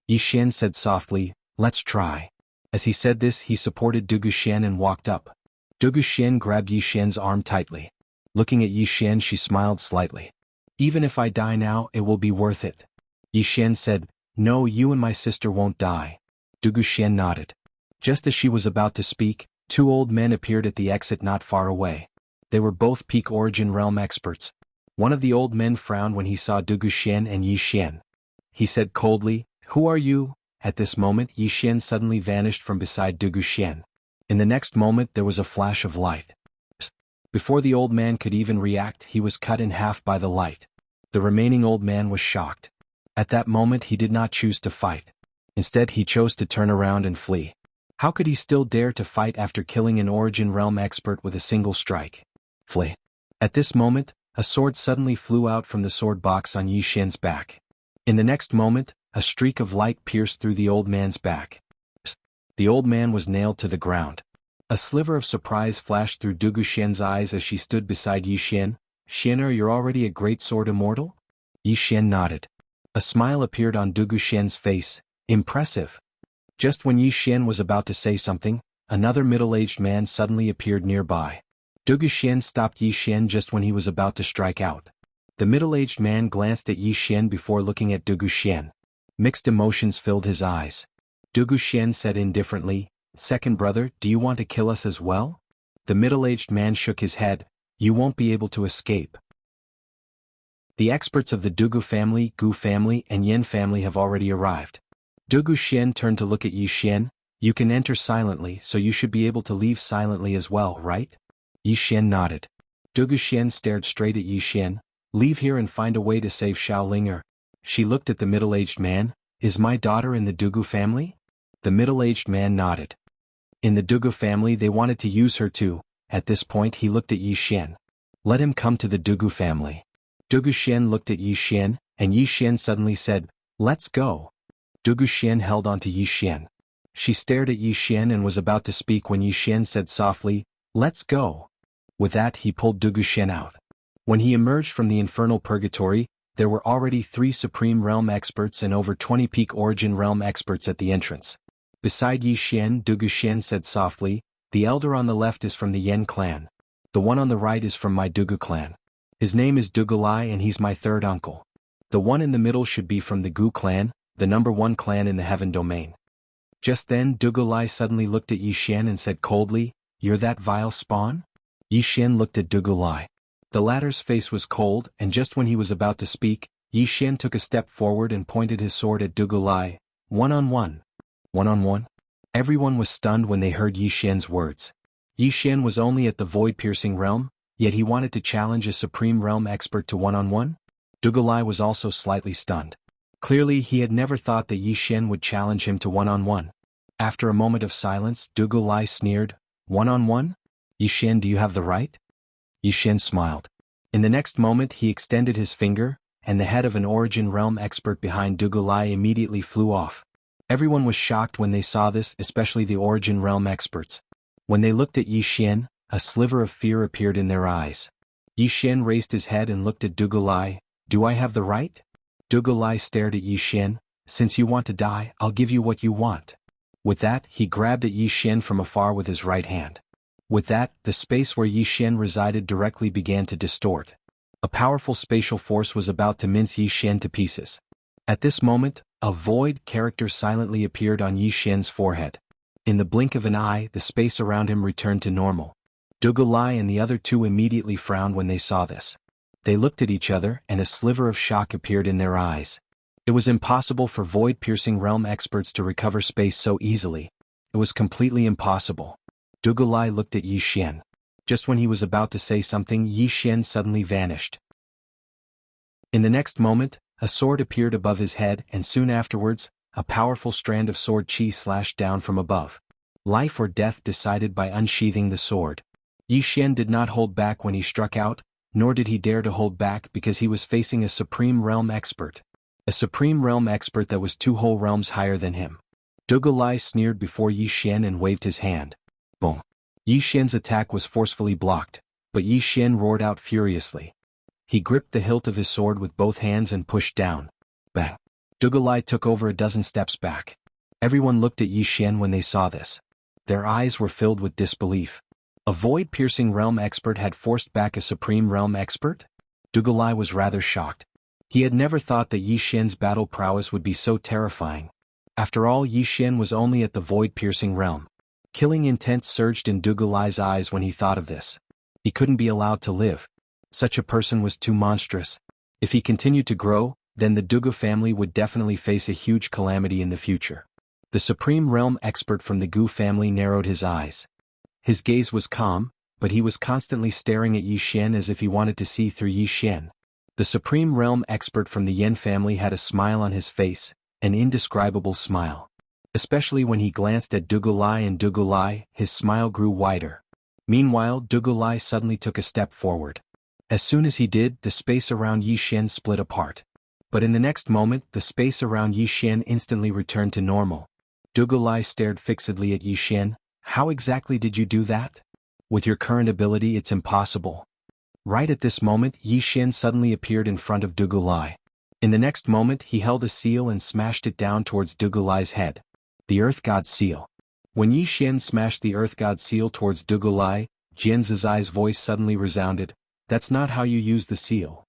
Yi Xian said softly, let's try. As he said this, he supported Dugu Xian and walked up. Dugu Xian grabbed Yi Xian's arm tightly. Looking at Yi Xian, she smiled slightly. Even if I die now, it will be worth it. Yi Xian said, no, you and my sister won't die. Dugu Xian nodded. Just as she was about to speak, two old men appeared at the exit not far away. They were both peak origin realm experts. One of the old men frowned when he saw Dugu Xian and Yi Xian. He said coldly, who are you? At this moment, Yi Xian suddenly vanished from beside Dugu Xian. In the next moment there was a flash of light. Before the old man could even react, he was cut in half by the light. The remaining old man was shocked. At that moment he did not choose to fight. Instead he chose to turn around and flee. How could he still dare to fight after killing an origin realm expert with a single strike? Flee. At this moment, a sword suddenly flew out from the sword box on Yi Xian's back. In the next moment, a streak of light pierced through the old man's back. The old man was nailed to the ground. A sliver of surprise flashed through Dugu Xian's eyes as she stood beside Yi Xian. Xianer, you're already a great sword immortal? Yi Xian nodded. A smile appeared on Dugu Xian's face. Impressive. Just when Yi Xian was about to say something, another middle-aged man suddenly appeared nearby. Dugu Xian stopped Yi Xian just when he was about to strike out. The middle-aged man glanced at Yi Xian before looking at Dugu Xian. Mixed emotions filled his eyes. Dugu Xian said indifferently, second brother, do you want to kill us as well? The middle-aged man shook his head, you won't be able to escape. The experts of the Dugu family, Gu family, and Yen family have already arrived. Dugu Xian turned to look at Yi Xian, you can enter silently, so you should be able to leave silently as well, right? Yi Xian nodded. Dugu Xian stared straight at Yi Xian, leave here and find a way to save Xiaolinger. She looked at the middle-aged man, is my daughter in the Dugu family? The middle-aged man nodded. In the Dugu family they wanted to use her too. At this point he looked at Yi Xian. Let him come to the Dugu family. Dugu Xian looked at Yi Xian, and Yi Xian suddenly said, let's go. Dugu Xian held on to Yi Xian. She stared at Yi Xian and was about to speak when Yi Xian said softly, let's go. With that he pulled Dugu Xian out. When he emerged from the infernal purgatory, there were already 3 Supreme Realm experts and over 20 Peak Origin Realm experts at the entrance. Beside Yi Xian, Dugu Xian said softly, the elder on the left is from the Yen clan. The one on the right is from my Dugu clan. His name is Dugalai and he's my third uncle. The one in the middle should be from the Gu clan, the #1 clan in the Heaven Domain. Just then Dugalai suddenly looked at Yi Xian and said coldly, "You're that vile spawn?" Yi Xian looked at Dugalai. The latter's face was cold, and just when he was about to speak, Yi Xian took a step forward and pointed his sword at Dugalai. One-on-one. One-on-one? Everyone was stunned when they heard Yi Xian's words. Yi Xian was only at the void-piercing realm, yet he wanted to challenge a supreme realm expert to one-on-one? Dugalai was also slightly stunned. Clearly he had never thought that Yi Xian would challenge him to one-on-one. After a moment of silence, Dugalai sneered, "One-on-one? Yi Xian, do you have the right?" Yi Xian smiled. In the next moment he extended his finger, and the head of an origin realm expert behind Dugalai immediately flew off. Everyone was shocked when they saw this, especially the origin realm experts. When they looked at Yi Xian, a sliver of fear appeared in their eyes. Yi Xian raised his head and looked at Dugalai. "Do I have the right?" Dugalai stared at Yi Xian. "Since you want to die, I'll give you what you want." With that, he grabbed at Yi Xian from afar with his right hand. With that, the space where Yi Xian resided directly began to distort. A powerful spatial force was about to mince Yi Xian to pieces. At this moment, a void character silently appeared on Yi Xian's forehead. In the blink of an eye, the space around him returned to normal. Dugalai and the other two immediately frowned when they saw this. They looked at each other, and a sliver of shock appeared in their eyes. It was impossible for void-piercing realm experts to recover space so easily. It was completely impossible. Dugalai looked at Yi Xian. Just when he was about to say something, Yi Xian suddenly vanished. In the next moment, a sword appeared above his head, and soon afterwards, a powerful strand of sword chi slashed down from above. Life or death decided by unsheathing the sword. Yi Xian did not hold back when he struck out, nor did he dare to hold back because he was facing a supreme realm expert. A supreme realm expert that was 2 whole realms higher than him. Dugalai sneered before Yi Xian and waved his hand. Boom. Yi Xian's attack was forcefully blocked, but Yi Xian roared out furiously. He gripped the hilt of his sword with both hands and pushed down. Bang. Dugalai took over a dozen steps back. Everyone looked at Yi Xian when they saw this. Their eyes were filled with disbelief. A void-piercing realm expert had forced back a supreme realm expert? Dugalai was rather shocked. He had never thought that Yi Xian's battle prowess would be so terrifying. After all, Yi Xian was only at the void-piercing realm. Killing intent surged in Dugalai's eyes when he thought of this. He couldn't be allowed to live. Such a person was too monstrous. If he continued to grow, then the Dugu family would definitely face a huge calamity in the future. The supreme realm expert from the Gu family narrowed his eyes. His gaze was calm, but he was constantly staring at Yi Xian as if he wanted to see through Yi Xian. The supreme realm expert from the Yen family had a smile on his face, an indescribable smile. Especially when he glanced at Dugalai and Dugalai, his smile grew wider. Meanwhile, Dugalai suddenly took a step forward. As soon as he did, the space around Yi Xian split apart. But in the next moment, the space around Yi Xian instantly returned to normal. Dugalai stared fixedly at Yi Xian. "How exactly did you do that? With your current ability, it's impossible." Right at this moment, Yi Xian suddenly appeared in front of Dugalai. In the next moment, he held a seal and smashed it down towards Dugalai's head. The Earth God Seal. When Yi Xian smashed the Earth God Seal towards Dugalai, Jian Zizai's voice suddenly resounded. "That's not how you use the seal."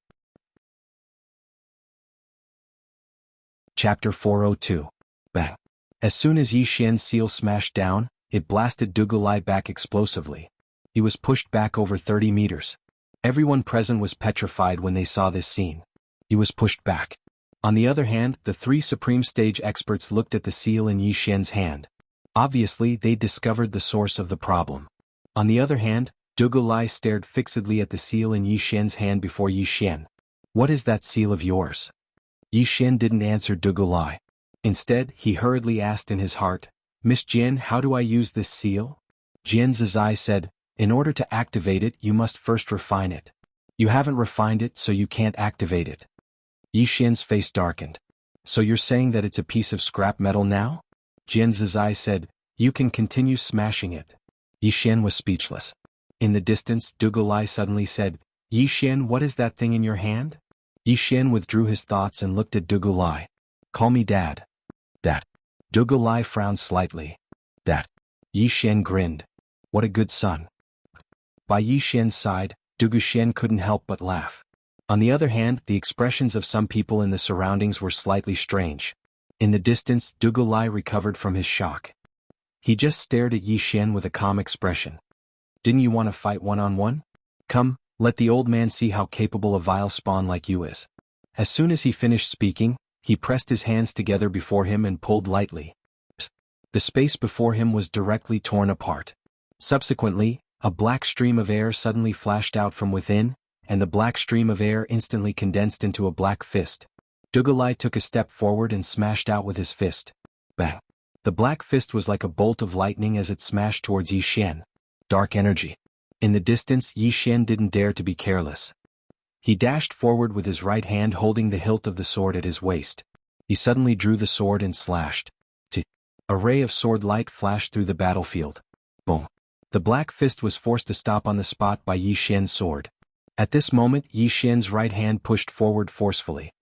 Chapter 402. Bang. As soon as Yi Xian's seal smashed down, it blasted Dugalai back explosively. He was pushed back over 30 meters. Everyone present was petrified when they saw this scene. He was pushed back. On the other hand, the 3 supreme stage experts looked at the seal in Yi Xian's hand. Obviously, they discovered the source of the problem. On the other hand, Dugalai stared fixedly at the seal in Yi Xian's hand before Yi Xian. "What is that seal of yours?" Yi Xian didn't answer Dugalai. Instead, he hurriedly asked in his heart, "Miss Jian, how do I use this seal?" Jian Zizai said, "In order to activate it, you must first refine it. You haven't refined it, so you can't activate it." Yi Xian's face darkened. "So you're saying that it's a piece of scrap metal now?" Jian Zizai said, "You can continue smashing it." Yi Xian was speechless. In the distance, Dugalai suddenly said, "Yi Xian, what is that thing in your hand?" Yi Xian withdrew his thoughts and looked at Dugalai. "Call me Dad." "That." Dugalai frowned slightly. "That." Yi Xian grinned. "What a good son." By Yi Xian's side, Du Guxian couldn't help but laugh. On the other hand, the expressions of some people in the surroundings were slightly strange. In the distance, Du Gulai recovered from his shock. He just stared at Yi Xian with a calm expression. Didn't you want to fight one-on-one? Come, let the old man see how capable a vile spawn like you is. As soon as he finished speaking, he pressed his hands together before him and pulled lightly. The space before him was directly torn apart. Subsequently, a black stream of air suddenly flashed out from within, and the black stream of air instantly condensed into a black fist. Du Gulai took a step forward and smashed out with his fist. Bang! The black fist was like a bolt of lightning as it smashed towards Yi Xian. Dark energy. In the distance, Yi Xian didn't dare to be careless. He dashed forward with his right hand holding the hilt of the sword at his waist. He suddenly drew the sword and slashed. A ray of sword light flashed through the battlefield. Boom! The black fist was forced to stop on the spot by Yi Xian's sword. At this moment, Yi Xian's right hand pushed forward forcefully.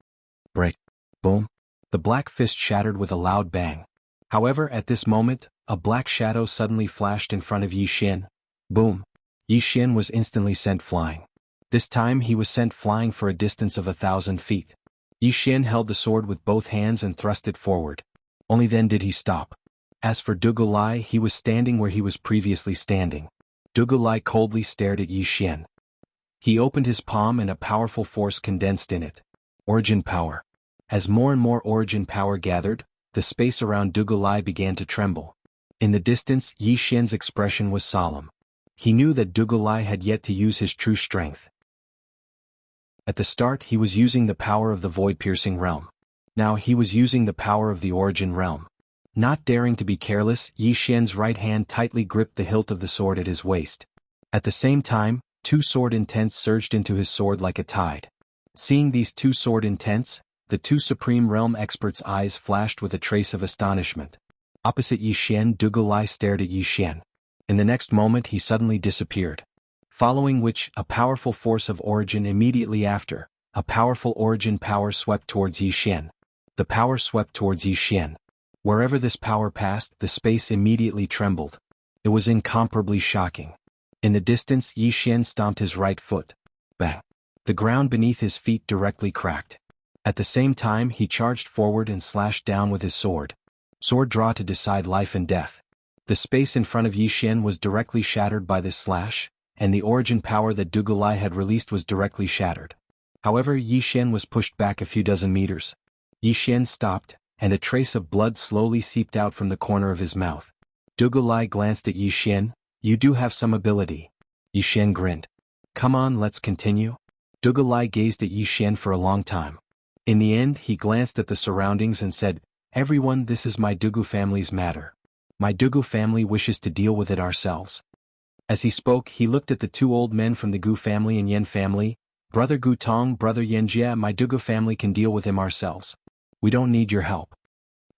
Break! Boom! The black fist shattered with a loud bang. However, at this moment, a black shadow suddenly flashed in front of Yi Xian. Boom! Yi Xian was instantly sent flying. This time he was sent flying for a distance of 1,000 feet. Yi Xian held the sword with both hands and thrust it forward. Only then did he stop. As for Du Gulai, he was standing where he was previously standing. Du Gulai coldly stared at Yi Xian. He opened his palm and a powerful force condensed in it. Origin power. As more and more origin power gathered, the space around Du Gulai began to tremble. In the distance, Yi Xian's expression was solemn. He knew that Du Gulai had yet to use his true strength. At the start, he was using the power of the void-piercing realm. Now he was using the power of the origin realm. Not daring to be careless, Yi Xian's right hand tightly gripped the hilt of the sword at his waist. At the same time, two sword intents surged into his sword like a tide. Seeing these two sword intents, the two Supreme Realm experts' eyes flashed with a trace of astonishment. Opposite Yi Xian, Du Gulai stared at Yi Xian. In the next moment he suddenly disappeared. Following which, a powerful force of origin immediately after, a powerful origin power swept towards Yi Xian. The power swept towards Yi Xian. Wherever this power passed, the space immediately trembled. It was incomparably shocking. In the distance, Yi Xian stomped his right foot. Bang! The ground beneath his feet directly cracked. At the same time, he charged forward and slashed down with his sword. Sword draw to decide life and death. The space in front of Yi Xian was directly shattered by this slash, and the origin power that Du Gulai had released was directly shattered. However, Yi Xian was pushed back a few dozen meters. Yi Xian stopped, and a trace of blood slowly seeped out from the corner of his mouth. Du Gulai glanced at Yi Xian. You do have some ability. Yi Xian grinned. Come on, let's continue. Du Gulai gazed at Yi Xian for a long time. In the end, he glanced at the surroundings and said, Everyone, this is my Dugu family's matter. My Dugu family wishes to deal with it ourselves. As he spoke, he looked at the two old men from the Gu family and Yen family. Brother Gu Tong, brother Yen Jia, my Dugu family can deal with him ourselves. We don't need your help.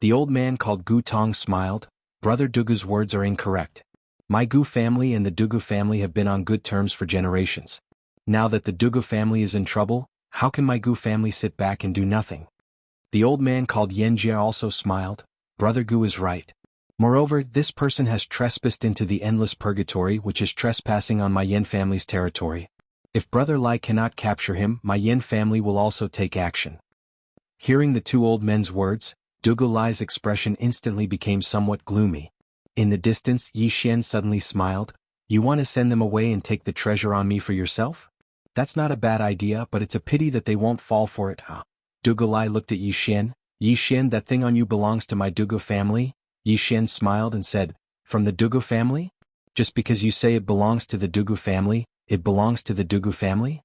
The old man called Gu Tong smiled. Brother Dugu's words are incorrect. My Gu family and the Dugu family have been on good terms for generations. Now that the Dugu family is in trouble, how can my Gu family sit back and do nothing? The old man called Yen Jia also smiled. Brother Gu is right. Moreover, this person has trespassed into the endless purgatory, which is trespassing on my Yen family's territory. If Brother Lai cannot capture him, my Yen family will also take action. Hearing the two old men's words, Du Gulai's expression instantly became somewhat gloomy. In the distance, Yi Xian suddenly smiled. You want to send them away and take the treasure on me for yourself? That's not a bad idea, but it's a pity that they won't fall for it, huh? Du Gulai looked at Yi Xian. Yi Xian, that thing on you belongs to my Dugu family? Yi Xian smiled and said, From the Dugu family? Just because you say it belongs to the Dugu family, it belongs to the Dugu family?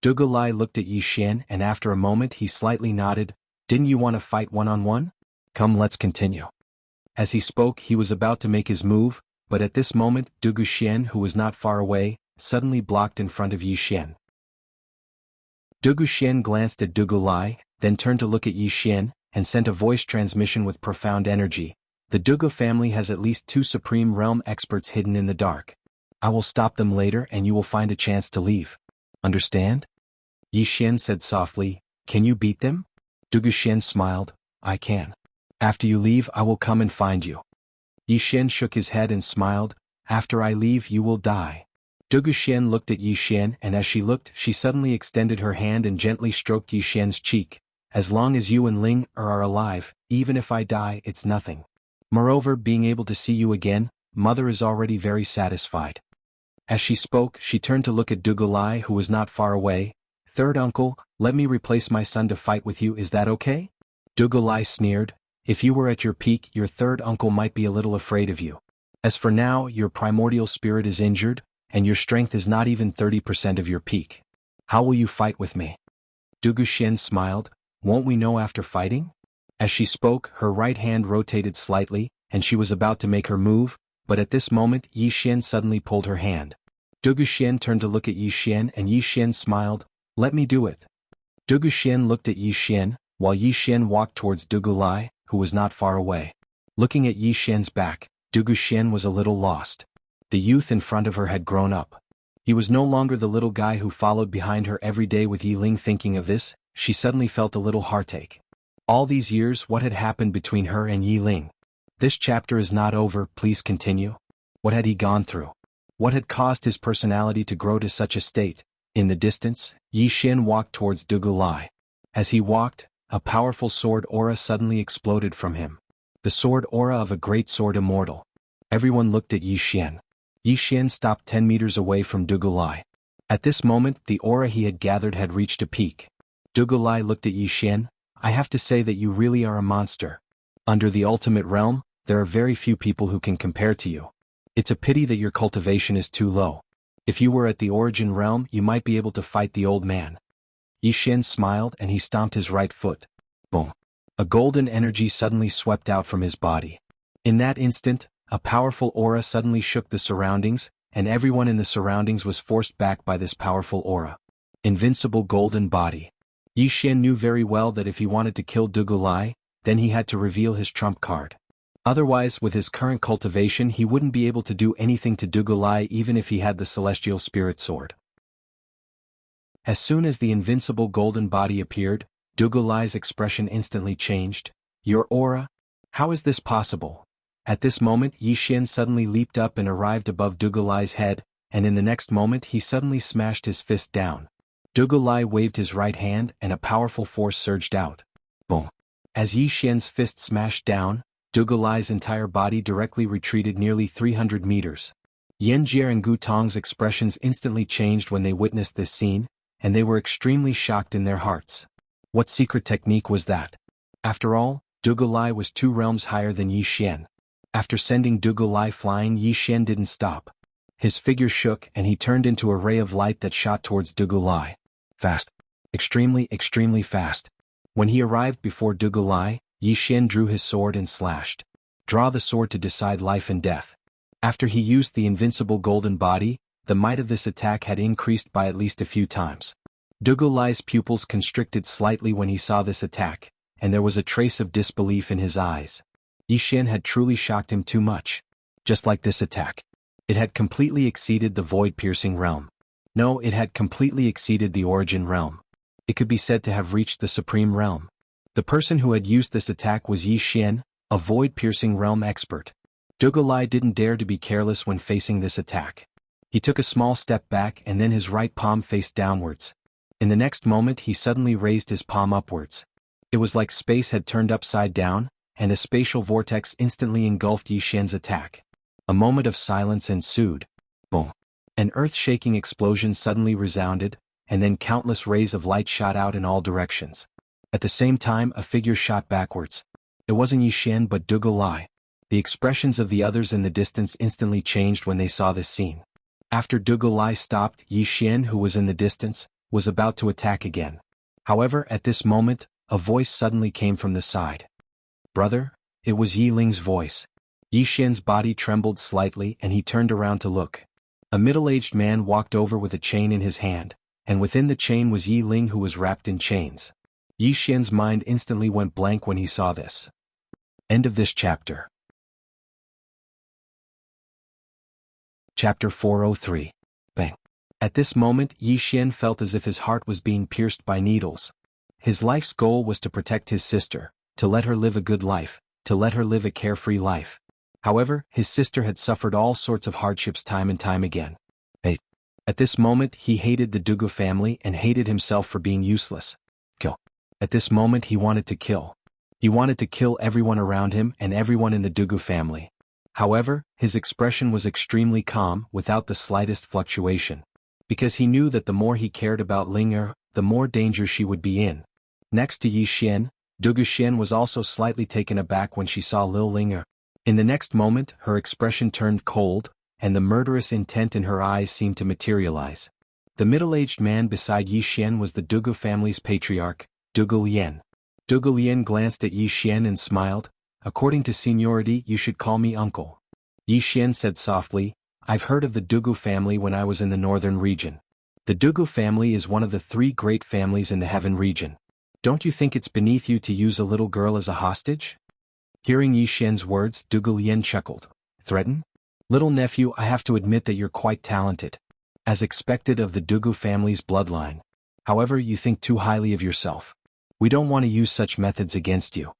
Du Gulai looked at Yi Xian and after a moment he slightly nodded. Didn't you want to fight one-on-one? Come, let's continue. As he spoke, he was about to make his move, but at this moment, Du Guxian, who was not far away, suddenly blocked in front of Yi Xian. Du Guxian glanced at Du Gulai, then turned to look at Yi Xian, and sent a voice transmission with profound energy. The Dugu family has at least two Supreme Realm experts hidden in the dark. I will stop them later and you will find a chance to leave. Understand? Yi Xian said softly, Can you beat them? Du Guxian smiled, I can. After you leave I will come and find you. Yi Xian shook his head and smiled, After I leave you will die. Xian looked at Yi Xian, and as she looked, she suddenly extended her hand and gently stroked Yi Xian's cheek. As long as you and Ling are alive, even if I die, it's nothing. Moreover, being able to see you again, Mother is already very satisfied. As she spoke, she turned to look at Dugulai, who was not far away. Third uncle, let me replace my son to fight with you, is that okay? Dugulai sneered. If you were at your peak, your third uncle might be a little afraid of you. As for now, your primordial spirit is injured, and your strength is not even 30% of your peak. How will you fight with me? Xian smiled. Won't we know after fighting? As she spoke, her right hand rotated slightly, and she was about to make her move, but at this moment Yi Xian suddenly pulled her hand. Xian turned to look at Yi Xian, and Yi Xian smiled. Let me do it. Xian looked at Yi Xian, while Yi Xian walked towards Dugulai, who was not far away. Looking at Yi Xian's back, Xian was a little lost. The youth in front of her had grown up. He was no longer the little guy who followed behind her every day with Yi Ling. Thinking of this, she suddenly felt a little heartache. All these years, what had happened between her and Yi Ling? This chapter is not over, please continue. What had he gone through? What had caused his personality to grow to such a state? In the distance, Yi Xian walked towards Dugulai. As he walked, a powerful sword aura suddenly exploded from him. The sword aura of a great sword immortal. Everyone looked at Yi Xian. Yi Xian stopped 10 meters away from Dugulai. At this moment, the aura he had gathered had reached a peak. Dugulai looked at Yi Xian. I have to say that you really are a monster. Under the ultimate realm, there are very few people who can compare to you. It's a pity that your cultivation is too low. If you were at the origin realm, you might be able to fight the old man. Yi Xian smiled and he stomped his right foot. Boom. A golden energy suddenly swept out from his body. In that instant, a powerful aura suddenly shook the surroundings, and everyone in the surroundings was forced back by this powerful aura. Invincible golden body. Yi Xian knew very well that if he wanted to kill Dugulai, then he had to reveal his trump card. Otherwise, with his current cultivation, he wouldn't be able to do anything to Dugulai even if he had the celestial spirit sword. As soon as the invincible golden body appeared, Dugulai's expression instantly changed. Your aura? How is this possible? At this moment Yi Xian suddenly leaped up and arrived above Dugulai's head, and in the next moment he suddenly smashed his fist down. Dugulai waved his right hand and a powerful force surged out. Boom. As Yi Xian's fist smashed down, Dugulai's entire body directly retreated nearly 300 meters. Yan Jie and Gu Tong's expressions instantly changed when they witnessed this scene, and they were extremely shocked in their hearts. What secret technique was that? After all, Dugulai was 2 realms higher than Yi Xian. After sending Dugulai flying, Yi Xian didn't stop. His figure shook and he turned into a ray of light that shot towards Dugulai. Fast. Extremely fast. When he arrived before Dugulai, Yi Xian drew his sword and slashed. Draw the sword to decide life and death. After he used the invincible golden body, the might of this attack had increased by at least a few times. Dugulai's pupils constricted slightly when he saw this attack, and there was a trace of disbelief in his eyes. Yi Xian had truly shocked him too much. Just like this attack. It had completely exceeded the void-piercing realm. No, it had completely exceeded the origin realm. It could be said to have reached the supreme realm. The person who had used this attack was Yi Xian, a void-piercing realm expert. Dugulai didn't dare to be careless when facing this attack. He took a small step back and then his right palm faced downwards. In the next moment he suddenly raised his palm upwards. It was like space had turned upside down, and a spatial vortex instantly engulfed Yi Xian's attack. A moment of silence ensued. Boom. An earth-shaking explosion suddenly resounded, and then countless rays of light shot out in all directions. At the same time a figure shot backwards. It wasn't Yi Xian but Dugulai. The expressions of the others in the distance instantly changed when they saw this scene. After Dugulai stopped, Yi Xian, who was in the distance, was about to attack again. However, at this moment, a voice suddenly came from the side. Brother? It was Yi Ling's voice. Yi Xian's body trembled slightly and he turned around to look. A middle-aged man walked over with a chain in his hand, and within the chain was Yi Ling who was wrapped in chains. Yi Xian's mind instantly went blank when he saw this. End of this chapter. Chapter 403. Bang. At this moment Yi Xian felt as if his heart was being pierced by needles. His life's goal was to protect his sister, to let her live a good life, to let her live a carefree life. However, his sister had suffered all sorts of hardships time and time again. At this moment he hated the Dugu family and hated himself for being useless. Kill. At this moment he wanted to kill. He wanted to kill everyone around him and everyone in the Dugu family. However, his expression was extremely calm, without the slightest fluctuation. Because he knew that the more he cared about Ling, the more danger she would be in. Next to Yi Xian, Dugu Xian was also slightly taken aback when she saw Lil Ling. In the next moment, her expression turned cold, and the murderous intent in her eyes seemed to materialize. The middle-aged man beside Yi Xian was the Dugu family's patriarch, Dugu Lian. Dugu Lian glanced at Yi Xian and smiled. According to seniority, you should call me uncle. Yi Xian said softly, I've heard of the Dugu family when I was in the northern region. The Dugu family is one of the 3 great families in the heaven region. Don't you think it's beneath you to use a little girl as a hostage? Hearing Yi Xian's words, Dugu Lian chuckled. Threaten? Little nephew, I have to admit that you're quite talented. As expected of the Dugu family's bloodline. However, you think too highly of yourself. We don't want to use such methods against you.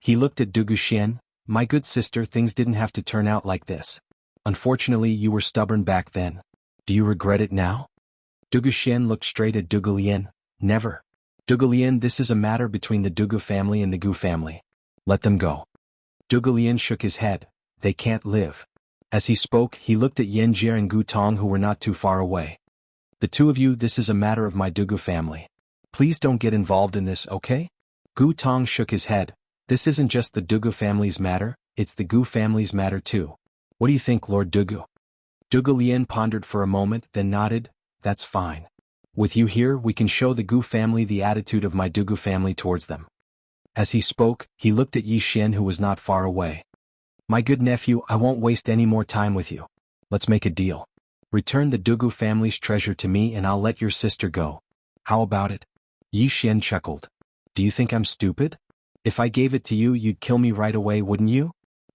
He looked at Dugu Xian. My good sister, things didn't have to turn out like this. Unfortunately, you were stubborn back then. Do you regret it now? Dugu Xian looked straight at Dugu Lian. Never. Dugu Lian, this is a matter between the Dugu family and the Gu family. Let them go. Dugu Lian shook his head. They can't live. As he spoke, he looked at Yan Jie and Gu Tong, who were not too far away. The 2 of you, this is a matter of my Dugu family. Please don't get involved in this, okay? Gu Tong shook his head. This isn't just the Dugu family's matter, it's the Gu family's matter too. What do you think, Lord Dugu? Dugu Lian pondered for a moment, then nodded. That's fine. With you here, we can show the Gu family the attitude of my Dugu family towards them. As he spoke, he looked at Yi Xian, who was not far away. My good nephew, I won't waste any more time with you. Let's make a deal. Return the Dugu family's treasure to me and I'll let your sister go. How about it? Yi Xian chuckled. Do you think I'm stupid? If I gave it to you, you'd kill me right away, wouldn't you?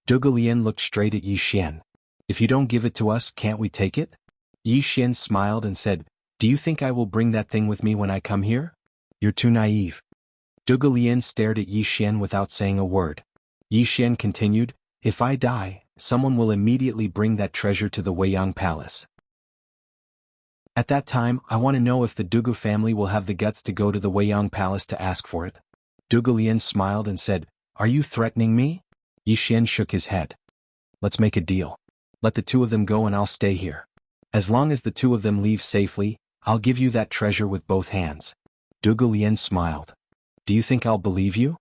Dugu Lian looked straight at Yi Xian. If you don't give it to us, can't we take it? Yi Xian smiled and said, Do you think I will bring that thing with me when I come here? You're too naive. Dugu Lian stared at Yi Xian without saying a word. Yi Xian continued, If I die, someone will immediately bring that treasure to the Weiyang Palace. At that time, I want to know if the Dugu family will have the guts to go to the Weiyang Palace to ask for it. Dugu Lian smiled and said, Are you threatening me? Yi Xian shook his head. Let's make a deal. Let the 2 of them go and I'll stay here. As long as the 2 of them leave safely, I'll give you that treasure with both hands. Dugu Lian smiled. Do you think I'll believe you?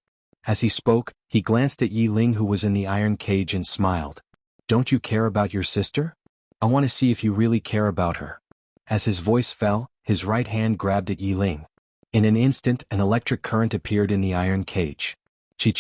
As he spoke, he glanced at Yi Ling, who was in the iron cage, and smiled. Don't you care about your sister? I want to see if you really care about her. As his voice fell, his right hand grabbed at Yi Ling. In an instant, an electric current appeared in the iron cage. Chi.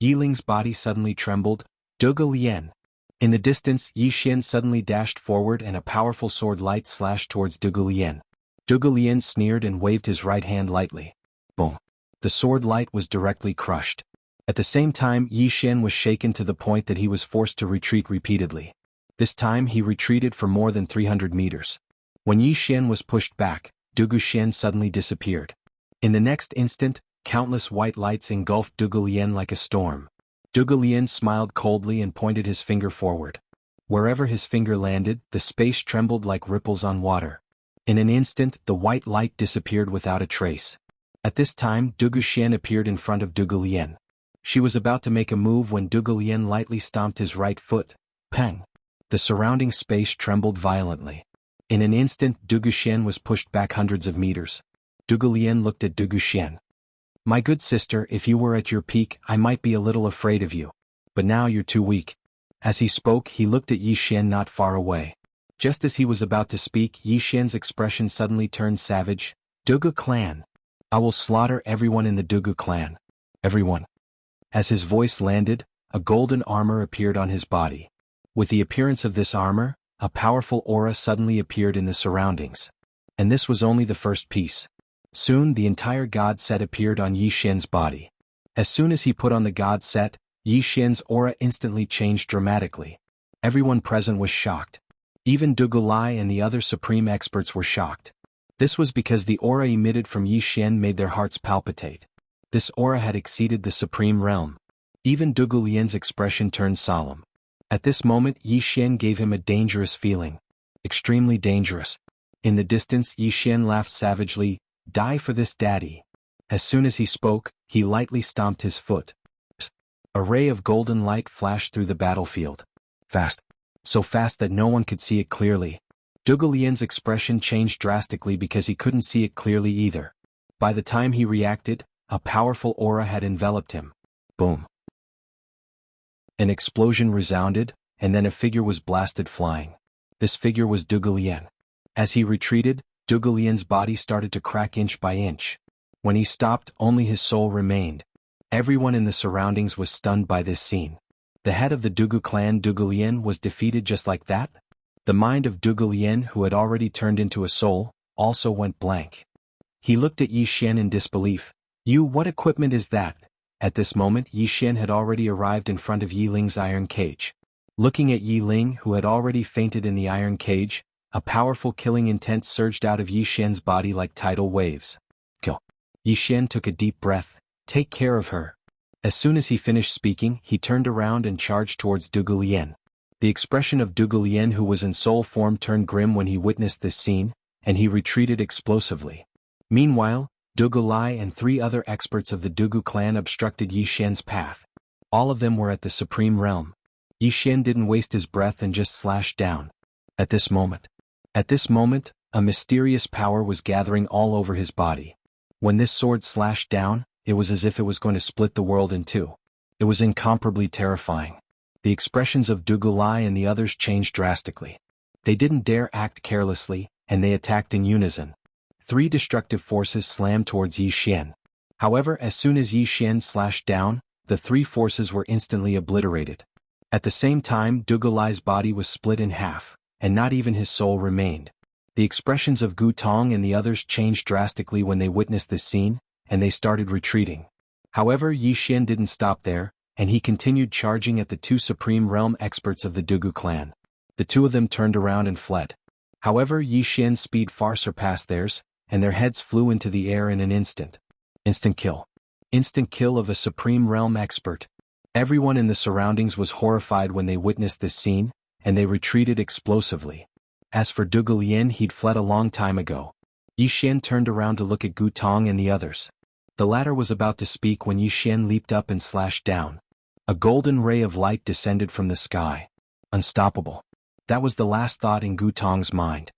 Yi Ling's body suddenly trembled. Dugu Lian. In the distance, Yi Xian suddenly dashed forward and a powerful sword light slashed towards Dugu Lian. Dugu Lian sneered and waved his right hand lightly. Boom. The sword light was directly crushed. At the same time, Yi Xian was shaken to the point that he was forced to retreat repeatedly. This time he retreated for more than 300 meters. When Yi Xian was pushed back, Dugu Xian suddenly disappeared. In the next instant, countless white lights engulfed Dugu Lian like a storm. Dugu Lian smiled coldly and pointed his finger forward. Wherever his finger landed, the space trembled like ripples on water. In an instant, the white light disappeared without a trace. At this time, Dugu Xian appeared in front of Dugu Lian. She was about to make a move when Dugu Lian lightly stomped his right foot. Pang! The surrounding space trembled violently. In an instant, Dugu Xian was pushed back hundreds of meters. Dugu Lian looked at Dugu Xian. My good sister, if you were at your peak, I might be a little afraid of you. But now you're too weak. As he spoke, he looked at Yi Xian not far away. Just as he was about to speak, Yi Xian's expression suddenly turned savage. Dugu clan. I will slaughter everyone in the Dugu clan. Everyone. As his voice landed, a golden armor appeared on his body. With the appearance of this armor, a powerful aura suddenly appeared in the surroundings. And this was only the first piece. Soon the entire god set appeared on Yi Xian's body. As soon as he put on the god set, Yi Xian's aura instantly changed dramatically. Everyone present was shocked. Even Dugu Lai and the other supreme experts were shocked. This was because the aura emitted from Yi Xian made their hearts palpitate. This aura had exceeded the supreme realm. Even Dugu Lian's expression turned solemn. At this moment, Yi Xian gave him a dangerous feeling. Extremely dangerous. In the distance, Yi Xian laughed savagely, "Die for this, daddy." As soon as he spoke, he lightly stomped his foot. A ray of golden light flashed through the battlefield. Fast. So fast that no one could see it clearly. Zhuge Lian's expression changed drastically because he couldn't see it clearly either. By the time he reacted, a powerful aura had enveloped him. Boom. An explosion resounded, and then a figure was blasted flying. This figure was Zhuge Lian. As he retreated, Zhuge Lian's body started to crack inch by inch. When he stopped, only his soul remained. Everyone in the surroundings was stunned by this scene. The head of the Dugu clan, Zhuge Lian, was defeated just like that? The mind of Zhuge Lian, who had already turned into a soul, also went blank. He looked at Yi Xian in disbelief. What equipment is that?" At this moment, Yi Xian had already arrived in front of Yi Ling's iron cage. Looking at Yi Ling, who had already fainted in the iron cage, a powerful killing intent surged out of Yi Xian's body like tidal waves. Kill. Yi Xian took a deep breath. "Take care of her." As soon as he finished speaking, he turned around and charged towards Zhuge Lian. The expression of Zhuge Lian, who was in soul form, turned grim when he witnessed this scene, and he retreated explosively. Meanwhile, Zhuge Lai and 3 other experts of the Dugu clan obstructed Yi Xian's path. All of them were at the supreme realm. Yi Xian didn't waste his breath and just slashed down. At this moment, a mysterious power was gathering all over his body. When this sword slashed down, it was as if it was going to split the world in two. It was incomparably terrifying. The expressions of Zhuge Lai and the others changed drastically. They didn't dare act carelessly, and they attacked in unison. 3 destructive forces slammed towards Yi Xian. However, as soon as Yi Xian slashed down, the 3 forces were instantly obliterated. At the same time, Zhuge Lai's body was split in half, and not even his soul remained. The expressions of Gu Tong and the others changed drastically when they witnessed this scene, and they started retreating. However, Yi Xian didn't stop there, and he continued charging at the 2 supreme realm experts of the Dugu clan. The 2 of them turned around and fled. However, Yi Xian's speed far surpassed theirs, and their heads flew into the air in an instant. Instant kill. Instant kill of a supreme realm expert. Everyone in the surroundings was horrified when they witnessed this scene, and they retreated explosively. As for Zhuge Lian, he'd fled a long time ago. Yi Xian turned around to look at Gu Tong and the others. The latter was about to speak when Yi Xian leaped up and slashed down. A golden ray of light descended from the sky. Unstoppable. That was the last thought in Gu Tong's mind.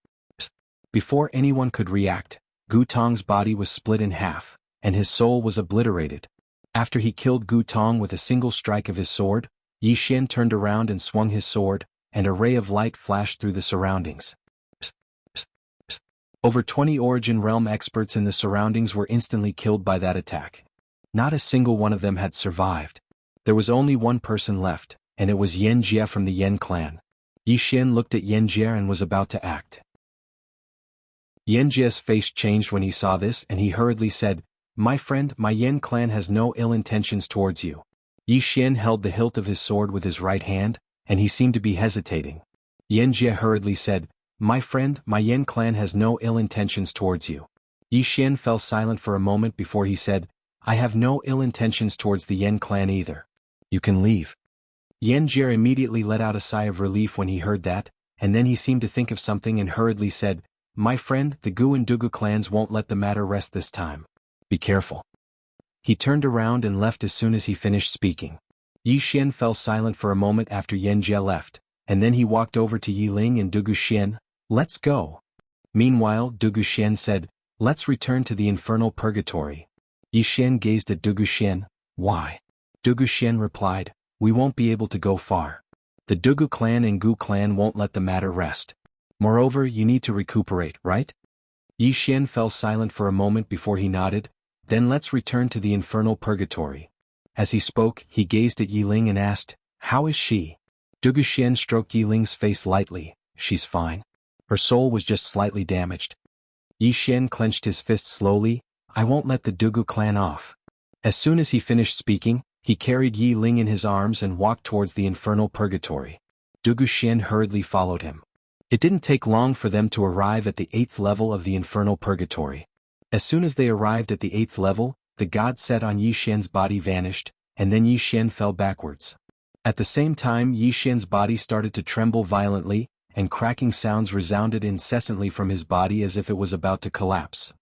Before anyone could react, Gu Tong's body was split in half, and his soul was obliterated. After he killed Gu Tong with a single strike of his sword, Yi Xian turned around and swung his sword, and a ray of light flashed through the surroundings. Over 20 Origin Realm experts in the surroundings were instantly killed by that attack. Not a single one of them had survived. There was only one person left, and it was Yan Jie from the Yan clan. Yi Xian looked at Yan Jie and was about to act. Yan Jie's face changed when he saw this, and he hurriedly said, "My friend, my Yan clan has no ill intentions towards you." Yi Xian held the hilt of his sword with his right hand, and he seemed to be hesitating. Yan Jie hurriedly said, "My friend, my Yan clan has no ill intentions towards you." Yi Xian fell silent for a moment before he said, "I have no ill intentions towards the Yan clan either. You can leave." Yan Jie immediately let out a sigh of relief when he heard that, and then he seemed to think of something and hurriedly said, "My friend, the Gu and Dugu clans won't let the matter rest this time. Be careful." He turned around and left as soon as he finished speaking. Yi Xian fell silent for a moment after Yan Jie left, and then he walked over to Yi Ling and Dugu Xian. "Let's go." Meanwhile, Dugu Xian said, "Let's return to the infernal purgatory." Yi Xian gazed at Dugu Xian. "Why?" Dugu Xian replied, "We won't be able to go far. The Dugu clan and Gu clan won't let the matter rest. Moreover, you need to recuperate, right?" Yi Xian fell silent for a moment before he nodded. "Then let's return to the infernal purgatory." As he spoke, he gazed at Yi Ling and asked, "How is she?" Dugu Xian stroked Yi Ling's face lightly. "She's fine. Her soul was just slightly damaged." Yi Xian clenched his fist slowly. "I won't let the Dugu clan off." As soon as he finished speaking, he carried Yi Ling in his arms and walked towards the infernal purgatory. Dugu Xian hurriedly followed him. It didn't take long for them to arrive at the 8th level of the infernal purgatory. As soon as they arrived at the 8th level, the god set on Yi Xian's body vanished, and then Yi Xian fell backwards. At the same time, Yi Xian's body started to tremble violently, and cracking sounds resounded incessantly from his body as if it was about to collapse.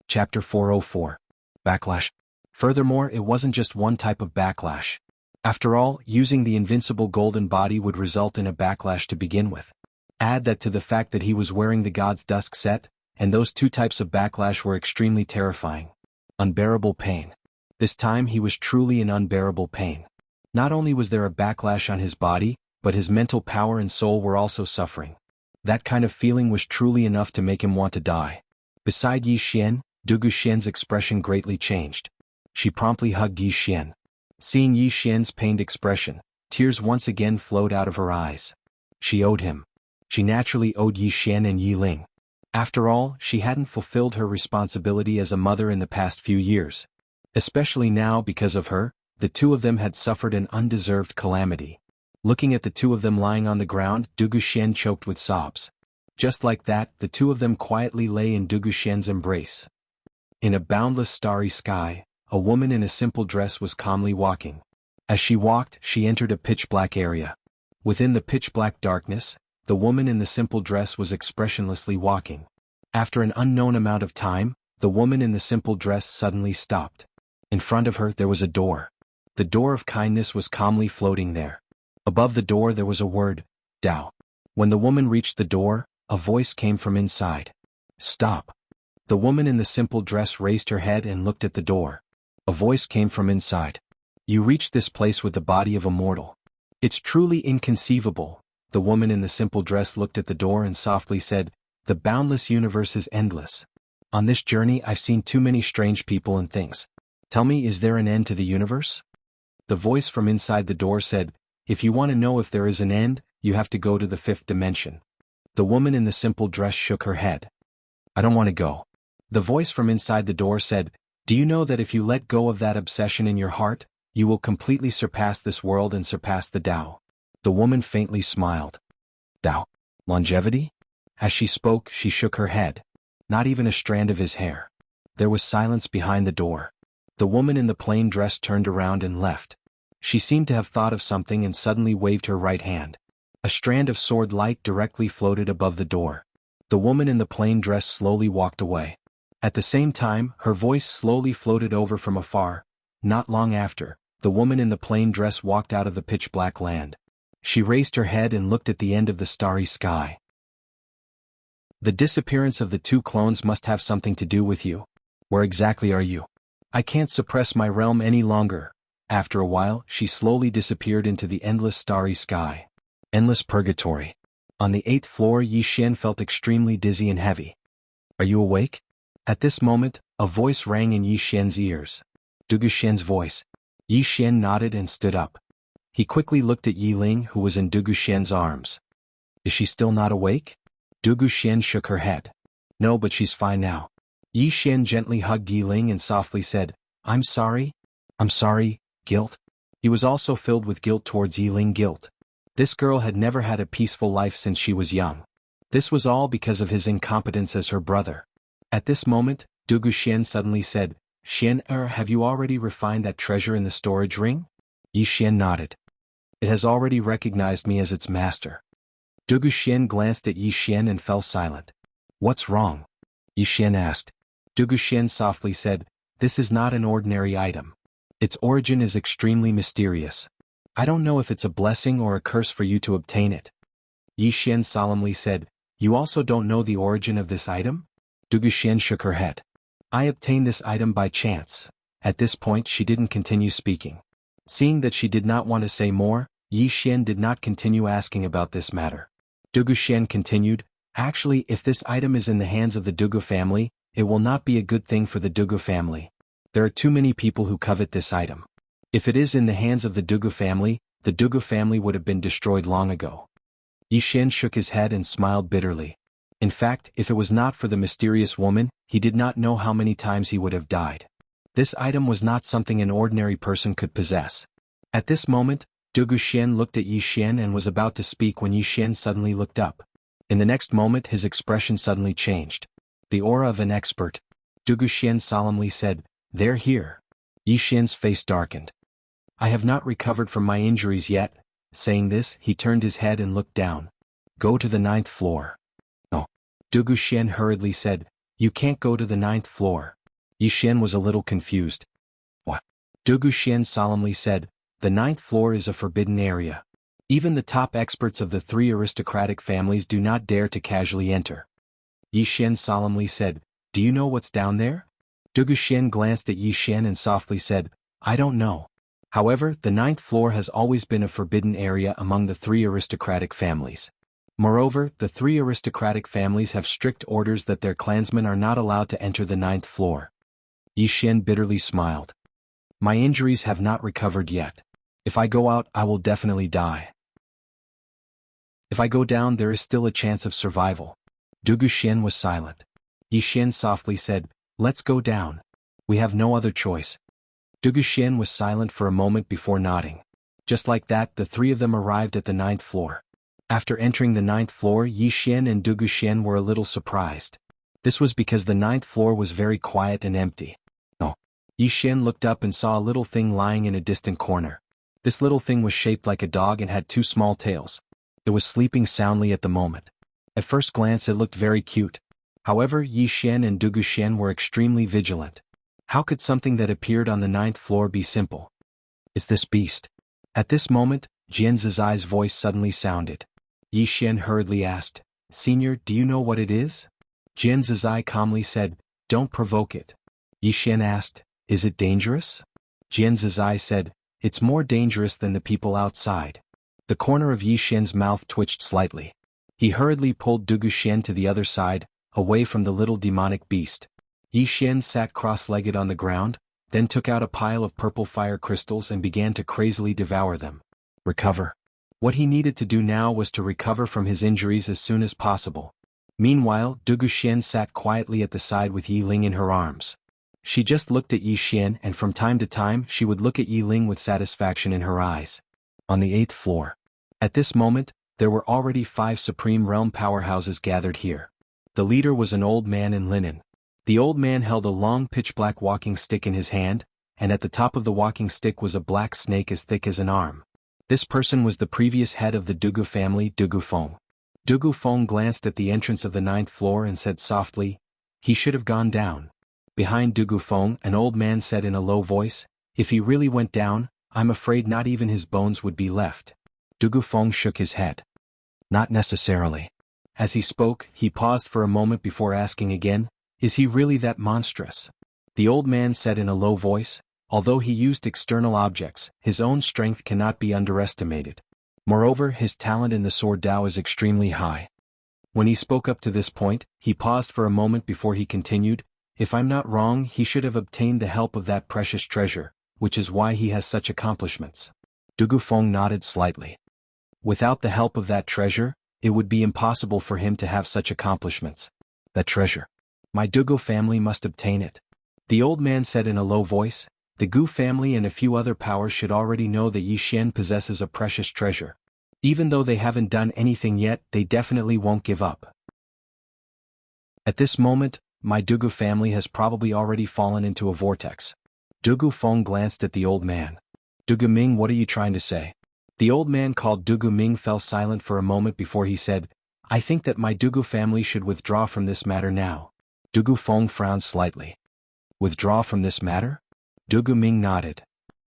Chapter 404. Backlash. Furthermore, it wasn't just one type of backlash. After all, using the invincible golden body would result in a backlash to begin with. Add that to the fact that he was wearing the god's dusk set, and those two types of backlash were extremely terrifying. Unbearable pain. This time he was truly in unbearable pain. Not only was there a backlash on his body, but his mental power and soul were also suffering. That kind of feeling was truly enough to make him want to die. Beside Yi Xian, Du Guxian's expression greatly changed. She promptly hugged Yi Xian. Seeing Yi Xian's pained expression, tears once again flowed out of her eyes. She owed him. She naturally owed Yi Xian and Yi Ling. After all, she hadn't fulfilled her responsibility as a mother in the past few years. Especially now because of her, the two of them had suffered an undeserved calamity. Looking at the two of them lying on the ground, Du Guxian choked with sobs. Just like that, the two of them quietly lay in Du Guxian's embrace. In a boundless starry sky, a woman in a simple dress was calmly walking. As she walked, she entered a pitch-black area. Within the pitch-black darkness, the woman in the simple dress was expressionlessly walking. After an unknown amount of time, the woman in the simple dress suddenly stopped. In front of her there was a door. The door of kindness was calmly floating there. Above the door there was a word, Dao. When the woman reached the door, a voice came from inside. Stop. The woman in the simple dress raised her head and looked at the door. A voice came from inside. You reached this place with the body of a mortal. It's truly inconceivable. The woman in the simple dress looked at the door and softly said, The boundless universe is endless. On this journey I've seen too many strange people and things. Tell me, is there an end to the universe? The voice from inside the door said, If you want to know if there is an end, you have to go to the fifth dimension. The woman in the simple dress shook her head. I don't want to go. The voice from inside the door said, Do you know that if you let go of that obsession in your heart, you will completely surpass this world and surpass the Tao? The woman faintly smiled. Tao? Longevity? As she spoke, she shook her head. Not even a strand of his hair. There was silence behind the door. The woman in the plain dress turned around and left. She seemed to have thought of something and suddenly waved her right hand. A strand of sword light directly floated above the door. The woman in the plain dress slowly walked away. At the same time, her voice slowly floated over from afar. Not long after, the woman in the plain dress walked out of the pitch-black land. She raised her head and looked at the end of the starry sky. The disappearance of the two clones must have something to do with you. Where exactly are you? I can't suppress my realm any longer. After a while, she slowly disappeared into the endless starry sky. Endless purgatory. On the 8th floor, Yi Xian felt extremely dizzy and heavy. Are you awake? At this moment, a voice rang in Yi Xian's ears. Du Guxian's voice. Yi Xian nodded and stood up. He quickly looked at Yi Ling, who was in Du Guxian's arms. Is she still not awake? Du Guxian shook her head. No, but she's fine now. Yi Xian gently hugged Yi Ling and softly said, I'm sorry. I'm sorry. Guilt? He was also filled with guilt towards Yi Ling. Guilt. This girl had never had a peaceful life since she was young. This was all because of his incompetence as her brother. At this moment, Du Guxian suddenly said, Xian, have you already refined that treasure in the storage ring? Yi Xian nodded. It has already recognized me as its master. Du Guxian glanced at Yi Xian and fell silent. What's wrong? Yi Xian asked. Du Guxian softly said, This is not an ordinary item. Its origin is extremely mysterious. I don't know if it's a blessing or a curse for you to obtain it. Yi Xian solemnly said, You also don't know the origin of this item? Du Guxian shook her head. I obtained this item by chance. At this point she didn't continue speaking. Seeing that she did not want to say more, Yi Xian did not continue asking about this matter. Du Guxian continued, Actually, if this item is in the hands of the Dugu family, it will not be a good thing for the Dugu family. There are too many people who covet this item. If it is in the hands of the Dugu family would have been destroyed long ago. Yi Xian shook his head and smiled bitterly. In fact, if it was not for the mysterious woman, he did not know how many times he would have died. This item was not something an ordinary person could possess. At this moment, Du Guxian looked at Yi Xian and was about to speak when Yi Xian suddenly looked up. In the next moment his expression suddenly changed. The aura of an expert. Du Guxian solemnly said, They're here. Yi Xian's face darkened. I have not recovered from my injuries yet. Saying this, he turned his head and looked down. Go to the 9th floor. No. Dugu Xian hurriedly said, you can't go to the 9th floor. Yi Xian was a little confused. What? Dugu Xian solemnly said, the 9th floor is a forbidden area. Even the top experts of the 3 aristocratic families do not dare to casually enter. Yi Xian solemnly said, do you know what's down there? Dugu Xian glanced at Yi Xian and softly said, I don't know. However, the 9th floor has always been a forbidden area among the 3 aristocratic families. Moreover, the 3 aristocratic families have strict orders that their clansmen are not allowed to enter the 9th floor. Yi Xian bitterly smiled. My injuries have not recovered yet. If I go out, I will definitely die. If I go down, there is still a chance of survival. Dugu Xian was silent. Yi Xian softly said, let's go down. We have no other choice. Dugu Xian was silent for a moment before nodding. Just like that, the 3 of them arrived at the 9th floor. After entering the 9th floor, Yi Xian and Dugu Xian were a little surprised. This was because the 9th floor was very quiet and empty. No. Yi Xian looked up and saw a little thing lying in a distant corner. This little thing was shaped like a dog and had 2 small tails. It was sleeping soundly at the moment. At first glance it looked very cute. However, Yi Xian and Dugu Xian were extremely vigilant. How could something that appeared on the 9th floor be simple? Is this beast? At this moment, Jian Zizai's voice suddenly sounded. Yi Xian hurriedly asked, Senior, do you know what it is? Jian Zizai calmly said, don't provoke it. Yi Xian asked, is it dangerous? Jian Zizai said, it's more dangerous than the people outside. The corner of Yi Xian's mouth twitched slightly. He hurriedly pulled Dugu Xian to the other side, away from the little demonic beast. Yi Xian sat cross-legged on the ground, then took out a pile of purple fire crystals and began to crazily devour them. Recover. What he needed to do now was to recover from his injuries as soon as possible. Meanwhile, Dugu Xian sat quietly at the side with Yi Ling in her arms. She just looked at Yi Xian, and from time to time she would look at Yi Ling with satisfaction in her eyes. On the 8th floor. At this moment, there were already 5 Supreme Realm powerhouses gathered here. The leader was an old man in linen. The old man held a long pitch-black walking stick in his hand, and at the top of the walking stick was a black snake as thick as an arm. This person was the previous head of the Dugu family, Dugu Feng. Dugu Feng glanced at the entrance of the 9th floor and said softly, he should have gone down. Behind Dugu Feng, an old man said in a low voice, if he really went down, I'm afraid not even his bones would be left. Dugu Feng shook his head. Not necessarily. As he spoke, he paused for a moment before asking again, is he really that monstrous? The old man said in a low voice, although he used external objects, his own strength cannot be underestimated. Moreover, his talent in the sword Dao is extremely high. When he spoke up to this point, he paused for a moment before he continued, if I'm not wrong, he should have obtained the help of that precious treasure, which is why he has such accomplishments. Dugu Feng nodded slightly. Without the help of that treasure, it would be impossible for him to have such accomplishments. That treasure. My Dugu family must obtain it. The old man said in a low voice, the Gu family and a few other powers should already know that Yi Xian possesses a precious treasure. Even though they haven't done anything yet, they definitely won't give up. At this moment, my Dugu family has probably already fallen into a vortex. Dugu Feng glanced at the old man. Dugu Ming, what are you trying to say? The old man called Dugu Ming fell silent for a moment before he said, I think that my Dugu family should withdraw from this matter now. Dugu Feng frowned slightly. Withdraw from this matter? Dugu Ming nodded.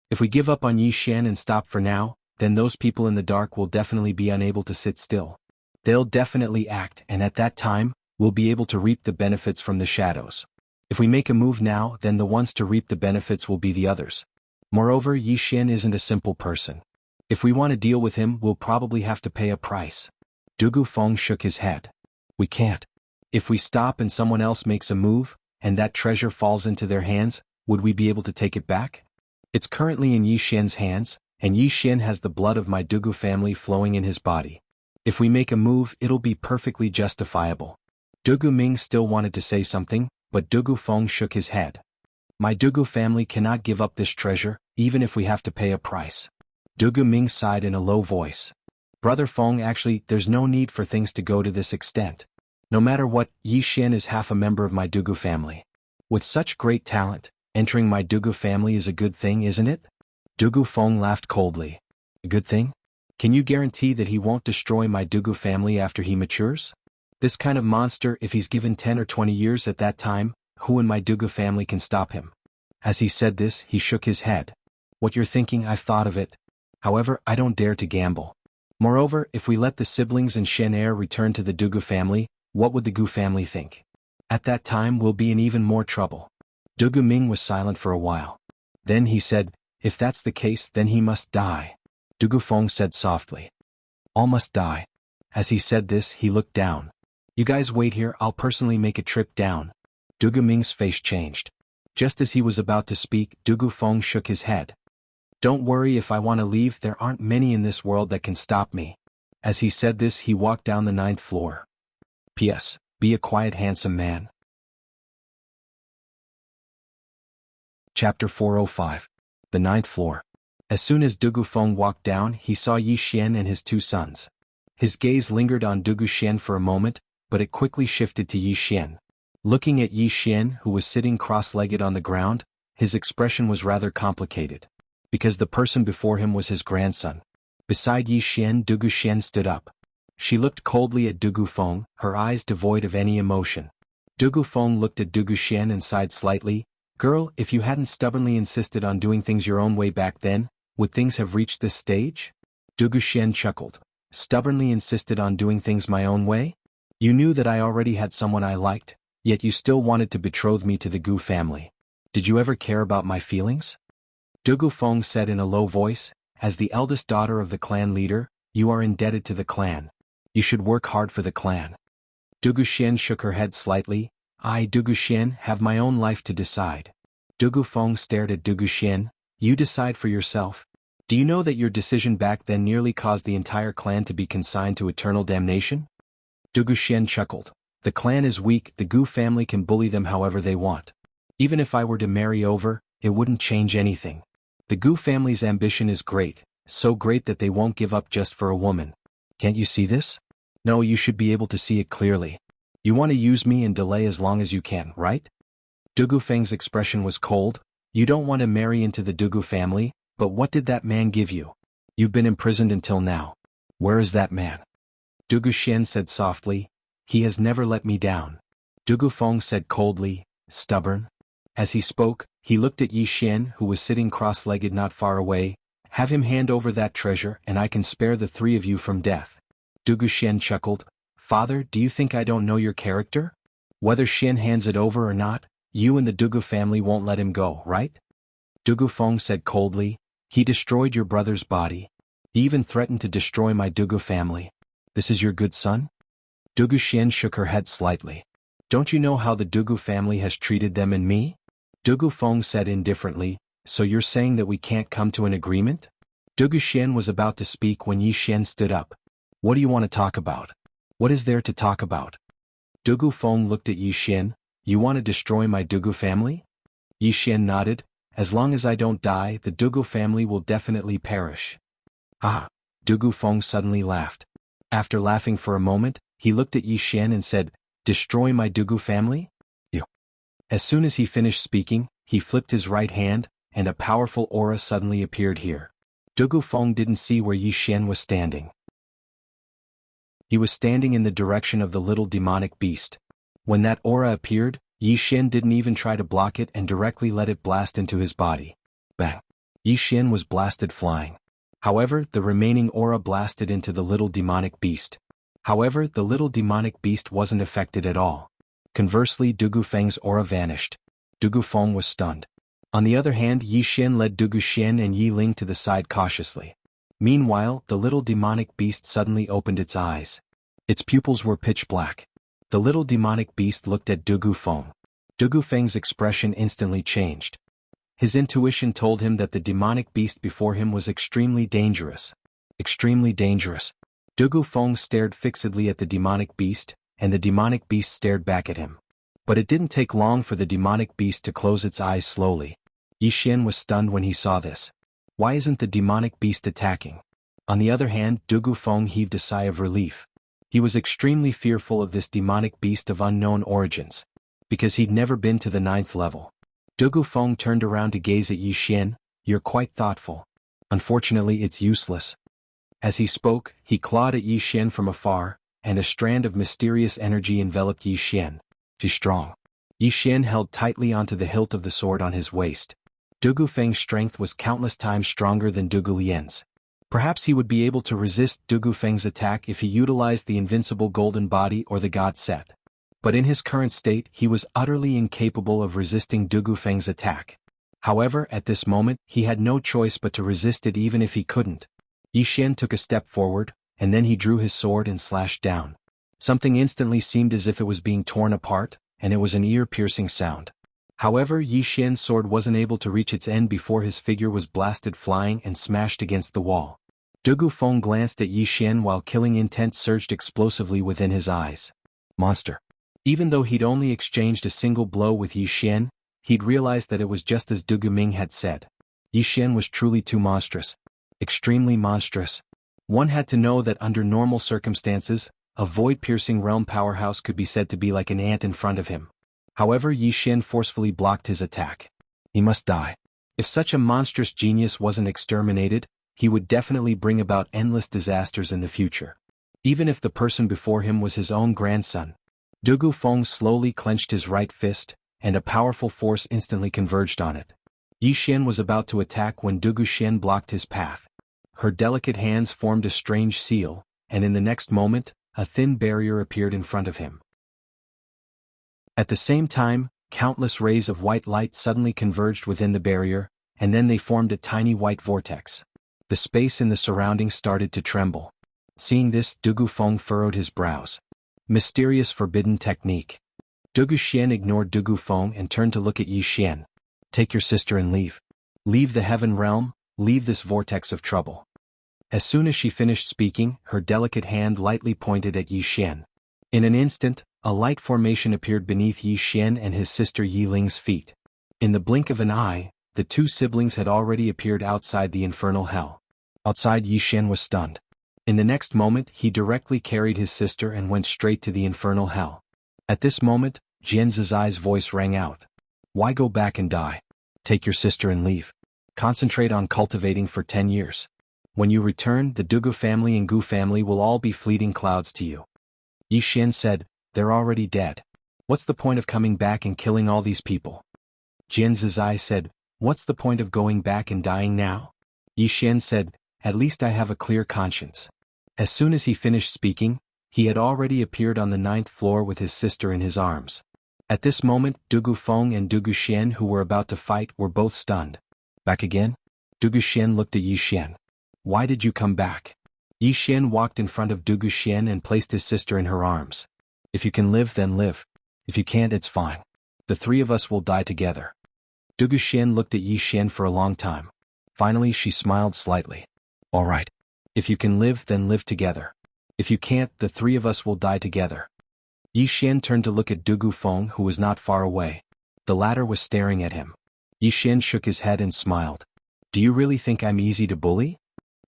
If we give up on Yi Xian and stop for now, then those people in the dark will definitely be unable to sit still. They'll definitely act, and at that time, we'll be able to reap the benefits from the shadows. If we make a move now, then the ones to reap the benefits will be the others. Moreover, Yi Xian isn't a simple person. If we want to deal with him, we'll probably have to pay a price. Dugu Feng shook his head. We can't. If we stop and someone else makes a move, and that treasure falls into their hands, would we be able to take it back? It's currently in Yi Xian's hands, and Yi Xian has the blood of my Dugu family flowing in his body. If we make a move, it'll be perfectly justifiable. Dugu Ming still wanted to say something, but Dugu Feng shook his head. My Dugu family cannot give up this treasure, even if we have to pay a price. Dugu Ming sighed in a low voice. Brother Feng, actually, there's no need for things to go to this extent. No matter what, Yi Xian is half a member of my Dugu family. With such great talent, entering my Dugu family is a good thing, isn't it? Dugu Feng laughed coldly. A good thing? Can you guarantee that he won't destroy my Dugu family after he matures? This kind of monster, if he's given 10 or 20 years at that time, who in my Dugu family can stop him? As he said this, he shook his head. What you're thinking, I've thought of it. However, I don't dare to gamble. Moreover, if we let the siblings and Shen heir return to the Dugu family, what would the Gu family think? At that time we'll be in even more trouble. Dugu Ming was silent for a while. Then he said, if that's the case, then he must die. Dugu Feng said softly. All must die. As he said this, he looked down. You guys wait here, I'll personally make a trip down. Dugu Ming's face changed. Just as he was about to speak, Dugu Feng shook his head. Don't worry, if I want to leave, there aren't many in this world that can stop me. As he said this, he walked down the 9th floor. P.S. Be a quiet, handsome man. Chapter 405. The 9th floor. As soon as Dugu Feng walked down, he saw Yi Xian and his 2 sons. His gaze lingered on Dugu Xian for a moment, but it quickly shifted to Yi Xian. Looking at Yi Xian, who was sitting cross-legged on the ground, his expression was rather complicated. Because the person before him was his grandson. Beside Yi Xian, Dugu Xian stood up. She looked coldly at Dugu Feng, her eyes devoid of any emotion. Dugu Feng looked at Dugu Xian and sighed slightly. Girl, if you hadn't stubbornly insisted on doing things your own way back then, would things have reached this stage? Dugu Xian chuckled. Stubbornly insisted on doing things my own way? You knew that I already had someone I liked, yet you still wanted to betroth me to the Gu family. Did you ever care about my feelings? Dugu Feng said in a low voice, as the eldest daughter of the clan leader, you are indebted to the clan. You should work hard for the clan. Dugu Xian shook her head slightly. I, Dugu Xian, have my own life to decide. Dugu Feng stared at Dugu Xian. You decide for yourself. Do you know that your decision back then nearly caused the entire clan to be consigned to eternal damnation? Dugu Xian chuckled. The clan is weak, the Gu family can bully them however they want. Even if I were to marry over, it wouldn't change anything. The Gu family's ambition is great, so great that they won't give up just for a woman. Can't you see this? No, you should be able to see it clearly. You want to use me and delay as long as you can, right? Dugu Feng's expression was cold. You don't want to marry into the Dugu family, but what did that man give you? You've been imprisoned until now. Where is that man? Dugu Xian said softly. He has never let me down. Dugu Feng said coldly, stubborn. As he spoke, he looked at Yi Xian, who was sitting cross-legged not far away. Have him hand over that treasure and I can spare the 3 of you from death. Dugu Xian chuckled. Father, do you think I don't know your character? Whether Xian hands it over or not, you and the Dugu family won't let him go, right? Dugu Feng said coldly. He destroyed your brother's body. He even threatened to destroy my Dugu family. This is your good son? Dugu Xian shook her head slightly. Don't you know how the Dugu family has treated them and me? Dugu Feng said indifferently, so you're saying that we can't come to an agreement? Dugu Xian was about to speak when Yi Xian stood up. What do you want to talk about? What is there to talk about? Dugu Feng looked at Yi Xian. You want to destroy my Dugu family? Yi Xian nodded. As long as I don't die, the Dugu family will definitely perish. Ah! Dugu Feng suddenly laughed. After laughing for a moment, he looked at Yi Xian and said, destroy my Dugu family? You. As soon as he finished speaking, he flipped his right hand, and a powerful aura suddenly appeared here. Dugu Feng didn't see where Yi Xian was standing. He was standing in the direction of the little demonic beast. When that aura appeared, Yi Xian didn't even try to block it and directly let it blast into his body. Bang! Yi Xian was blasted flying. However, the remaining aura blasted into the little demonic beast. However, the little demonic beast wasn't affected at all. Conversely, Dugu Feng's aura vanished. Dugu Feng was stunned. On the other hand, Yi Xian led Dugu Xian and Yi Ling to the side cautiously. Meanwhile, the little demonic beast suddenly opened its eyes. Its pupils were pitch black. The little demonic beast looked at Dugu Feng. Dugu Feng's expression instantly changed. His intuition told him that the demonic beast before him was extremely dangerous. Extremely dangerous. Dugu Feng stared fixedly at the demonic beast, and the demonic beast stared back at him. But it didn't take long for the demonic beast to close its eyes slowly. Yi Xian was stunned when he saw this. Why isn't the demonic beast attacking? On the other hand, Dugu Feng heaved a sigh of relief. He was extremely fearful of this demonic beast of unknown origins, because he'd never been to the 9th level. Dugu Feng turned around to gaze at Yi Xian. You're quite thoughtful. Unfortunately, it's useless. As he spoke, he clawed at Yi Xian from afar, and a strand of mysterious energy enveloped Yi Xian. Too strong. Yi Xian held tightly onto the hilt of the sword on his waist. Dugu Feng's strength was countless times stronger than Dugu Lian's. Perhaps he would be able to resist Dugu Feng's attack if he utilized the invincible golden body or the god set. But in his current state he was utterly incapable of resisting Dugu Feng's attack. However, at this moment, he had no choice but to resist it even if he couldn't. Yi Xian took a step forward, and then he drew his sword and slashed down. Something instantly seemed as if it was being torn apart, and it was an ear-piercing sound. However, Yi Xian's sword wasn't able to reach its end before his figure was blasted flying and smashed against the wall. Dugu Feng glanced at Yi Xian while killing intent surged explosively within his eyes. Monster. Even though he'd only exchanged a single blow with Yi Xian, he'd realized that it was just as Dugu Ming had said. Yi Xian was truly too monstrous. Extremely monstrous. One had to know that under normal circumstances, a void-piercing realm powerhouse could be said to be like an ant in front of him. However, Yi Xian forcefully blocked his attack. He must die. If such a monstrous genius wasn't exterminated, he would definitely bring about endless disasters in the future. Even if the person before him was his own grandson. Dugu Feng slowly clenched his right fist, and a powerful force instantly converged on it. Yi Xian was about to attack when Dugu Xian blocked his path. Her delicate hands formed a strange seal, and in the next moment, a thin barrier appeared in front of him. At the same time, countless rays of white light suddenly converged within the barrier, and then they formed a tiny white vortex. The space in the surroundings started to tremble. Seeing this, Dugu Feng furrowed his brows. Mysterious forbidden technique. Dugu Xian ignored Dugu Feng and turned to look at Yi Xian. Take your sister and leave. Leave the heaven realm, leave this vortex of trouble. As soon as she finished speaking, her delicate hand lightly pointed at Yi Xian. In an instant, a light formation appeared beneath Yi Xian and his sister Yi Ling's feet. In the blink of an eye, the two siblings had already appeared outside the infernal hell. Outside, Yi Xian was stunned. In the next moment, he directly carried his sister and went straight to the infernal hell. At this moment, Jian Zizai's voice rang out. Why go back and die? Take your sister and leave. Concentrate on cultivating for 10 years. When you return, the Dugu family and Gu family will all be fleeting clouds to you. Yi Xian said, they're already dead. What's the point of coming back and killing all these people? Jian Zizai said, what's the point of going back and dying now? Yi Xian said, at least I have a clear conscience. As soon as he finished speaking, he had already appeared on the 9th floor with his sister in his arms. At this moment, Dugu Feng and Dugu Xian, who were about to fight, were both stunned. Back again? Dugu Xian looked at Yi Xian. Why did you come back? Yi Xian walked in front of Dugu Xian and placed his sister in her arms. If you can live, then live. If you can't, it's fine. The three of us will die together. Dugu Xian looked at Yi Xian for a long time. Finally, she smiled slightly. All right. If you can live, then live together. If you can't, the three of us will die together. Yi Xian turned to look at Dugu Feng, who was not far away. The latter was staring at him. Yi Xian shook his head and smiled. Do you really think I'm easy to bully?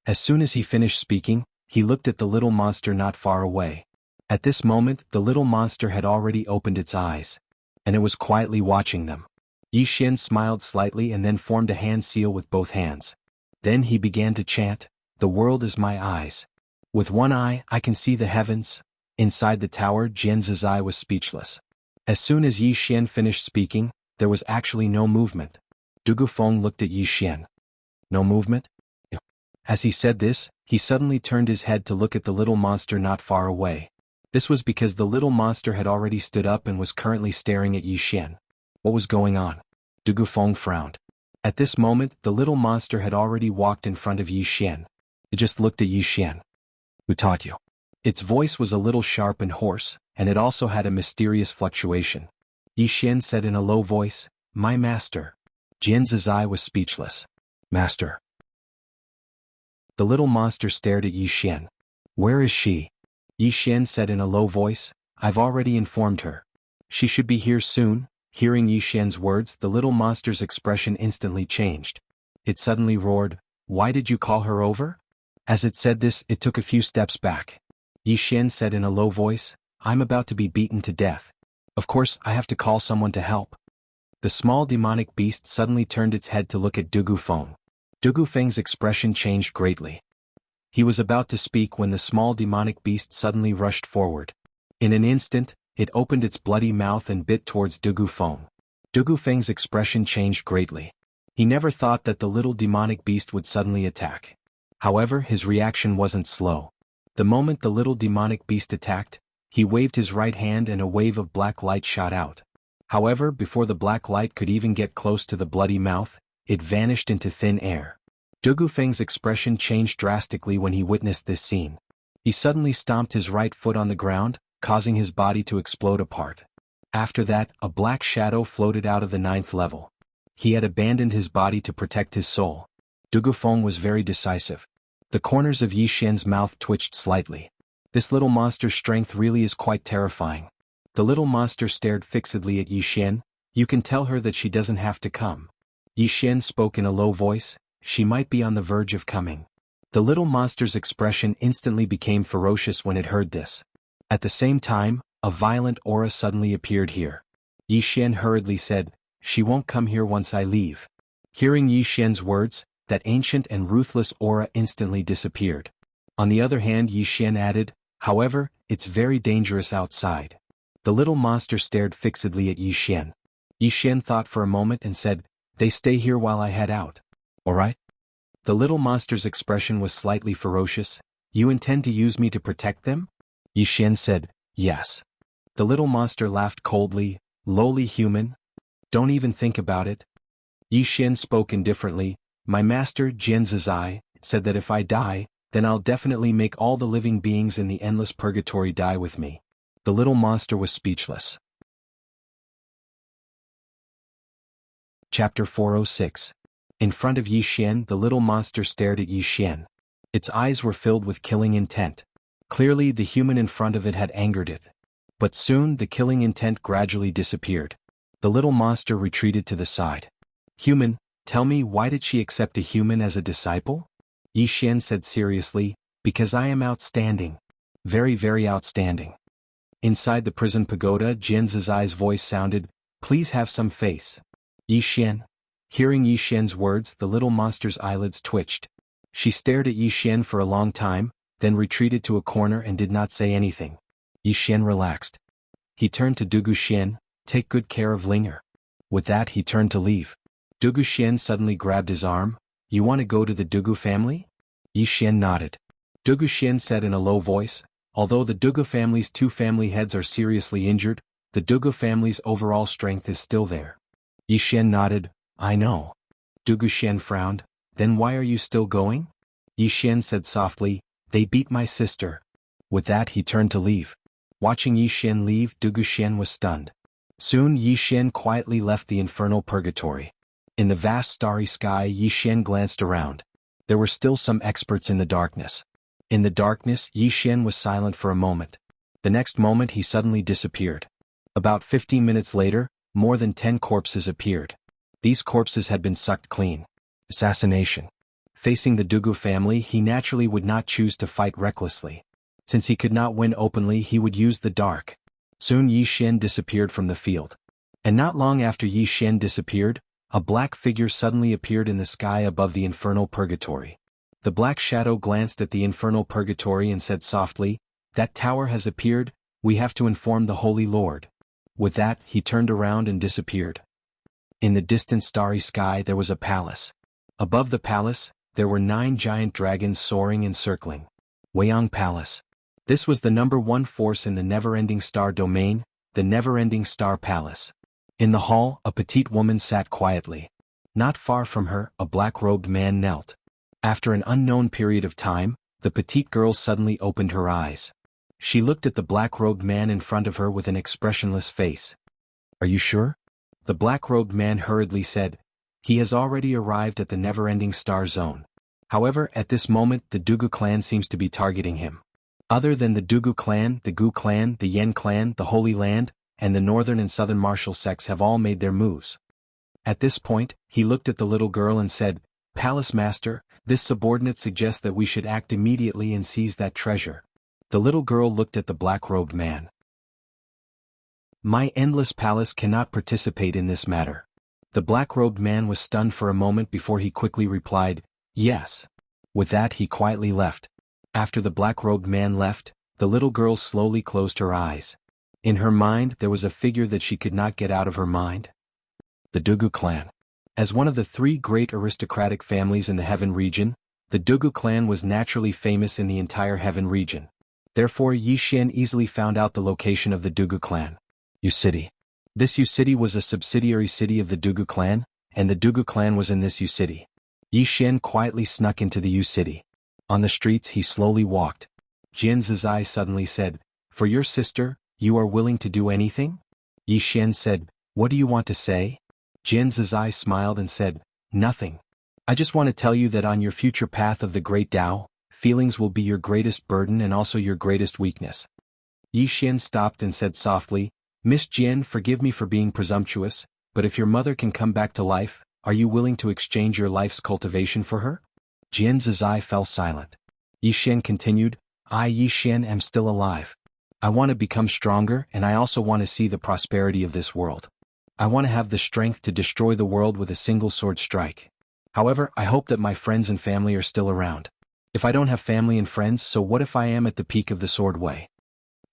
As soon as he finished speaking, he looked at the little monster not far away. At this moment, the little monster had already opened its eyes, and it was quietly watching them. Yi Xian smiled slightly and then formed a hand seal with both hands. Then he began to chant, the world is my eyes. With one eye, I can see the heavens. Inside the tower, Jian Zizai was speechless. As soon as Yi Xian finished speaking, there was actually no movement. Dugu Feng looked at Yi Xian. No movement? As he said this, he suddenly turned his head to look at the little monster not far away. This was because the little monster had already stood up and was currently staring at Yi Xian. What was going on? Dugu Feng frowned. At this moment, the little monster had already walked in front of Yi Xian. It just looked at Yi Xian. Who taught you? Its voice was a little sharp and hoarse, and it also had a mysterious fluctuation. Yi Xian said in a low voice, my master. Jian Zizai was speechless. Master. The little monster stared at Yi Xian. Where is she? Yi Xian said in a low voice, I've already informed her. She should be here soon. Hearing Yi Xian's words, the little monster's expression instantly changed. It suddenly roared, why did you call her over? As it said this, it took a few steps back. Yi Xian said in a low voice, I'm about to be beaten to death. Of course, I have to call someone to help. The small demonic beast suddenly turned its head to look at Dugu Feng. Dugu Feng's expression changed greatly. He was about to speak when the small demonic beast suddenly rushed forward. In an instant, it opened its bloody mouth and bit towards Dugu Feng. Dugu Feng's expression changed greatly. He never thought that the little demonic beast would suddenly attack. However, his reaction wasn't slow. The moment the little demonic beast attacked, he waved his right hand and a wave of black light shot out. However, before the black light could even get close to the bloody mouth, it vanished into thin air. Dugu Feng's expression changed drastically when he witnessed this scene. He suddenly stomped his right foot on the ground, causing his body to explode apart. After that, a black shadow floated out of the 9th level. He had abandoned his body to protect his soul. Dugu Feng was very decisive. The corners of Yi Xian's mouth twitched slightly. This little monster's strength really is quite terrifying. The little monster stared fixedly at Yi Xian. You can tell her that she doesn't have to come. Yi Xian spoke in a low voice. She might be on the verge of coming. The little monster's expression instantly became ferocious when it heard this. At the same time, a violent aura suddenly appeared here. Yi Xian hurriedly said, "She won't come here once I leave." Hearing Yi Xian's words, that ancient and ruthless aura instantly disappeared. On the other hand, Yi Xian added, "However, it's very dangerous outside." The little monster stared fixedly at Yi Xian. Yi Xian thought for a moment and said, "They stay here while I head out. All right?" The little monster's expression was slightly ferocious. "You intend to use me to protect them?" Yi Xian said, "Yes." The little monster laughed coldly, "Lowly human? Don't even think about it." Yi Xian spoke indifferently. "My master, Jian Zizai, said that if I die, then I'll definitely make all the living beings in the endless purgatory die with me." The little monster was speechless. Chapter 406. In front of Yi Xian, the little monster stared at Yi Xian. Its eyes were filled with killing intent. Clearly, the human in front of it had angered it. But soon, the killing intent gradually disappeared. The little monster retreated to the side. "Human, tell me, why did she accept a human as a disciple?" Yi Xian said seriously, "Because I am outstanding. Very, very outstanding." Inside the prison pagoda, Jian Zizai's voice sounded, "Please have some face." Yi Xian. Hearing Yi Xian's words, the little monster's eyelids twitched. She stared at Yi Xian for a long time, then retreated to a corner and did not say anything. Yi Xian relaxed. He turned to Dugu Xian, "Take good care of Linger." With that, he turned to leave. Dugu Xian suddenly grabbed his arm. "You want to go to the Dugu family?" Yi Xian nodded. Dugu Xian said in a low voice, "Although the Dugu family's 2 family heads are seriously injured, the Dugu family's overall strength is still there." Yi Xian nodded, "I know." Dugu Xian frowned. "Then why are you still going?" Yi Xian said softly, "They beat my sister." With that, he turned to leave. Watching Yi Xian leave, Dugu Xian was stunned. Soon Yi Xian quietly left the infernal purgatory. In the vast starry sky, Yi Xian glanced around. There were still some experts in the darkness. In the darkness, Yi Xian was silent for a moment. The next moment he suddenly disappeared. About 15 minutes later, more than 10 corpses appeared. These corpses had been sucked clean. Assassination. Facing the Dugu family, he naturally would not choose to fight recklessly. Since he could not win openly, he would use the dark. Soon Yi Xian disappeared from the field. And not long after Yi Xian disappeared, a black figure suddenly appeared in the sky above the infernal purgatory. The black shadow glanced at the infernal purgatory and said softly, "That tower has appeared, we have to inform the Holy Lord." With that, he turned around and disappeared. In the distant starry sky there was a palace. Above the palace, there were 9 giant dragons soaring and circling. Weiyang Palace. This was the #1 force in the never-ending star domain, the never-ending star palace. In the hall, a petite woman sat quietly. Not far from her, a black-robed man knelt. After an unknown period of time, the petite girl suddenly opened her eyes. She looked at the black-robed man in front of her with an expressionless face. "Are you sure?" The black-robed man hurriedly said, "He has already arrived at the never-ending star zone. However, at this moment the Dugu clan seems to be targeting him. Other than the Dugu clan, the Gu clan, the Yen clan, the Holy Land, and the northern and southern martial sects have all made their moves." At this point, he looked at the little girl and said, "Palace Master, this subordinate suggests that we should act immediately and seize that treasure." The little girl looked at the black-robed man. "My endless palace cannot participate in this matter." The black-robed man was stunned for a moment before he quickly replied, "Yes." With that he quietly left. After the black-robed man left, the little girl slowly closed her eyes. In her mind there was a figure that she could not get out of her mind. The Dugu clan. As one of the 3 great aristocratic families in the Heaven region, the Dugu clan was naturally famous in the entire Heaven region. Therefore Yi Xian easily found out the location of the Dugu clan. Yu City. This Yu City was a subsidiary city of the Dugu clan, and the Dugu clan was in this Yu City. Yi Xian quietly snuck into the Yu City. On the streets he slowly walked. Jian Zizai suddenly said, "For your sister, you are willing to do anything?" Yi Xian said, "What do you want to say?" Jian Zizai smiled and said, "Nothing. I just want to tell you that on your future path of the Great Tao, feelings will be your greatest burden and also your greatest weakness." Yi Xian stopped and said softly, "Miss Jian, forgive me for being presumptuous, but if your mother can come back to life, are you willing to exchange your life's cultivation for her?" Jian Zizai fell silent. Yi Xian continued, "I, Yi Xian, am still alive. I want to become stronger and I also want to see the prosperity of this world. I want to have the strength to destroy the world with a single sword strike. However, I hope that my friends and family are still around. If I don't have family and friends, so what if I am at the peak of the sword way?"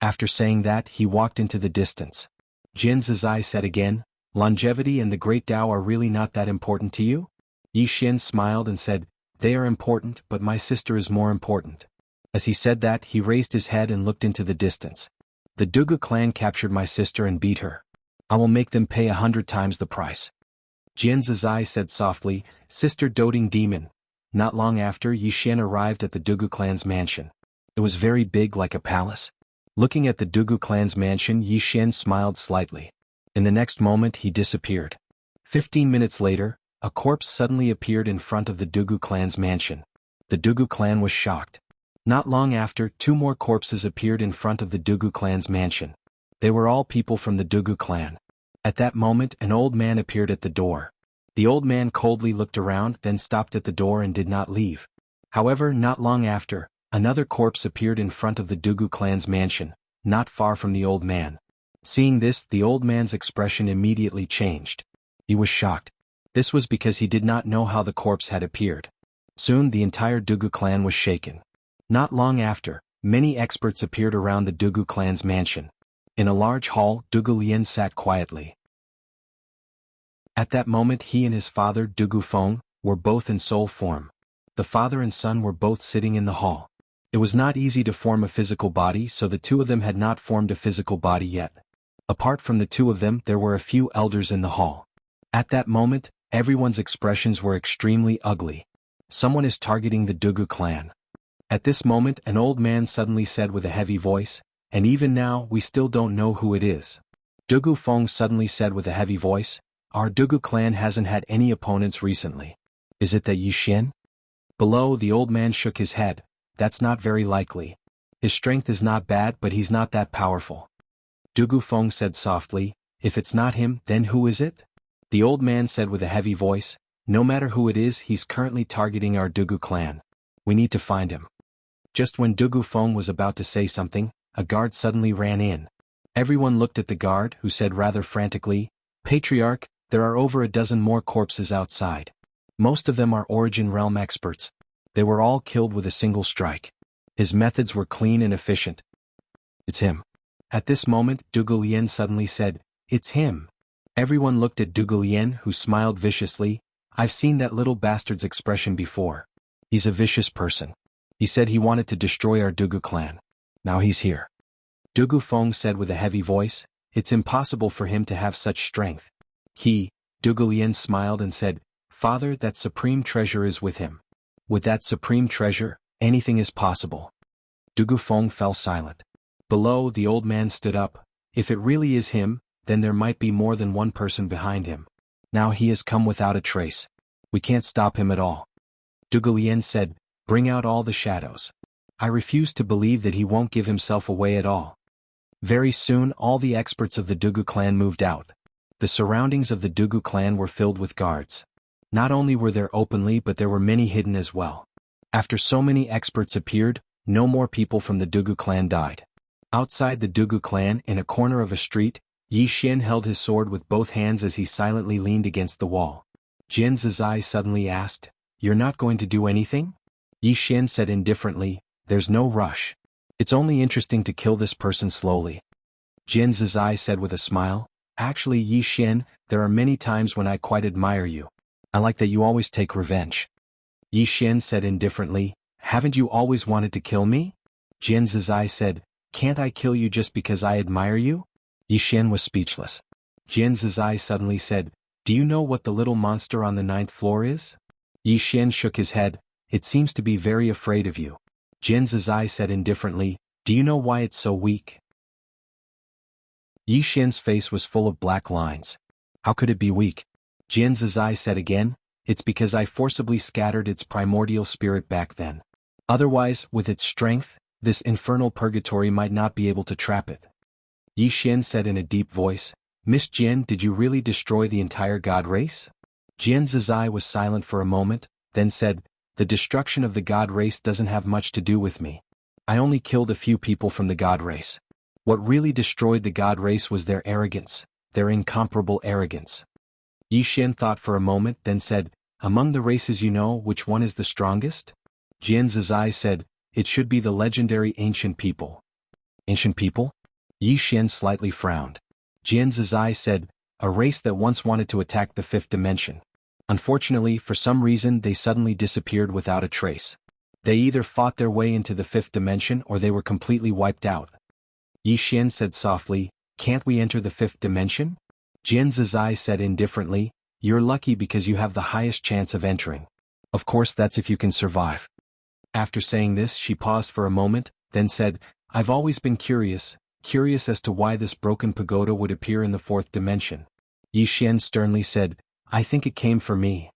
After saying that, he walked into the distance. Jian Zizai said again, "Longevity and the Great Tao are really not that important to you?" Yi Xian smiled and said, "They are important, but my sister is more important." As he said that, he raised his head and looked into the distance. "The Dugu clan captured my sister and beat her. I will make them pay 100 times the price." Jian Zizai said softly, "Sister doting demon." Not long after, Yi Xian arrived at the Dugu clan's mansion. It was very big, like a palace. Looking at the Dugu clan's mansion, Yi Xian smiled slightly. In the next moment he disappeared. 15 minutes later, a corpse suddenly appeared in front of the Dugu clan's mansion. The Dugu clan was shocked. Not long after, 2 more corpses appeared in front of the Dugu clan's mansion. They were all people from the Dugu clan. At that moment an old man appeared at the door. The old man coldly looked around, then stopped at the door and did not leave. However, not long after, another corpse appeared in front of the Dugu clan's mansion, not far from the old man. Seeing this, the old man's expression immediately changed. He was shocked. This was because he did not know how the corpse had appeared. Soon the entire Dugu clan was shaken. Not long after, many experts appeared around the Dugu clan's mansion. In a large hall, Dugu Lian sat quietly. At that moment he and his father, Dugu Feng, were both in soul form. The father and son were both sitting in the hall. It was not easy to form a physical body, so the 2 of them had not formed a physical body yet. Apart from the 2 of them, there were a few elders in the hall. At that moment, everyone's expressions were extremely ugly. Someone is targeting the Dugu clan. At this moment an old man suddenly said with a heavy voice, "And even now we still don't know who it is." Dugu Feng suddenly said with a heavy voice, "Our Dugu clan hasn't had any opponents recently. Is it that Yi Xian?" Below, the old man shook his head. "That's not very likely. His strength is not bad, but he's not that powerful." Dugu Feng said softly, "If it's not him, then who is it?" The old man said with a heavy voice, "No matter who it is, he's currently targeting our Dugu clan. We need to find him." Just when Dugu Feng was about to say something, a guard suddenly ran in. Everyone looked at the guard, who said rather frantically, "Patriarch, there are over a dozen more corpses outside. Most of them are Origin Realm experts. They were all killed with a single strike. His methods were clean and efficient. It's him." At this moment, Dugu Lian suddenly said, "It's him." Everyone looked at Dugu Lian, who smiled viciously. "I've seen that little bastard's expression before. He's a vicious person. He said he wanted to destroy our Dugu clan. Now he's here." Dugu Feng said with a heavy voice, "It's impossible for him to have such strength." Dugu Lian smiled and said, "Father, that supreme treasure is with him. With that supreme treasure, anything is possible." Dugu Feng fell silent. Below, the old man stood up. "If it really is him, then there might be more than one person behind him. Now he has come without a trace. We can't stop him at all." Dugu Lian said, "Bring out all the shadows. I refuse to believe that he won't give himself away at all." Very soon all the experts of the Dugu clan moved out. The surroundings of the Dugu clan were filled with guards. Not only were there openly, but there were many hidden as well. After so many experts appeared, no more people from the Dugu clan died. Outside the Dugu clan, in a corner of a street, Yi Xian held his sword with both hands as he silently leaned against the wall. Jian Zizai suddenly asked, "You're not going to do anything?" Yi Xian said indifferently, There's no rush. It's only interesting to kill this person slowly. Jian Zizai said with a smile, actually Yi Xian, there are many times when I quite admire you. I like that you always take revenge. Yi Xian said indifferently, haven't you always wanted to kill me? Jian Zizai said, can't I kill you just because I admire you? Yi Xian was speechless. Jian Zizai suddenly said, do you know what the little monster on the 9th floor is? Yi Xian shook his head, it seems to be very afraid of you. Jian Zizai said indifferently, do you know why it's so weak? Yi Xian's face was full of black lines. How could it be weak? Jian Zizai said again, it's because I forcibly scattered its primordial spirit back then. Otherwise, with its strength, this infernal purgatory might not be able to trap it. Yi Xian said in a deep voice, Miss Jian, did you really destroy the entire god race? Jian Zizai was silent for a moment, then said, the destruction of the god race doesn't have much to do with me. I only killed a few people from the god race. What really destroyed the god race was their arrogance, their incomparable arrogance. Yi Xian thought for a moment, then said, among the races you know, which one is the strongest? Jian Zizai said, it should be the legendary ancient people. Ancient people? Yi Xian slightly frowned. Jian Zizai said, a race that once wanted to attack the 5th dimension. Unfortunately, for some reason they suddenly disappeared without a trace. They either fought their way into the 5th dimension or they were completely wiped out. Yi Xian said softly, can't we enter the 5th dimension? Jian Zizai said indifferently, you're lucky because you have the highest chance of entering. Of course that's if you can survive. After saying this she paused for a moment, then said, I've always been curious as to why this broken pagoda would appear in the 4th dimension. Yi Xian sternly said, I think it came for me.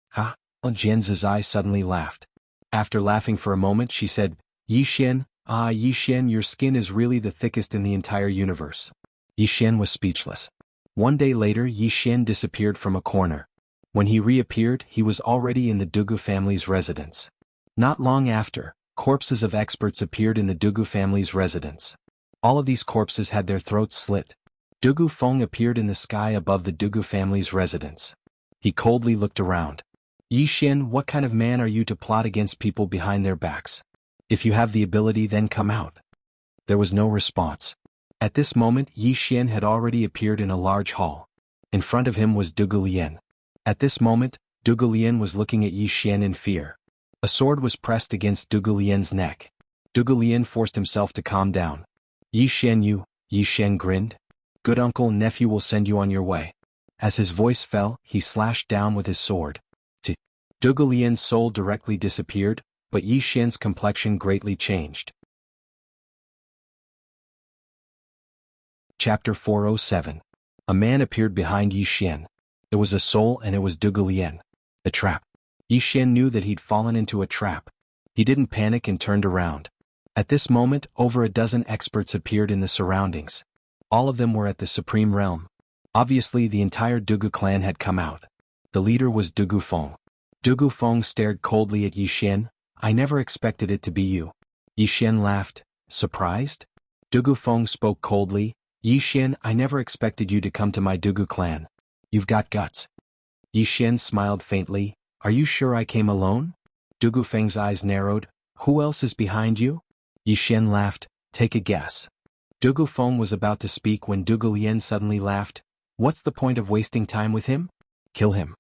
Ha! Jian Zizai suddenly laughed. After laughing for a moment she said, Yi Xian, Yi Xian, your skin is really the thickest in the entire universe. Yi Xian was speechless. One day later Yi Xian disappeared from a corner. When he reappeared he was already in the Dugu family's residence. Not long after, corpses of experts appeared in the Dugu family's residence. All of these corpses had their throats slit. Dugu Feng appeared in the sky above the Dugu family's residence. He coldly looked around. Yi Xian, what kind of man are you to plot against people behind their backs? If you have the ability then come out. There was no response. At this moment Yi Xian had already appeared in a large hall. In front of him was Dugu Lian. At this moment, Dugu Lian was looking at Yi Xian in fear. A sword was pressed against Dugu Lian's neck. Dugu Lian forced himself to calm down. Yi Xian, Yi Xian grinned. Good uncle and nephew will send you on your way. As his voice fell, he slashed down with his sword. Dugu Lian's soul directly disappeared, but Yi Xian's complexion greatly changed. Chapter 407. A man appeared behind Yi Xian. It was a soul and it was Dugu Lian. A trap. Yi Xian knew that he'd fallen into a trap. He didn't panic and turned around. At this moment, over a dozen experts appeared in the surroundings. All of them were at the Supreme Realm. Obviously the entire Dugu clan had come out. The leader was Dugu Feng. Dugu Feng stared coldly at Yi Xian. I never expected it to be you. Yi Xian laughed. Surprised? Dugu Feng spoke coldly. Yi Xian, I never expected you to come to my Dugu clan. You've got guts. Yi Xian smiled faintly. Are you sure I came alone? Dugu Feng's eyes narrowed. Who else is behind you? Yi Xian laughed. Take a guess. Dugu Feng was about to speak when Dugu Lian suddenly laughed. What's the point of wasting time with him? Kill him.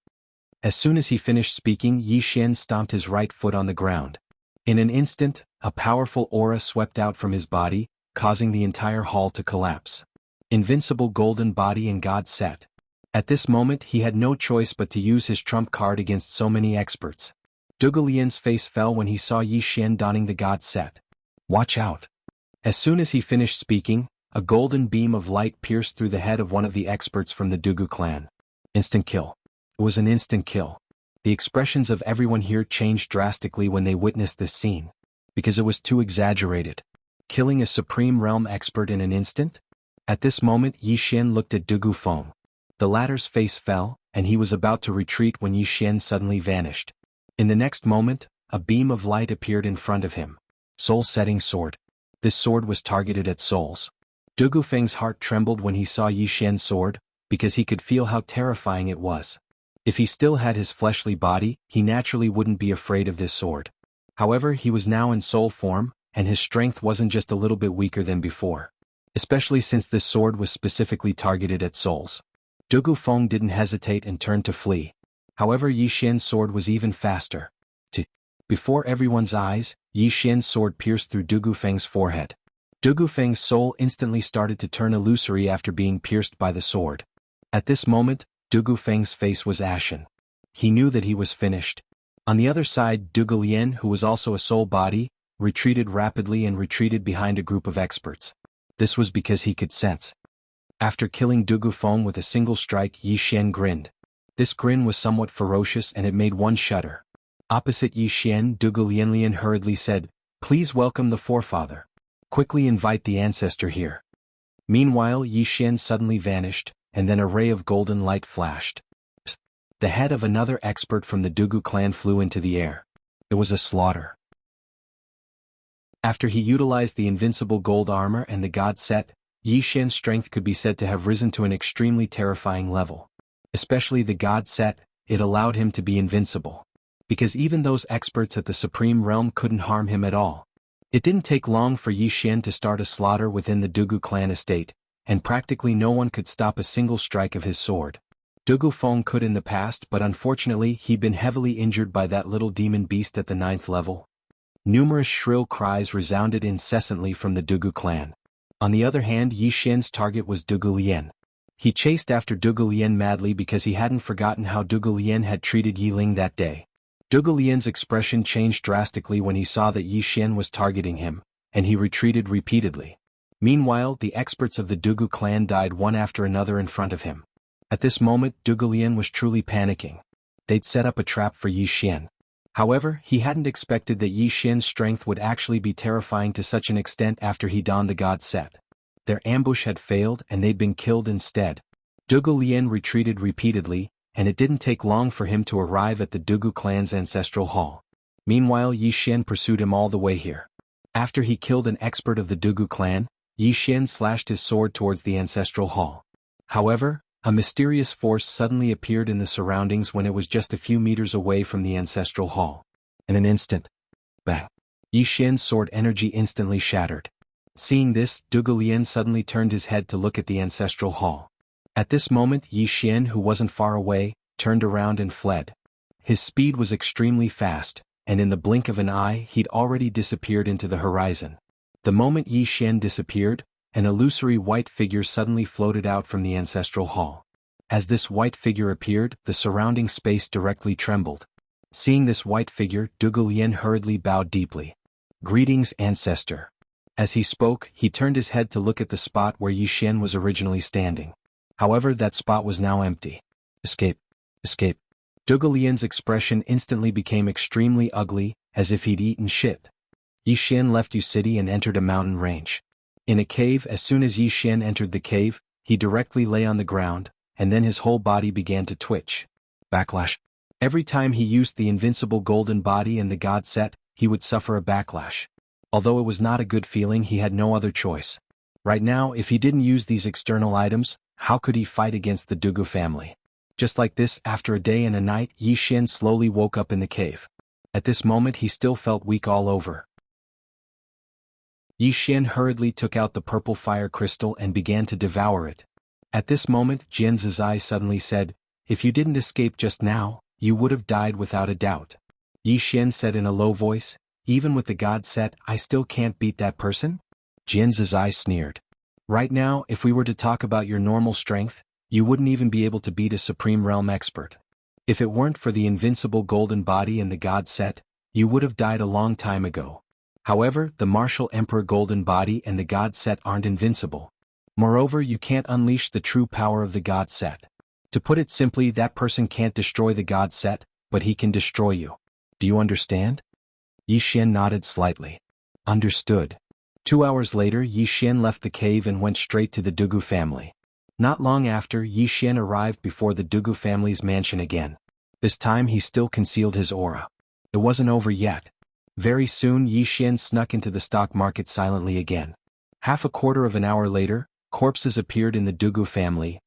As soon as he finished speaking, Yi Xian stomped his right foot on the ground. In an instant, a powerful aura swept out from his body, causing the entire hall to collapse. Invincible golden body and god set. At this moment he had no choice but to use his trump card against so many experts. Dugu Lian's face fell when he saw Yi Xian donning the god set. Watch out. As soon as he finished speaking, a golden beam of light pierced through the head of one of the experts from the Dugu clan. Instant kill. It was an instant kill. The expressions of everyone here changed drastically when they witnessed this scene. Because it was too exaggerated. Killing a Supreme Realm expert in an instant? At this moment Yi Xian looked at Dugu Feng. The latter's face fell, and he was about to retreat when Yi Xian suddenly vanished. In the next moment, a beam of light appeared in front of him. Soul-setting sword. This sword was targeted at souls. Dugu Feng's heart trembled when he saw Yi Xian's sword, because he could feel how terrifying it was. If he still had his fleshly body, he naturally wouldn't be afraid of this sword. However, he was now in soul form, and his strength wasn't just a little bit weaker than before. Especially since this sword was specifically targeted at souls. Dugu Feng didn't hesitate and turned to flee. However, Yi Xian's sword was even faster. Before everyone's eyes, Yi Xian's sword pierced through Dugu Feng's forehead. Dugu Feng's soul instantly started to turn illusory after being pierced by the sword. At this moment, Dugu Feng's face was ashen. He knew that he was finished. On the other side, Dugu Lian, who was also a soul body, retreated rapidly and retreated behind a group of experts. This was because he could sense. After killing Dugu Feng with a single strike, Yi Xian grinned. This grin was somewhat ferocious and it made one shudder. Opposite Yi Xian, Dugu Lian hurriedly said, "Please welcome the forefather. Quickly invite the ancestor here." Meanwhile, Yi Xian suddenly vanished, and then a ray of golden light flashed. The head of another expert from the Dugu clan flew into the air. It was a slaughter. After he utilized the invincible gold armor and the god set, Yi Xian's strength could be said to have risen to an extremely terrifying level. Especially the god set, it allowed him to be invincible. Because even those experts at the Supreme Realm couldn't harm him at all. It didn't take long for Yi Xian to start a slaughter within the Dugu clan estate, and practically no one could stop a single strike of his sword. Dugu Feng could in the past, but unfortunately he'd been heavily injured by that little demon beast at the 9th level. Numerous shrill cries resounded incessantly from the Dugu clan. On the other hand, Yi Xian's target was Dugu Lian. He chased after Dugu Lian madly because he hadn't forgotten how Dugu Lian had treated Yi Ling that day. Dugu Lian's expression changed drastically when he saw that Yi Xian was targeting him, and he retreated repeatedly. Meanwhile, the experts of the Dugu clan died one after another in front of him. At this moment, Dugu Lian was truly panicking. They'd set up a trap for Yi Xian. However, he hadn't expected that Yi Xian's strength would actually be terrifying to such an extent after he donned the god set. Their ambush had failed and they'd been killed instead. Dugu Lian retreated repeatedly, and it didn't take long for him to arrive at the Dugu clan's ancestral hall. Meanwhile, Yi Xian pursued him all the way here. After he killed an expert of the Dugu clan, Yi Xian slashed his sword towards the ancestral hall. However, a mysterious force suddenly appeared in the surroundings when it was just a few meters away from the ancestral hall. In an instant, bang! Yi Xian's sword energy instantly shattered. Seeing this, Dugu Lian suddenly turned his head to look at the ancestral hall. At this moment, Yi Xian, who wasn't far away, turned around and fled. His speed was extremely fast, and in the blink of an eye he'd already disappeared into the horizon. The moment Yi Xian disappeared, an illusory white figure suddenly floated out from the ancestral hall. As this white figure appeared, the surrounding space directly trembled. Seeing this white figure, Dugu Lian hurriedly bowed deeply. "Greetings, ancestor." As he spoke, he turned his head to look at the spot where Yi Xian was originally standing. However, that spot was now empty. Escape. Escape. Dugu Lian's expression instantly became extremely ugly, as if he'd eaten shit. Yi Xian left Yu City and entered a mountain range. In a cave, as soon as Yi Xian entered the cave, he directly lay on the ground, and then his whole body began to twitch. Backlash. Every time he used the invincible golden body and the god set, he would suffer a backlash. Although it was not a good feeling, he had no other choice. Right now, if he didn't use these external items, how could he fight against the Dugu family? Just like this, after a day and a night, Yi Xian slowly woke up in the cave. At this moment he still felt weak all over. Yi Xian hurriedly took out the purple fire crystal and began to devour it. At this moment, Jian Zizai suddenly said, "If you didn't escape just now, you would have died without a doubt." Yi Xian said in a low voice, "Even with the god set, I still can't beat that person?" Jian Zizai sneered. "Right now, if we were to talk about your normal strength, you wouldn't even be able to beat a Supreme Realm expert. If it weren't for the invincible golden body and the god set, you would have died a long time ago. However, the martial emperor golden body and the god set aren't invincible. Moreover, you can't unleash the true power of the god set. To put it simply, that person can't destroy the god set, but he can destroy you. Do you understand?" Yi Xian nodded slightly. Understood. 2 hours later, Yi Xian left the cave and went straight to the Dugu family. Not long after, Yi Xian arrived before the Dugu family's mansion again. This time he still concealed his aura. It wasn't over yet. Very soon Yi Xian snuck into the stock market silently again. Half a quarter of an hour later, corpses appeared in the Dugu family.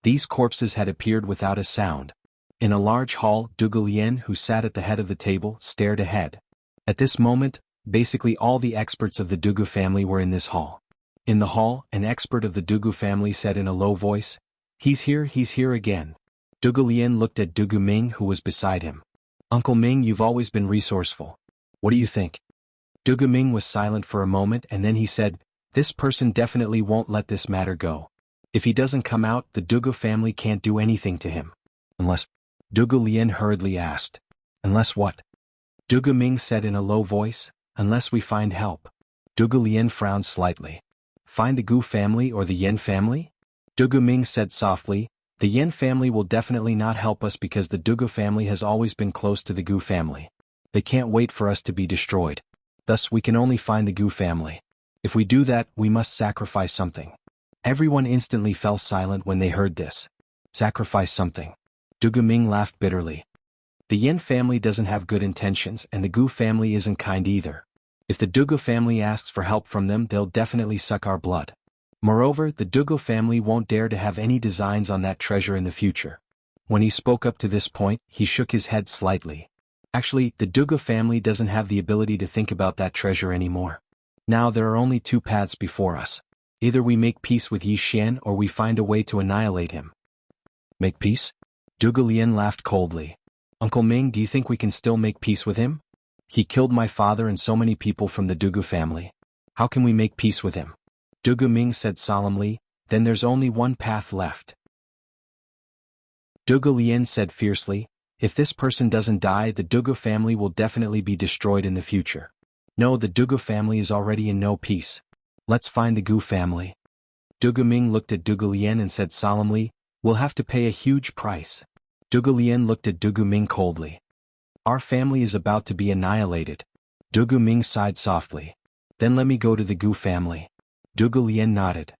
These corpses had appeared without a sound. In a large hall, Dugu Lian, who sat at the head of the table, stared ahead. At this moment, Basically all the experts of the Dugu family were in this hall. In the hall, an expert of the Dugu family said in a low voice, he's here again." Dugu Lian looked at Dugu Ming who was beside him. "Uncle Ming, you've always been resourceful. What do you think?" Dugu Ming was silent for a moment and then he said, "This person definitely won't let this matter go. If he doesn't come out, the Dugu family can't do anything to him. Unless..." Dugu Lian hurriedly asked. "Unless what?" Dugu Ming said in a low voice, "Unless we find help." Dugu Lian frowned slightly. "Find the Gu family or the Yen family?" Dugu Ming said softly, "The Yen family will definitely not help us because the Dugu family has always been close to the Gu family. They can't wait for us to be destroyed. Thus we can only find the Gu family. If we do that, we must sacrifice something." Everyone instantly fell silent when they heard this. Sacrifice something. Dugu Ming laughed bitterly. "The Yen family doesn't have good intentions and the Gu family isn't kind either. If the Dugu family asks for help from them, they'll definitely suck our blood. Moreover, the Dugu family won't dare to have any designs on that treasure in the future." When he spoke up to this point, he shook his head slightly. Actually, the Dugu family doesn't have the ability to think about that treasure anymore. Now there are only two paths before us. Either we make peace with Yi Xian or we find a way to annihilate him. "Make peace?" Dugu Lian laughed coldly. "Uncle Ming, do you think we can still make peace with him? He killed my father and so many people from the Dugu family. How can we make peace with him?" Dugu Ming said solemnly, "Then there's only one path left." Dugu Lian said fiercely, "If this person doesn't die, the Dugu family will definitely be destroyed in the future. No, the Dugu family is already in no peace. Let's find the Gu family." Dugu Ming looked at Dugu Lian and said solemnly, "We'll have to pay a huge price." Dugu Lian looked at Dugu Ming coldly. "Our family is about to be annihilated." Dugu Ming sighed softly. "Then let me go to the Gu family." Dugu Lian nodded.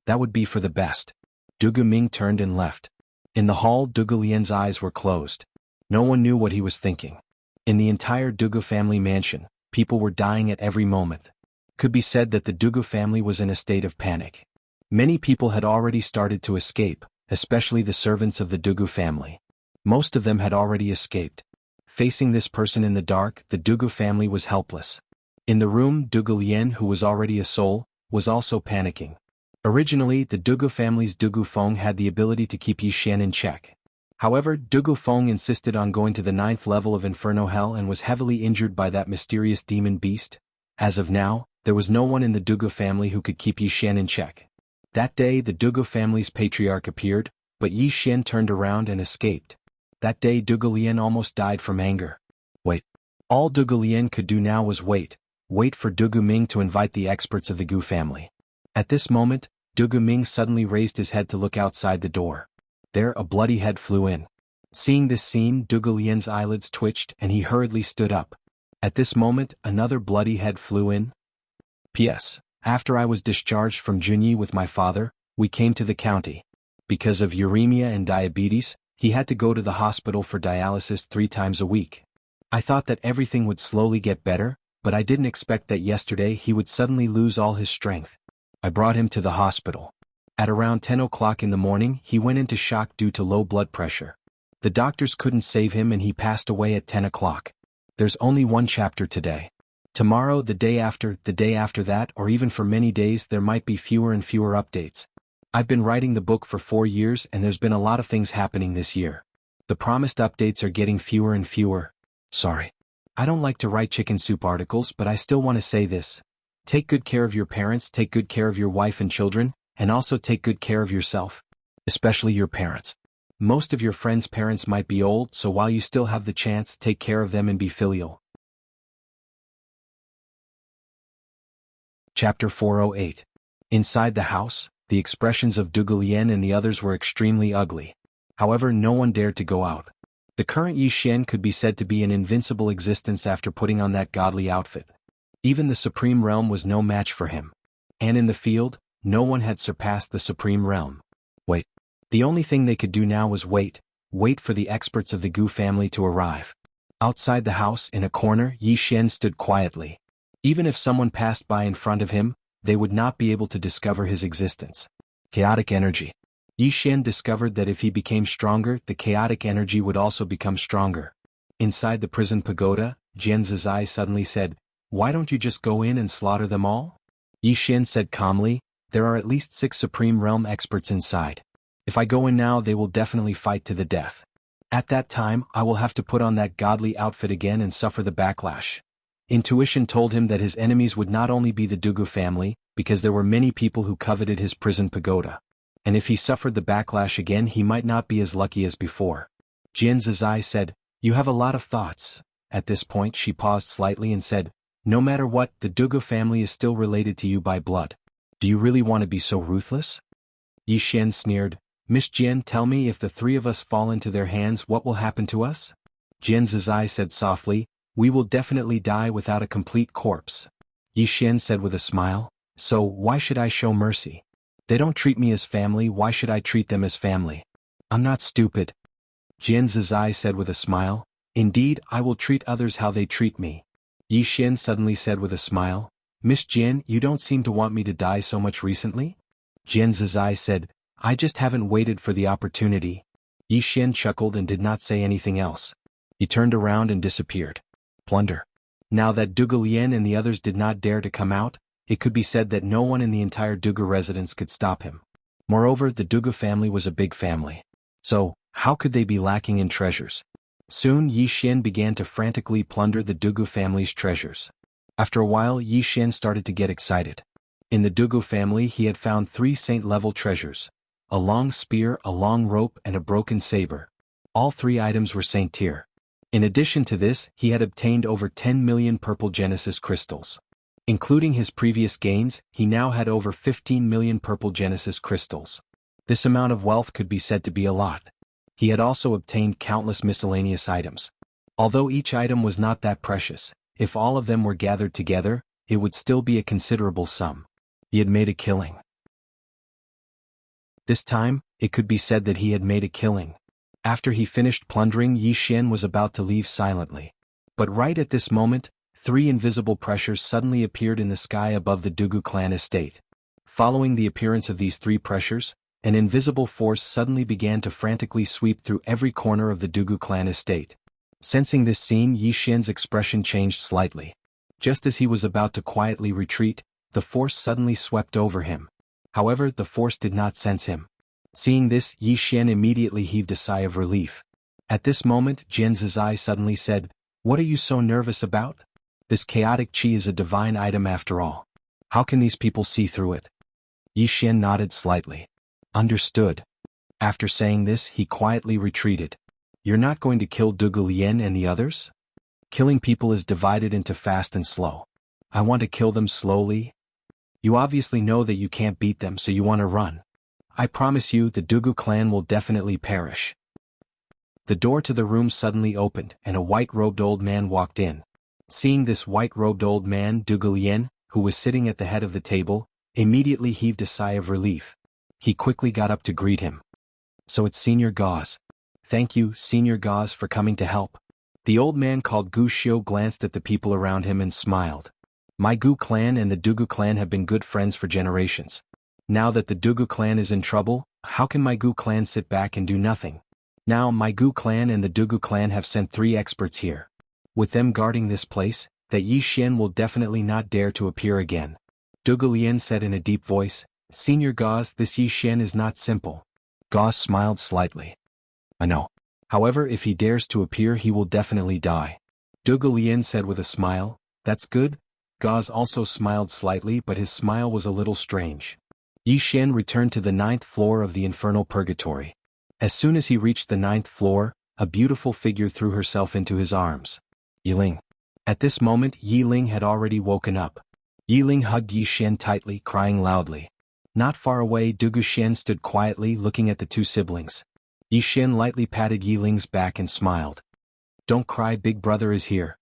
"That would be for the best." Dugu Ming turned and left. In the hall, Dugu Lian's eyes were closed. No one knew what he was thinking. In the entire Dugu family mansion, people were dying at every moment. Could be said that the Dugu family was in a state of panic. Many people had already started to escape, especially the servants of the Dugu family. Most of them had already escaped. Facing this person in the dark, the Dugu family was helpless. In the room, Dugu Lian, who was already a soul, was also panicking. Originally, the Dugu family's Dugu Feng had the ability to keep Yi Xian in check. However, Dugu Feng insisted on going to the 9th level of Inferno Hell and was heavily injured by that mysterious demon beast. As of now, there was no one in the Dugu family who could keep Yi Xian in check. That day, the Dugu family's patriarch appeared, but Yi Xian turned around and escaped. That day, Dugu Lian almost died from anger. Wait. All Dugu Lian could do now was wait for Dugu Ming to invite the experts of the Gu family. At this moment, Dugu Ming suddenly raised his head to look outside the door. There, a bloody head flew in. Seeing this scene, Dugu Lian's eyelids twitched and he hurriedly stood up. At this moment, another bloody head flew in. P.S. After I was discharged from Junyi with my father, we came to the county. Because of uremia and diabetes, he had to go to the hospital for dialysis 3 times a week. I thought that everything would slowly get better, but I didn't expect that yesterday he would suddenly lose all his strength. I brought him to the hospital. At around 10 o'clock in the morning, he went into shock due to low blood pressure. The doctors couldn't save him and he passed away at 10 o'clock. There's only one chapter today. Tomorrow, the day after that, or even for many days, there might be fewer and fewer updates. I've been writing the book for 4 years and there's been a lot of things happening this year. The promised updates are getting fewer and fewer. Sorry. I don't like to write chicken soup articles, but I still want to say this. Take good care of your parents, take good care of your wife and children, and also take good care of yourself. Especially your parents. Most of your friends' parents might be old, so while you still have the chance, take care of them and be filial. Chapter 408. Inside the house, the expressions of Dugu Lian and the others were extremely ugly. However, no one dared to go out. The current Yi Xian could be said to be an invincible existence after putting on that godly outfit. Even the Supreme Realm was no match for him. And in the field, no one had surpassed the Supreme Realm. Wait. The only thing they could do now was wait for the experts of the Gu family to arrive. Outside the house, in a corner, Yi Xian stood quietly. Even if someone passed by in front of him, they would not be able to discover his existence. Chaotic energy. Yi Xian discovered that if he became stronger, the chaotic energy would also become stronger. Inside the prison pagoda, Jian Zizai suddenly said, Why don't you just go in and slaughter them all? Yi Xian said calmly, there are at least 6 Supreme Realm experts inside. If I go in now they will definitely fight to the death. At that time I will have to put on that godly outfit again and suffer the backlash. Intuition told him that his enemies would not only be the Dugu family, because there were many people who coveted his prison pagoda. And if he suffered the backlash again he might not be as lucky as before. Jian Zizai said, you have a lot of thoughts. At this point she paused slightly and said, no matter what, the Dugu family is still related to you by blood. Do you really want to be so ruthless? Yi Xian sneered, Miss Jian, tell me if the 3 of us fall into their hands what will happen to us? Jian Zizai said softly, we will definitely die without a complete corpse. Yi Xian said with a smile, so why should I show mercy? They don't treat me as family, why should I treat them as family? I'm not stupid. Jian Zizai said with a smile, indeed I will treat others how they treat me. Yi Xian suddenly said with a smile, Miss Jian, you don't seem to want me to die so much recently? Jian Zizai said, I just haven't waited for the opportunity. Yi Xian chuckled and did not say anything else. He turned around and disappeared. Plunder. Now that Dugu Lian and the others did not dare to come out, it could be said that no one in the entire Dugu residence could stop him. Moreover, the Dugu family was a big family. So, how could they be lacking in treasures? Soon Yi Xian began to frantically plunder the Dugu family's treasures. After a while Yi Xian started to get excited. In the Dugu family he had found 3 saint-level treasures. A long spear, a long rope and a broken saber. All 3 items were saint tier. In addition to this, he had obtained over 10 million purple Genesis crystals. Including his previous gains, he now had over 15 million purple Genesis crystals. This amount of wealth could be said to be a lot. He had also obtained countless miscellaneous items. Although each item was not that precious, if all of them were gathered together, it would still be a considerable sum. He had made a killing. This time, it could be said that he had made a killing. After he finished plundering, Yi Xian was about to leave silently. But right at this moment, 3 invisible pressures suddenly appeared in the sky above the Dugu clan estate. Following the appearance of these 3 pressures, an invisible force suddenly began to frantically sweep through every corner of the Dugu clan estate. Sensing this scene, Yi Xian's expression changed slightly. Just as he was about to quietly retreat, the force suddenly swept over him. However, the force did not sense him. Seeing this, Yi Xian immediately heaved a sigh of relief. At this moment, Jian Zizai suddenly said, what are you so nervous about? This chaotic chi is a divine item after all. How can these people see through it? Yi Xian nodded slightly. Understood. After saying this, he quietly retreated. You're not going to kill Dugu Lian and the others? Killing people is divided into fast and slow. I want to kill them slowly. You obviously know that you can't beat them, so you want to run. I promise you the Dugu clan will definitely perish. The door to the room suddenly opened and a white-robed old man walked in. Seeing this white-robed old man, Dugu Lian, who was sitting at the head of the table, immediately heaved a sigh of relief. He quickly got up to greet him. So it's Senior Gauze. Thank you, Senior Gauze, for coming to help. The old man called Gu Xiu glanced at the people around him and smiled. My Gu clan and the Dugu clan have been good friends for generations. Now that the Dugu clan is in trouble, how can my Gu clan sit back and do nothing? Now my Gu clan and the Dugu clan have sent 3 experts here. With them guarding this place, that Yi Xian will definitely not dare to appear again. Dugu Lian said in a deep voice, Senior Gauze, this Yi Xian is not simple. Gauze smiled slightly. I know. However, if he dares to appear he will definitely die. Dugu Lian said with a smile, that's good. Gauze also smiled slightly, but his smile was a little strange. Yi Xian returned to the 9th floor of the infernal purgatory. As soon as he reached the 9th floor, a beautiful figure threw herself into his arms. Yi Ling. At this moment Yi Ling had already woken up. Yi Ling hugged Yi Xian tightly, crying loudly. Not far away, Dugu Xian stood quietly looking at the 2 siblings. Yi Xian lightly patted Yi Ling's back and smiled. Don't cry, big brother is here.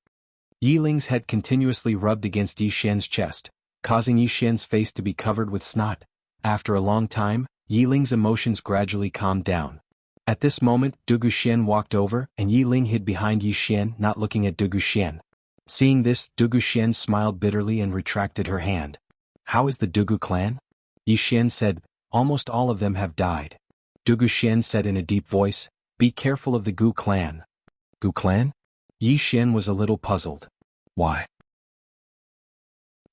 Yi Ling's head continuously rubbed against Yi Xian's chest, causing Yi Xian's face to be covered with snot. After a long time, Yi Ling's emotions gradually calmed down. At this moment, Dugu Xian walked over and Yi Ling hid behind Yi Xian, not looking at Dugu Xian. Seeing this, Dugu Xian smiled bitterly and retracted her hand. How is the Dugu clan? Yi Xian said, almost all of them have died. Dugu Xian said in a deep voice, be careful of the Gu clan. Gu clan? Yi Xian was a little puzzled. Why?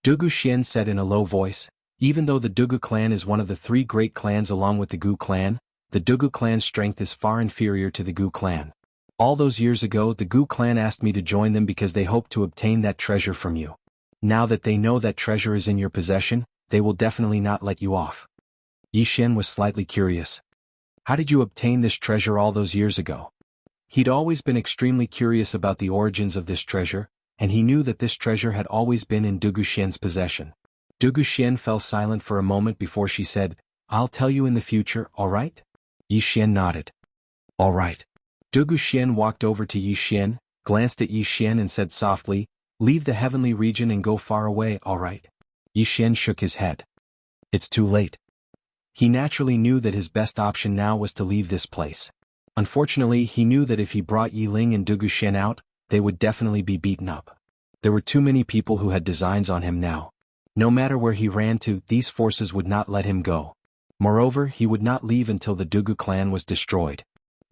Dugu Xian said in a low voice. Even though the Dugu clan is one of the three great clans along with the Gu clan, the Dugu clan's strength is far inferior to the Gu clan. All those years ago the Gu clan asked me to join them because they hoped to obtain that treasure from you. Now that they know that treasure is in your possession, they will definitely not let you off. Yi Xian was slightly curious. How did you obtain this treasure all those years ago? He'd always been extremely curious about the origins of this treasure, and he knew that this treasure had always been in Dugu Xian's possession. Dugu Xian fell silent for a moment before she said, "I'll tell you in the future, alright?" Yi Xian nodded. Alright. Dugu Xian walked over to Yi Xian, glanced at Yi Xian and said softly, "Leave the heavenly region and go far away, alright?" Yi Xian shook his head. It's too late. He naturally knew that his best option now was to leave this place. Unfortunately, he knew that if he brought Yi Ling and Dugu Xian out, they would definitely be beaten up. There were too many people who had designs on him now. No matter where he ran to, these forces would not let him go. Moreover, he would not leave until the Dugu clan was destroyed.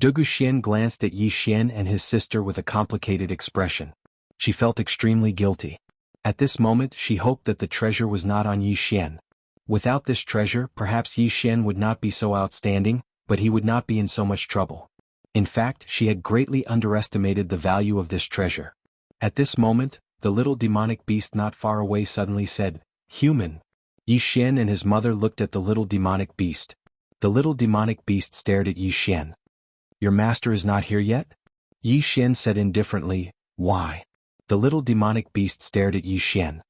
Dugu Xian glanced at Yi Xian and his sister with a complicated expression. She felt extremely guilty. At this moment she hoped that the treasure was not on Yi Xian. Without this treasure, perhaps Yi Xian would not be so outstanding, but he would not be in so much trouble. In fact, she had greatly underestimated the value of this treasure. At this moment, the little demonic beast not far away suddenly said, "Human." Yi Xian and his mother looked at the little demonic beast. The little demonic beast stared at Yi Xian. "Your master is not here yet?" Yi Xian said indifferently, "Why?" The little demonic beast stared at Yi Xian.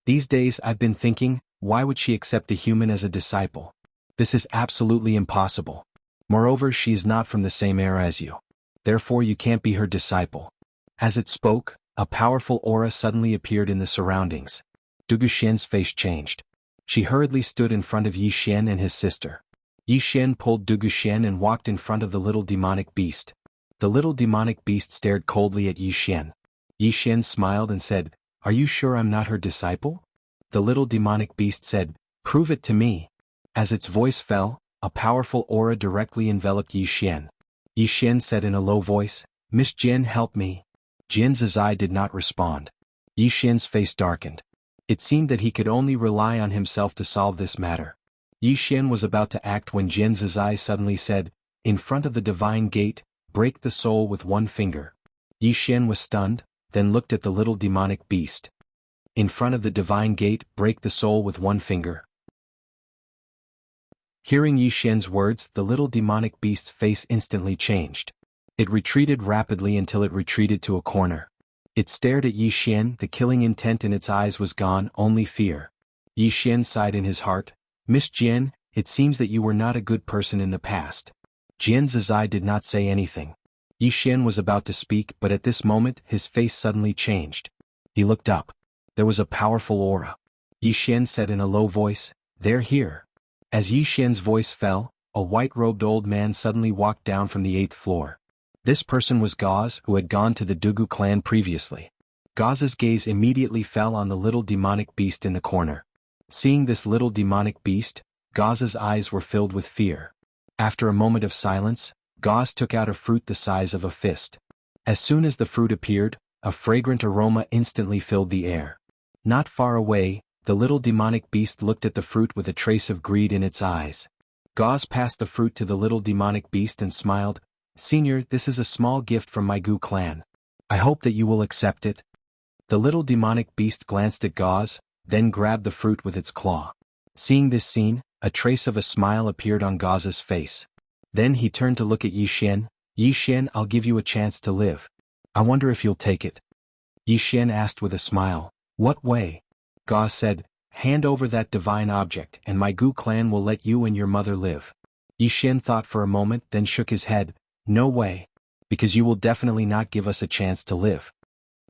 "These days I've been thinking, why would she accept a human as a disciple? This is absolutely impossible. Moreover, she is not from the same era as you. Therefore you can't be her disciple." As it spoke, a powerful aura suddenly appeared in the surroundings. Dugu Xian's face changed. She hurriedly stood in front of Yi Xian and his sister. Yi Xian pulled Dugu Xian and walked in front of the little demonic beast. The little demonic beast stared coldly at Yi Xian. Yi Xian smiled and said, "Are you sure I'm not her disciple?" The little demonic beast said, "Prove it to me." As its voice fell, a powerful aura directly enveloped Yi Xian. Yi Xian said in a low voice, "Miss Jian, help me." Jian Zizai did not respond. Yi Xian's face darkened. It seemed that he could only rely on himself to solve this matter. Yi Xian was about to act when Jian Zizai suddenly said, "In front of the divine gate, break the soul with one finger." Yi Xian was stunned, then looked at the little demonic beast. "In front of the divine gate, break the soul with one finger." Hearing Yi Xian's words, the little demonic beast's face instantly changed. It retreated rapidly until it retreated to a corner. It stared at Yi Xian, the killing intent in its eyes was gone, only fear. Yi Xian sighed in his heart, "Miss Jian, it seems that you were not a good person in the past." Jian Zizai did not say anything. Yi Xian was about to speak, but at this moment his face suddenly changed. He looked up. There was a powerful aura. Yi Xian said in a low voice, "They're here." As Yi Xian's voice fell, a white-robed old man suddenly walked down from the 8th floor. This person was Gauze, who had gone to the Dugu clan previously. Gauze's gaze immediately fell on the little demonic beast in the corner. Seeing this little demonic beast, Gauze's eyes were filled with fear. After a moment of silence, Gauze took out a fruit the size of a fist. As soon as the fruit appeared, a fragrant aroma instantly filled the air. Not far away, the little demonic beast looked at the fruit with a trace of greed in its eyes. Gauze passed the fruit to the little demonic beast and smiled, "Senior, this is a small gift from my Gu clan. I hope that you will accept it." The little demonic beast glanced at Gauze, then grabbed the fruit with its claw. Seeing this scene, a trace of a smile appeared on Gauze's face. Then he turned to look at Yi Xian. "Yi Xian, I'll give you a chance to live. I wonder if you'll take it." Yi Xian asked with a smile, "What way?" Gauze said, "Hand over that divine object and my Gu clan will let you and your mother live." Yi Xian thought for a moment, then shook his head, "No way. Because you will definitely not give us a chance to live."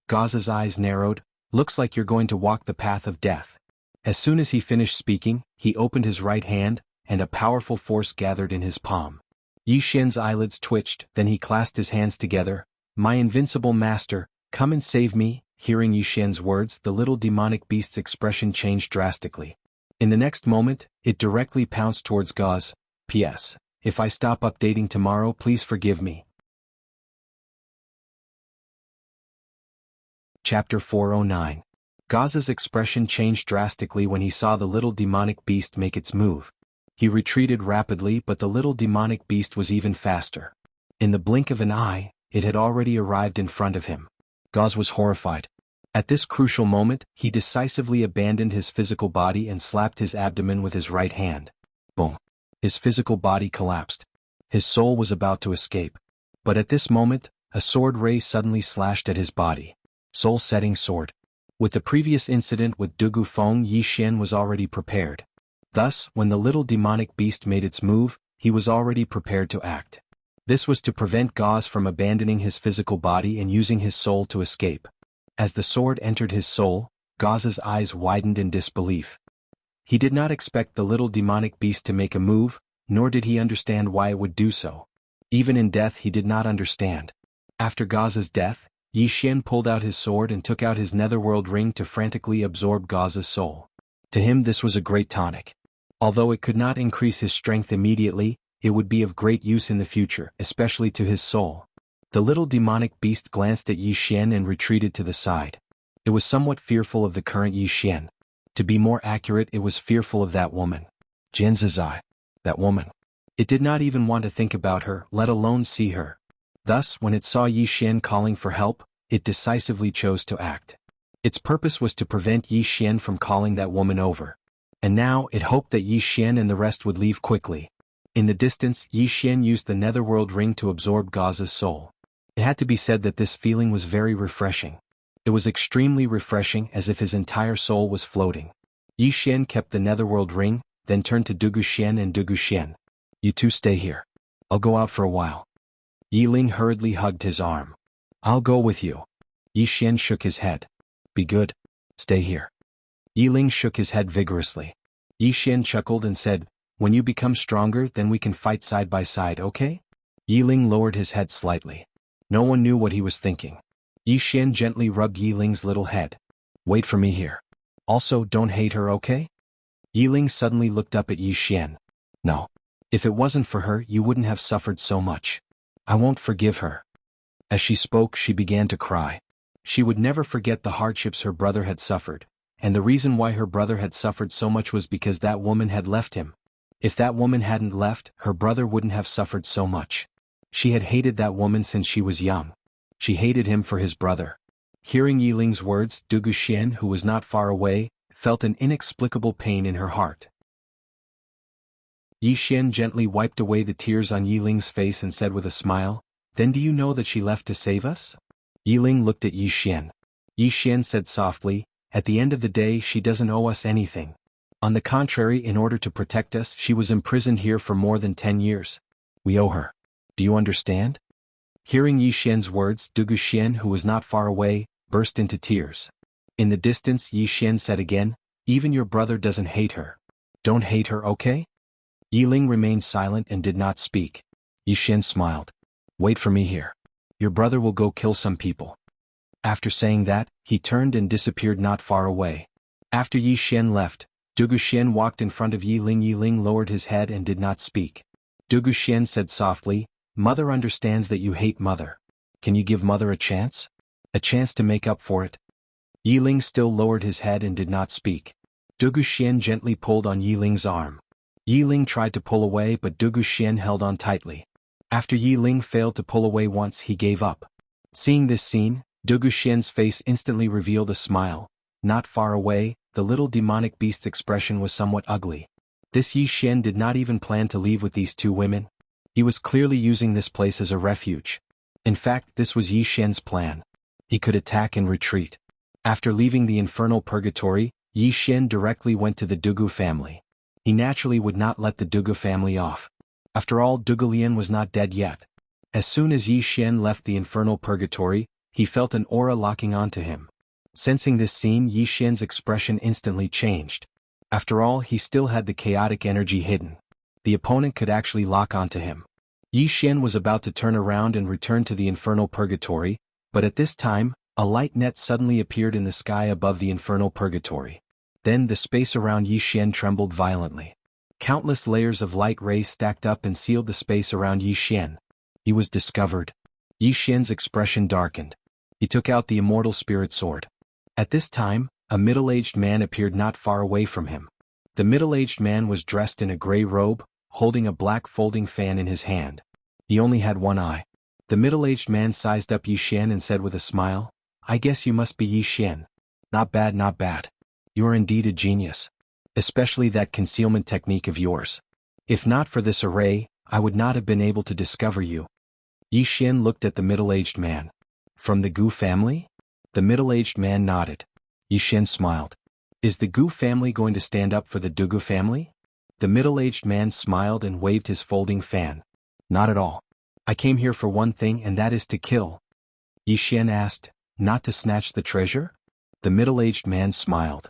Gauze's eyes narrowed, "Looks like you're going to walk the path of death." As soon as he finished speaking, he opened his right hand, and a powerful force gathered in his palm. Yi Xian's eyelids twitched, then he clasped his hands together, "My invincible master, come and save me." Hearing Yi Xian's words, the little demonic beast's expression changed drastically. In the next moment, it directly pounced towards Gauze. "P.S. If I stop updating tomorrow, please forgive me." Chapter 409. Gauze's expression changed drastically when he saw the little demonic beast make its move. He retreated rapidly, but the little demonic beast was even faster. In the blink of an eye, it had already arrived in front of him. Gauze was horrified. At this crucial moment, he decisively abandoned his physical body and slapped his abdomen with his right hand. Boom. His physical body collapsed. His soul was about to escape. But at this moment, a sword ray suddenly slashed at his body. Soul-setting sword. With the previous incident with Dugu Feng, Yi Xian was already prepared. Thus, when the little demonic beast made its move, he was already prepared to act. This was to prevent Gauze from abandoning his physical body and using his soul to escape. As the sword entered his soul, Gauze's eyes widened in disbelief. He did not expect the little demonic beast to make a move, nor did he understand why it would do so. Even in death he did not understand. After Gauze's death, Yi Xian pulled out his sword and took out his netherworld ring to frantically absorb Gauze's soul. To him this was a great tonic. Although it could not increase his strength immediately, it would be of great use in the future, especially to his soul. The little demonic beast glanced at Yi Xian and retreated to the side. It was somewhat fearful of the current Yi Xian. To be more accurate, it was fearful of that woman. Jian Zizai. That woman. It did not even want to think about her, let alone see her. Thus, when it saw Yi Xian calling for help, it decisively chose to act. Its purpose was to prevent Yi Xian from calling that woman over. And now, it hoped that Yi Xian and the rest would leave quickly. In the distance, Yi Xian used the netherworld ring to absorb Gauze's soul. It had to be said that this feeling was very refreshing. It was extremely refreshing, as if his entire soul was floating. Yi Xian kept the netherworld ring, then turned to Dugu Xian and Dugu Xian. You two stay here. I'll go out for a while. Yi Ling hurriedly hugged his arm. I'll go with you. Yi Xian shook his head. Be good. Stay here. Yi Ling shook his head vigorously. Yi Xian chuckled and said, when you become stronger, then we can fight side by side, okay? Yi Ling lowered his head slightly. No one knew what he was thinking. Yi Xian gently rubbed Yi Ling's little head. Wait for me here. Also, don't hate her, okay? Yi Ling suddenly looked up at Yi Xian. No. If it wasn't for her, you wouldn't have suffered so much. I won't forgive her. As she spoke, she began to cry. She would never forget the hardships her brother had suffered, and the reason why her brother had suffered so much was because that woman had left him. If that woman hadn't left, her brother wouldn't have suffered so much. She had hated that woman since she was young. She hated him for his brother. Hearing Yi Ling's words, Dugu Xian, who was not far away, felt an inexplicable pain in her heart. Yi Xian gently wiped away the tears on Yi Ling's face and said with a smile, Then do you know that she left to save us? Yi Ling looked at Yi Xian. Yi Xian said softly, At the end of the day, she doesn't owe us anything. On the contrary, in order to protect us, she was imprisoned here for more than 10 years. We owe her. Do you understand? Hearing Yi Xian's words, Dugu Xian, who was not far away, burst into tears. In the distance, Yi Xian said again, Even your brother doesn't hate her. Don't hate her, okay? Yi Ling remained silent and did not speak. Yi Xian smiled. Wait for me here. Your brother will go kill some people. After saying that, he turned and disappeared not far away. After Yi Xian left, Dugu Xian walked in front of Yi Ling. Yi Ling lowered his head and did not speak. Dugu Xian said softly, Mother understands that you hate Mother. Can you give Mother a chance? A chance to make up for it? Yi Ling still lowered his head and did not speak. Dugu Xian gently pulled on Yi Ling's arm. Yi Ling tried to pull away, but Dugu Xian held on tightly. After Yi Ling failed to pull away once, he gave up. Seeing this scene, Dugu Xian's face instantly revealed a smile. Not far away, the little demonic beast's expression was somewhat ugly. This Yi Xian did not even plan to leave with these two women. He was clearly using this place as a refuge. In fact, this was Yi Xian's plan. He could attack and retreat. After leaving the infernal purgatory, Yi Xian directly went to the Dugu family. He naturally would not let the Dugu family off. After all, Dugu Lian was not dead yet. As soon as Yi Xian left the infernal purgatory, he felt an aura locking onto him. Sensing this scene, Yi Xian's expression instantly changed. After all, he still had the chaotic energy hidden. The opponent could actually lock onto him. Yi Xian was about to turn around and return to the infernal purgatory, but at this time, a light net suddenly appeared in the sky above the infernal purgatory. Then the space around Yi Xian trembled violently. Countless layers of light rays stacked up and sealed the space around Yi Xian. He was discovered. Yi Xian's expression darkened. He took out the immortal spirit sword. At this time, a middle-aged man appeared not far away from him. The middle-aged man was dressed in a gray robe, holding a black folding fan in his hand. He only had one eye. The middle-aged man sized up Yi Xian and said with a smile, "I guess you must be Yi Xian. Not bad, not bad. You are indeed a genius. Especially that concealment technique of yours. If not for this array, I would not have been able to discover you." Yi Xian looked at the middle-aged man. "From the Gu family?" The middle-aged man nodded. Yi Xian smiled. "Is the Gu family going to stand up for the Dugu family?" The middle-aged man smiled and waved his folding fan. "Not at all. I came here for one thing, and that is to kill." Yi Xian asked, "Not to snatch the treasure?" The middle-aged man smiled.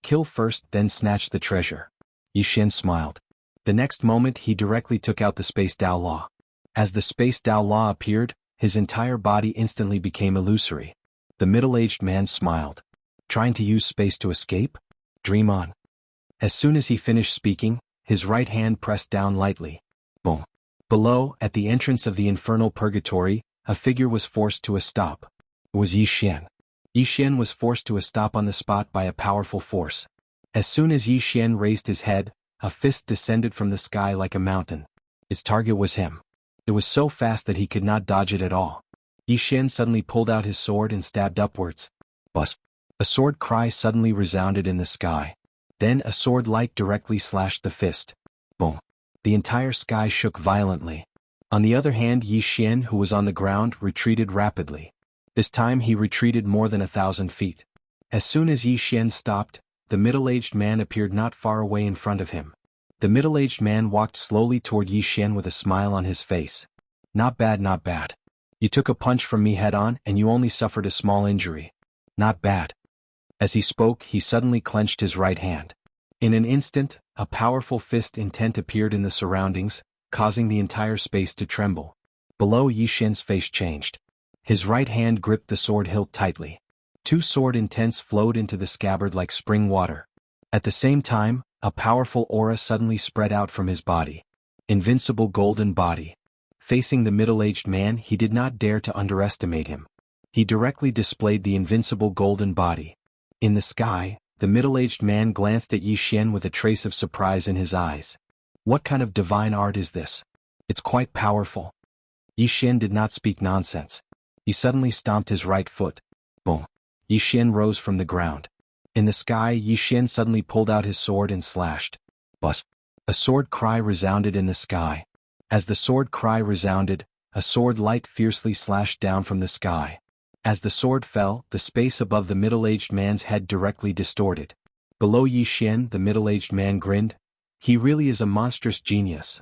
"Kill first, then snatch the treasure." Yi Xian smiled. The next moment he directly took out the Space Dao Law. As the Space Dao Law appeared, his entire body instantly became illusory. The middle-aged man smiled. "Trying to use space to escape? Dream on." As soon as he finished speaking, his right hand pressed down lightly. Boom. Below, at the entrance of the infernal purgatory, a figure was forced to a stop. It was Yi Xian. Yi Xian was forced to a stop on the spot by a powerful force. As soon as Yi Xian raised his head, a fist descended from the sky like a mountain. Its target was him. It was so fast that he could not dodge it at all. Yi Xian suddenly pulled out his sword and stabbed upwards. Buzz! A sword cry suddenly resounded in the sky. Then a sword light directly slashed the fist. Boom! The entire sky shook violently. On the other hand, Yi Xian, who was on the ground, retreated rapidly. This time he retreated more than 1,000 feet. As soon as Yi Xian stopped, the middle-aged man appeared not far away in front of him. The middle-aged man walked slowly toward Yi Xian with a smile on his face. "Not bad, not bad. You took a punch from me head-on and you only suffered a small injury. Not bad." As he spoke, he suddenly clenched his right hand. In an instant, a powerful fist intent appeared in the surroundings, causing the entire space to tremble. Below, Yi Xian's face changed. His right hand gripped the sword hilt tightly. Two sword intents flowed into the scabbard like spring water. At the same time, a powerful aura suddenly spread out from his body. Invincible golden body. Facing the middle-aged man, he did not dare to underestimate him. He directly displayed the invincible golden body. In the sky, the middle-aged man glanced at Yi Xian with a trace of surprise in his eyes. "What kind of divine art is this? It's quite powerful." Yi Xian did not speak nonsense. He suddenly stomped his right foot. Boom! Yi Xian rose from the ground. In the sky, Yi Xian suddenly pulled out his sword and slashed. Buzz! A sword cry resounded in the sky. As the sword cry resounded, a sword light fiercely slashed down from the sky. As the sword fell, the space above the middle-aged man's head directly distorted. Below Yi Xian, the middle-aged man grinned. "He really is a monstrous genius."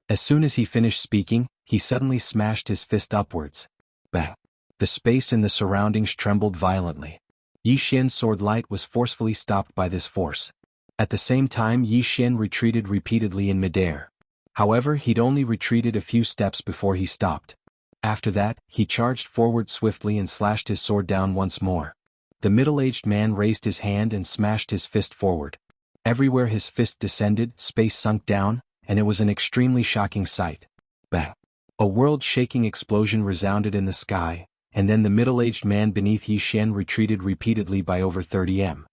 As soon as he finished speaking, he suddenly smashed his fist upwards. Bang! The space in the surroundings trembled violently. Yi Xian's sword light was forcefully stopped by this force. At the same time, Yi Xian retreated repeatedly in midair. However, he'd only retreated a few steps before he stopped. After that, he charged forward swiftly and slashed his sword down once more. The middle-aged man raised his hand and smashed his fist forward. Everywhere his fist descended, space sunk down, and it was an extremely shocking sight. Bang! A world-shaking explosion resounded in the sky, and then the middle-aged man beneath Yi Xian retreated repeatedly by over 30 m.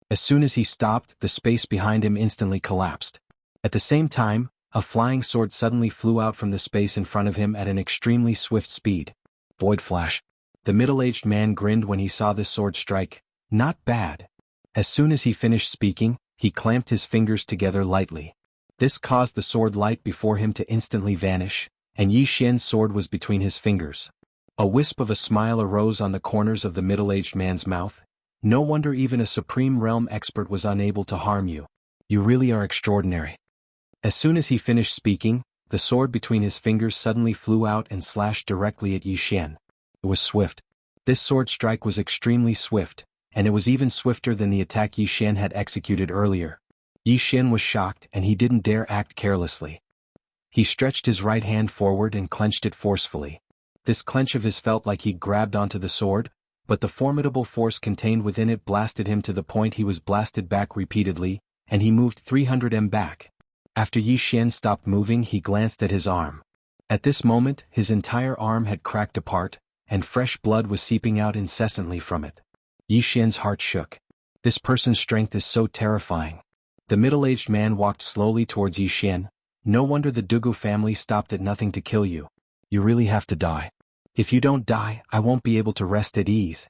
As soon as he stopped, the space behind him instantly collapsed. At the same time, a flying sword suddenly flew out from the space in front of him at an extremely swift speed. Void flash. The middle-aged man grinned when he saw this sword strike. Not bad. As soon as he finished speaking, he clamped his fingers together lightly. This caused the sword light before him to instantly vanish, and Yi Xian's sword was between his fingers. A wisp of a smile arose on the corners of the middle-aged man's mouth. "No wonder even a Supreme Realm expert was unable to harm you. You really are extraordinary." As soon as he finished speaking, the sword between his fingers suddenly flew out and slashed directly at Yi Xian. It was swift. This sword strike was extremely swift, and it was even swifter than the attack Yi Xian had executed earlier. Yi Xian was shocked and he didn't dare act carelessly. He stretched his right hand forward and clenched it forcefully. This clench of his felt like he'd grabbed onto the sword, but the formidable force contained within it blasted him to the point he was blasted back repeatedly, and he moved 300 m back. After Yi Xian stopped moving, he glanced at his arm. At this moment, his entire arm had cracked apart, and fresh blood was seeping out incessantly from it. Yi Xian's heart shook. This person's strength is so terrifying. The middle-aged man walked slowly towards Yi Xian. No wonder the Dugu family stopped at nothing to kill you. You really have to die. If you don't die, I won't be able to rest at ease.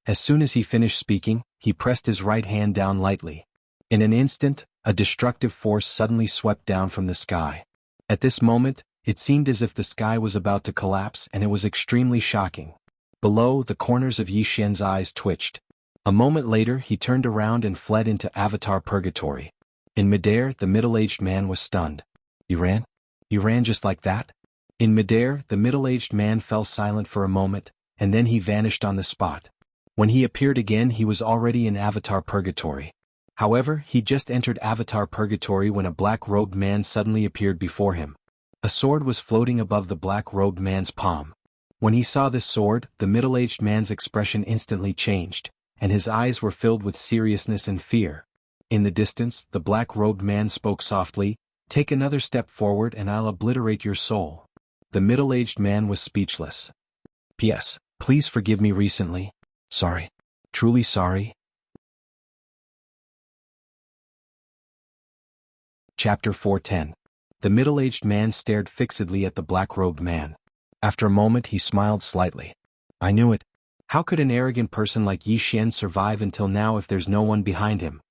As soon as he finished speaking, he pressed his right hand down lightly. In an instant, a destructive force suddenly swept down from the sky. At this moment, it seemed as if the sky was about to collapse, and it was extremely shocking. Below, the corners of Yi Xian's eyes twitched. A moment later, he turned around and fled into Avatar Purgatory. In midair, the middle-aged man was stunned. You ran? You ran just like that? In midair, the middle-aged man fell silent for a moment, and then he vanished on the spot. When he appeared again, he was already in Avatar Purgatory. However, he just entered Avatar Purgatory when a black-robed man suddenly appeared before him. A sword was floating above the black-robed man's palm. When he saw this sword, the middle-aged man's expression instantly changed, and his eyes were filled with seriousness and fear. In the distance, the black-robed man spoke softly, "Take another step forward and I'll obliterate your soul." The middle-aged man was speechless. P.S. Please forgive me recently. Sorry. Truly sorry. Chapter 410. The middle-aged man stared fixedly at the black-robed man. After a moment he smiled slightly. I knew it. How could an arrogant person like Yi Xian survive until now if there's no one behind him?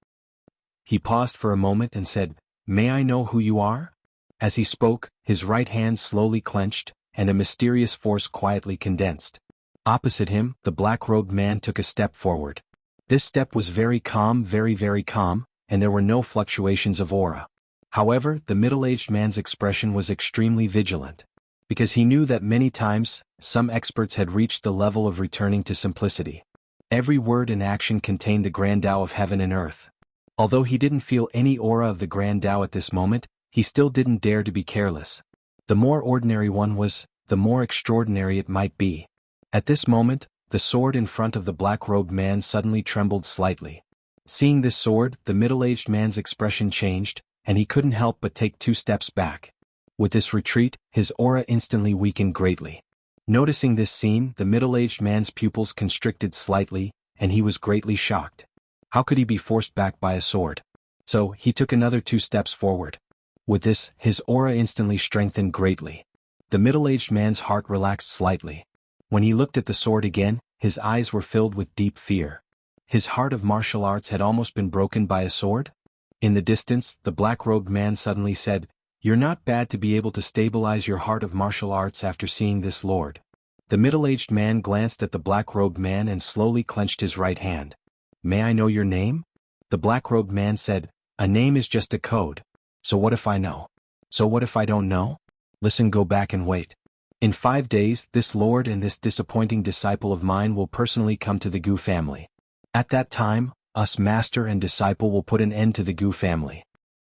He paused for a moment and said, "May I know who you are?" As he spoke, his right hand slowly clenched, and a mysterious force quietly condensed. Opposite him, the black-robed man took a step forward. This step was very calm, very calm, and there were no fluctuations of aura. However, the middle-aged man's expression was extremely vigilant. Because he knew that many times, some experts had reached the level of returning to simplicity. Every word and action contained the Grand Tao of heaven and earth. Although he didn't feel any aura of the Grand Tao at this moment, he still didn't dare to be careless. The more ordinary one was, the more extraordinary it might be. At this moment, the sword in front of the black-robed man suddenly trembled slightly. Seeing this sword, the middle-aged man's expression changed, and he couldn't help but take 2 steps back. With this retreat, his aura instantly weakened greatly. Noticing this scene, the middle-aged man's pupils constricted slightly, and he was greatly shocked. How could he be forced back by a sword? So, he took another 2 steps forward. With this, his aura instantly strengthened greatly. The middle-aged man's heart relaxed slightly. When he looked at the sword again, his eyes were filled with deep fear. His heart of martial arts had almost been broken by a sword? In the distance, the black-robed man suddenly said, "You're not bad to be able to stabilize your heart of martial arts after seeing this, Lord." The middle-aged man glanced at the black-robed man and slowly clenched his right hand. "May I know your name?" The black-robed man said, "A name is just a code. So what if I know? So what if I don't know? Listen, go back and wait. In 5 days, this Lord and this disappointing disciple of mine will personally come to the Gu family. At that time, us master and disciple will put an end to the Gu family."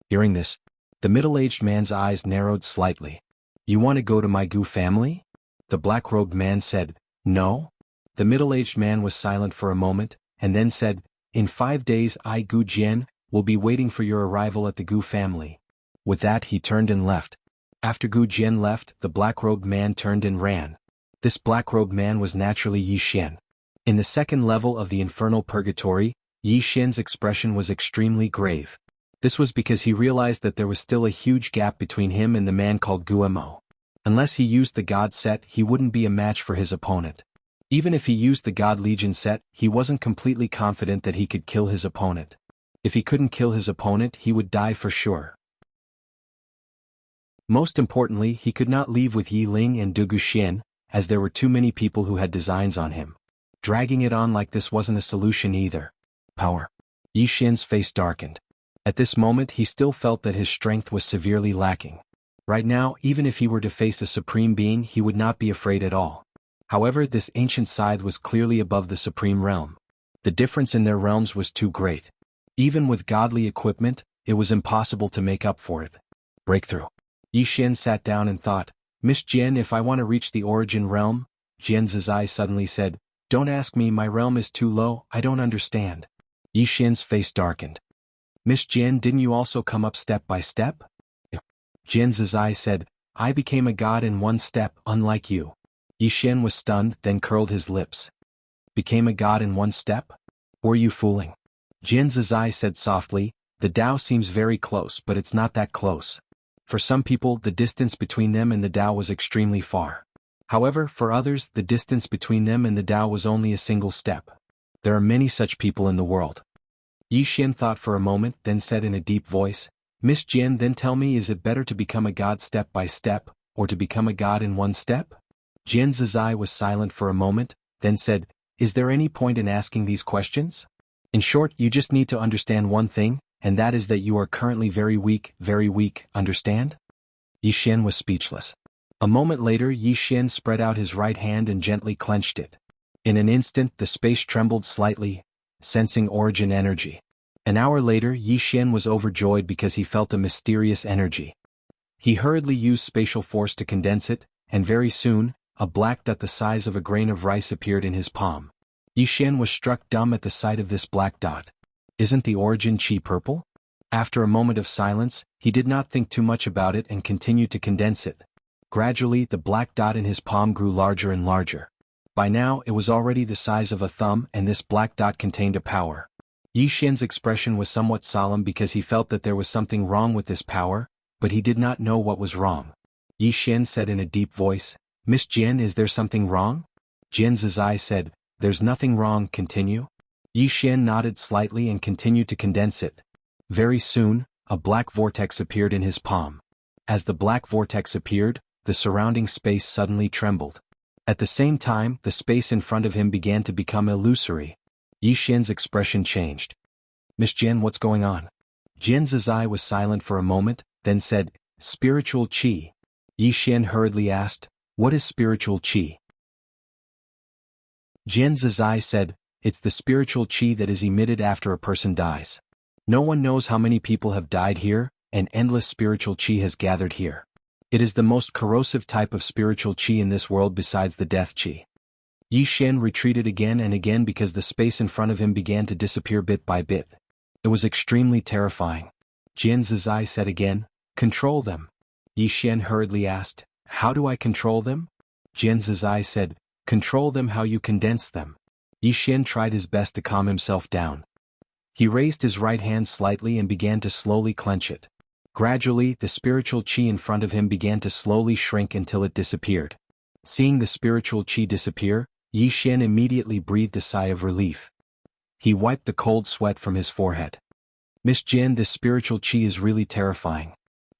Hearing this, the middle-aged man's eyes narrowed slightly. "You want to go to my Gu family?" The black-robed man said, "No." The middle-aged man was silent for a moment, and then said, "In 5 days I, Gu Jian, will be waiting for your arrival at the Gu family." With that he turned and left. After Gu Jian left, the black-robed man turned and ran. This black-robed man was naturally Yi Xian. In the second level of the infernal purgatory, Yi Xian's expression was extremely grave. This was because he realized that there was still a huge gap between him and the man called Guemo. Unless he used the God set, he wouldn't be a match for his opponent. Even if he used the God Legion set, he wasn't completely confident that he could kill his opponent. If he couldn't kill his opponent, he would die for sure. Most importantly, he could not leave with Yi Ling and Dugu Xian, as there were too many people who had designs on him. Dragging it on like this wasn't a solution either. Power. Yi Xian's face darkened. At this moment he still felt that his strength was severely lacking. Right now, even if he were to face a supreme being, he would not be afraid at all. However, this ancient scythe was clearly above the supreme realm. The difference in their realms was too great. Even with godly equipment, it was impossible to make up for it. Breakthrough. Yi Xian sat down and thought, "Miss Jian, if I want to reach the origin realm?" Jian Zizai suddenly said, "Don't ask me, my realm is too low, I don't understand." Yi Xian's face darkened. "Miss Jian, didn't you also come up step by step?" Jian Zizai said, "I became a god in 1 step, unlike you." Yi Xian was stunned, then curled his lips. Became a god in one step? Were you fooling? Jian Zizai said softly, the Tao seems very close, but it's not that close. For some people, the distance between them and the Tao was extremely far. However, for others, the distance between them and the Tao was only a single step. There are many such people in the world. Yi Xian thought for a moment, then said in a deep voice, Miss Jian, then tell me, is it better to become a god step by step, or to become a god in one step? Jian Zizai was silent for a moment, then said, is there any point in asking these questions? In short, you just need to understand one thing, and that is that you are currently very weak, understand? Yi Xian was speechless. A moment later, Yi Xian spread out his right hand and gently clenched it. In an instant, the space trembled slightly, sensing origin energy. An hour later, Yi Xian was overjoyed because he felt a mysterious energy. He hurriedly used spatial force to condense it, and very soon, a black dot the size of a grain of rice appeared in his palm. Yi Xian was struck dumb at the sight of this black dot. Isn't the origin chi purple? After a moment of silence, he did not think too much about it and continued to condense it. Gradually, the black dot in his palm grew larger and larger. By now, it was already the size of a thumb, and this black dot contained a power. Yi Xian's expression was somewhat solemn because he felt that there was something wrong with this power, but he did not know what was wrong. Yi Xian said in a deep voice, Miss Jian, is there something wrong? Jian Zizai said, there's nothing wrong, continue. Yi Xian nodded slightly and continued to condense it. Very soon, a black vortex appeared in his palm. As the black vortex appeared, the surrounding space suddenly trembled. At the same time, the space in front of him began to become illusory. Yi Xian's expression changed. Miss Jian, what's going on? Jian Zizai was silent for a moment, then said, spiritual qi. Yi Xian hurriedly asked, what is spiritual qi? Jian Zizai said, it's the spiritual qi that is emitted after a person dies. No one knows how many people have died here, and endless spiritual qi has gathered here. It is the most corrosive type of spiritual qi in this world besides the death qi. Yi Xian retreated again and again because the space in front of him began to disappear bit by bit. It was extremely terrifying. Jian Zizai said again, control them. Yi Xian hurriedly asked, how do I control them? Jian Zizai said, control them how you condense them. Yi Xian tried his best to calm himself down. He raised his right hand slightly and began to slowly clench it. Gradually, the spiritual qi in front of him began to slowly shrink until it disappeared. Seeing the spiritual qi disappear, Yi Xian immediately breathed a sigh of relief. He wiped the cold sweat from his forehead. Miss Jian, this spiritual qi is really terrifying.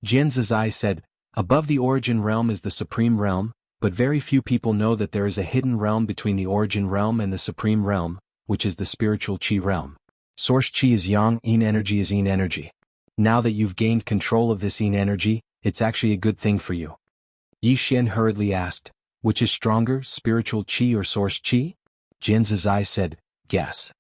Jian Zizai said, above the origin realm is the supreme realm, but very few people know that there is a hidden realm between the origin realm and the supreme realm, which is the spiritual qi realm. Source qi is yang, yin energy is yin energy. Now that you've gained control of this yin energy, it's actually a good thing for you. Yi Xian hurriedly asked, which is stronger, spiritual qi or source qi? Jian Zizai said, guess.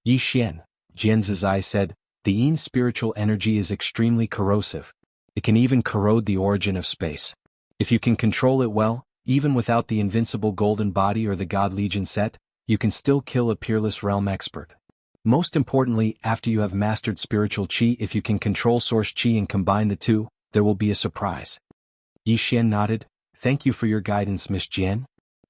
Yi Xian. Jian Zizai said, the yin spiritual energy is extremely corrosive. It can even corrode the origin of space. If you can control it well, even without the invincible golden body or the God Legion set, you can still kill a peerless realm expert. Most importantly, after you have mastered spiritual qi, if you can control source qi and combine the two, there will be a surprise. Yi Xian nodded, thank you for your guidance, Miss Jian.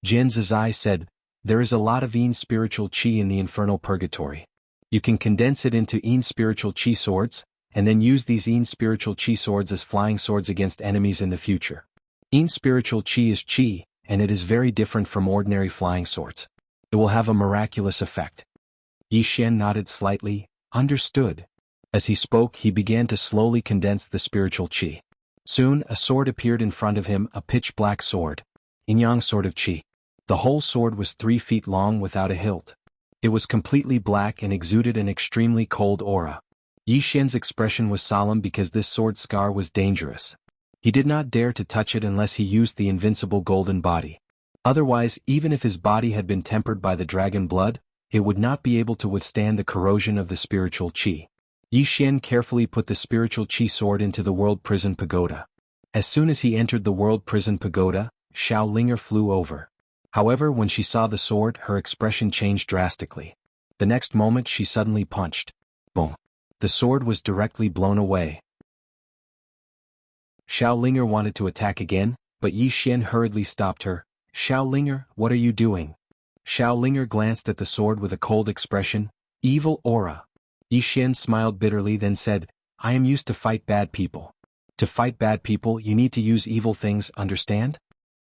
Jian Zizai said, there is a lot of yin spiritual qi in the infernal purgatory. You can condense it into yin spiritual qi swords, and then use these yin spiritual qi swords as flying swords against enemies in the future. Yin spiritual qi is qi, and it is very different from ordinary flying swords. It will have a miraculous effect. Yi Xian nodded slightly, understood. As he spoke, he began to slowly condense the spiritual qi. Soon, a sword appeared in front of him, a pitch-black sword. Yin-yang sword of qi. The whole sword was 3 feet long without a hilt. It was completely black and exuded an extremely cold aura. Yi Xian's expression was solemn because this sword scar was dangerous. He did not dare to touch it unless he used the invincible golden body. Otherwise, even if his body had been tempered by the dragon blood, it would not be able to withstand the corrosion of the spiritual qi. Yi Xian carefully put the spiritual qi sword into the world prison pagoda. As soon as he entered the world prison pagoda, Xiao Linger flew over. However, when she saw the sword, her expression changed drastically. The next moment she suddenly punched. Boom. The sword was directly blown away. Xiao Linger wanted to attack again, but Yi Xian hurriedly stopped her. Xiao Linger, what are you doing? Xiao Linger glanced at the sword with a cold expression, evil aura. Yi Xian smiled bitterly then said, I am used to fight bad people. To fight bad people you need to use evil things, understand?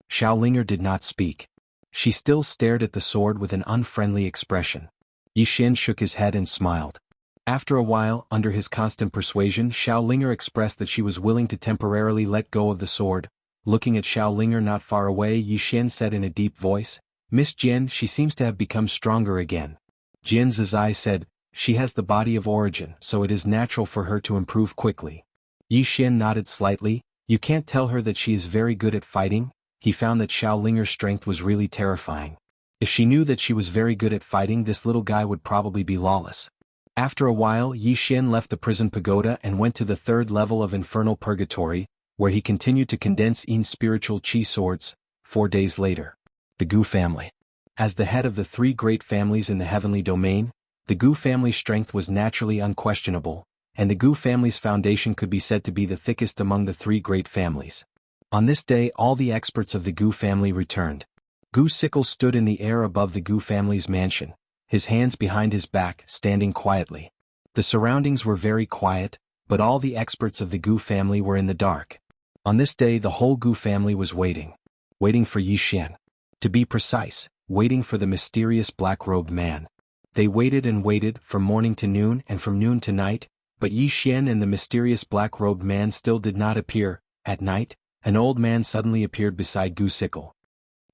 Xiao Linger did not speak. She still stared at the sword with an unfriendly expression. Yi Xian shook his head and smiled. After a while, under his constant persuasion, Xiao Linger expressed that she was willing to temporarily let go of the sword. Looking at Xiao Linger not far away, Yi Xian said in a deep voice, Miss Jian, she seems to have become stronger again. Jian Zizai said, she has the body of origin, so it is natural for her to improve quickly. Yi Xian nodded slightly. You can't tell her that she is very good at fighting? He found that Xiao Linger's strength was really terrifying. If she knew that she was very good at fighting, this little guy would probably be lawless. After a while, Yi Xian left the prison pagoda and went to the third level of infernal purgatory, where he continued to condense in spiritual chi swords. 4 days later. The Gu family. As the head of the 3 great families in the heavenly domain, the Gu family's strength was naturally unquestionable, and the Gu family's foundation could be said to be the thickest among the 3 great families. On this day all the experts of the Gu family returned. Gu Sickle stood in the air above the Gu family's mansion, his hands behind his back, standing quietly. The surroundings were very quiet, but all the experts of the Gu family were in the dark. On this day the whole Gu family was waiting. Waiting for Yi Xian. To be precise, waiting for the mysterious black-robed man. They waited and waited, from morning to noon and from noon to night, but Yi Xian and the mysterious black-robed man still did not appear. At night, an old man suddenly appeared beside Gu Sickle.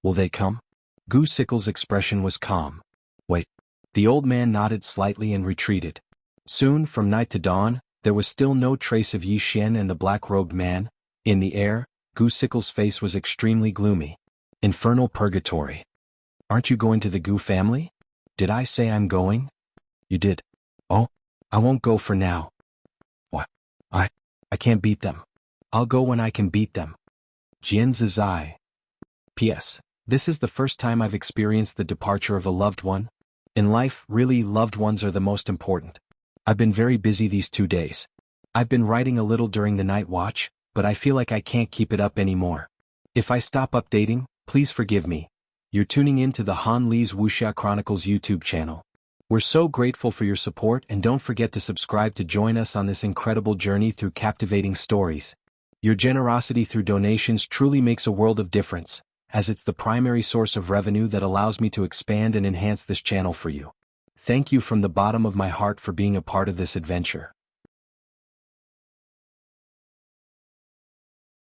Will they come? Gu Sickle's expression was calm. Wait. The old man nodded slightly and retreated. Soon, from night to dawn, there was still no trace of Yi Xian and the black-robed man. In the air, Gu Sickle's face was extremely gloomy. Infernal purgatory. Aren't you going to the Gu family? Did I say I'm going? You did. Oh, I won't go for now. What? I can't beat them. I'll go when I can beat them. Jian Zizai. P.S. This is the first time I've experienced the departure of a loved one. In life, really, loved ones are the most important. I've been very busy these 2 days. I've been writing a little during the night watch, but I feel like I can't keep it up anymore. If I stop updating, please forgive me. You're tuning in to the Han Li's Wuxia Chronicles YouTube channel. We're so grateful for your support, and don't forget to subscribe to join us on this incredible journey through captivating stories. Your generosity through donations truly makes a world of difference, as it's the primary source of revenue that allows me to expand and enhance this channel for you. Thank you from the bottom of my heart for being a part of this adventure.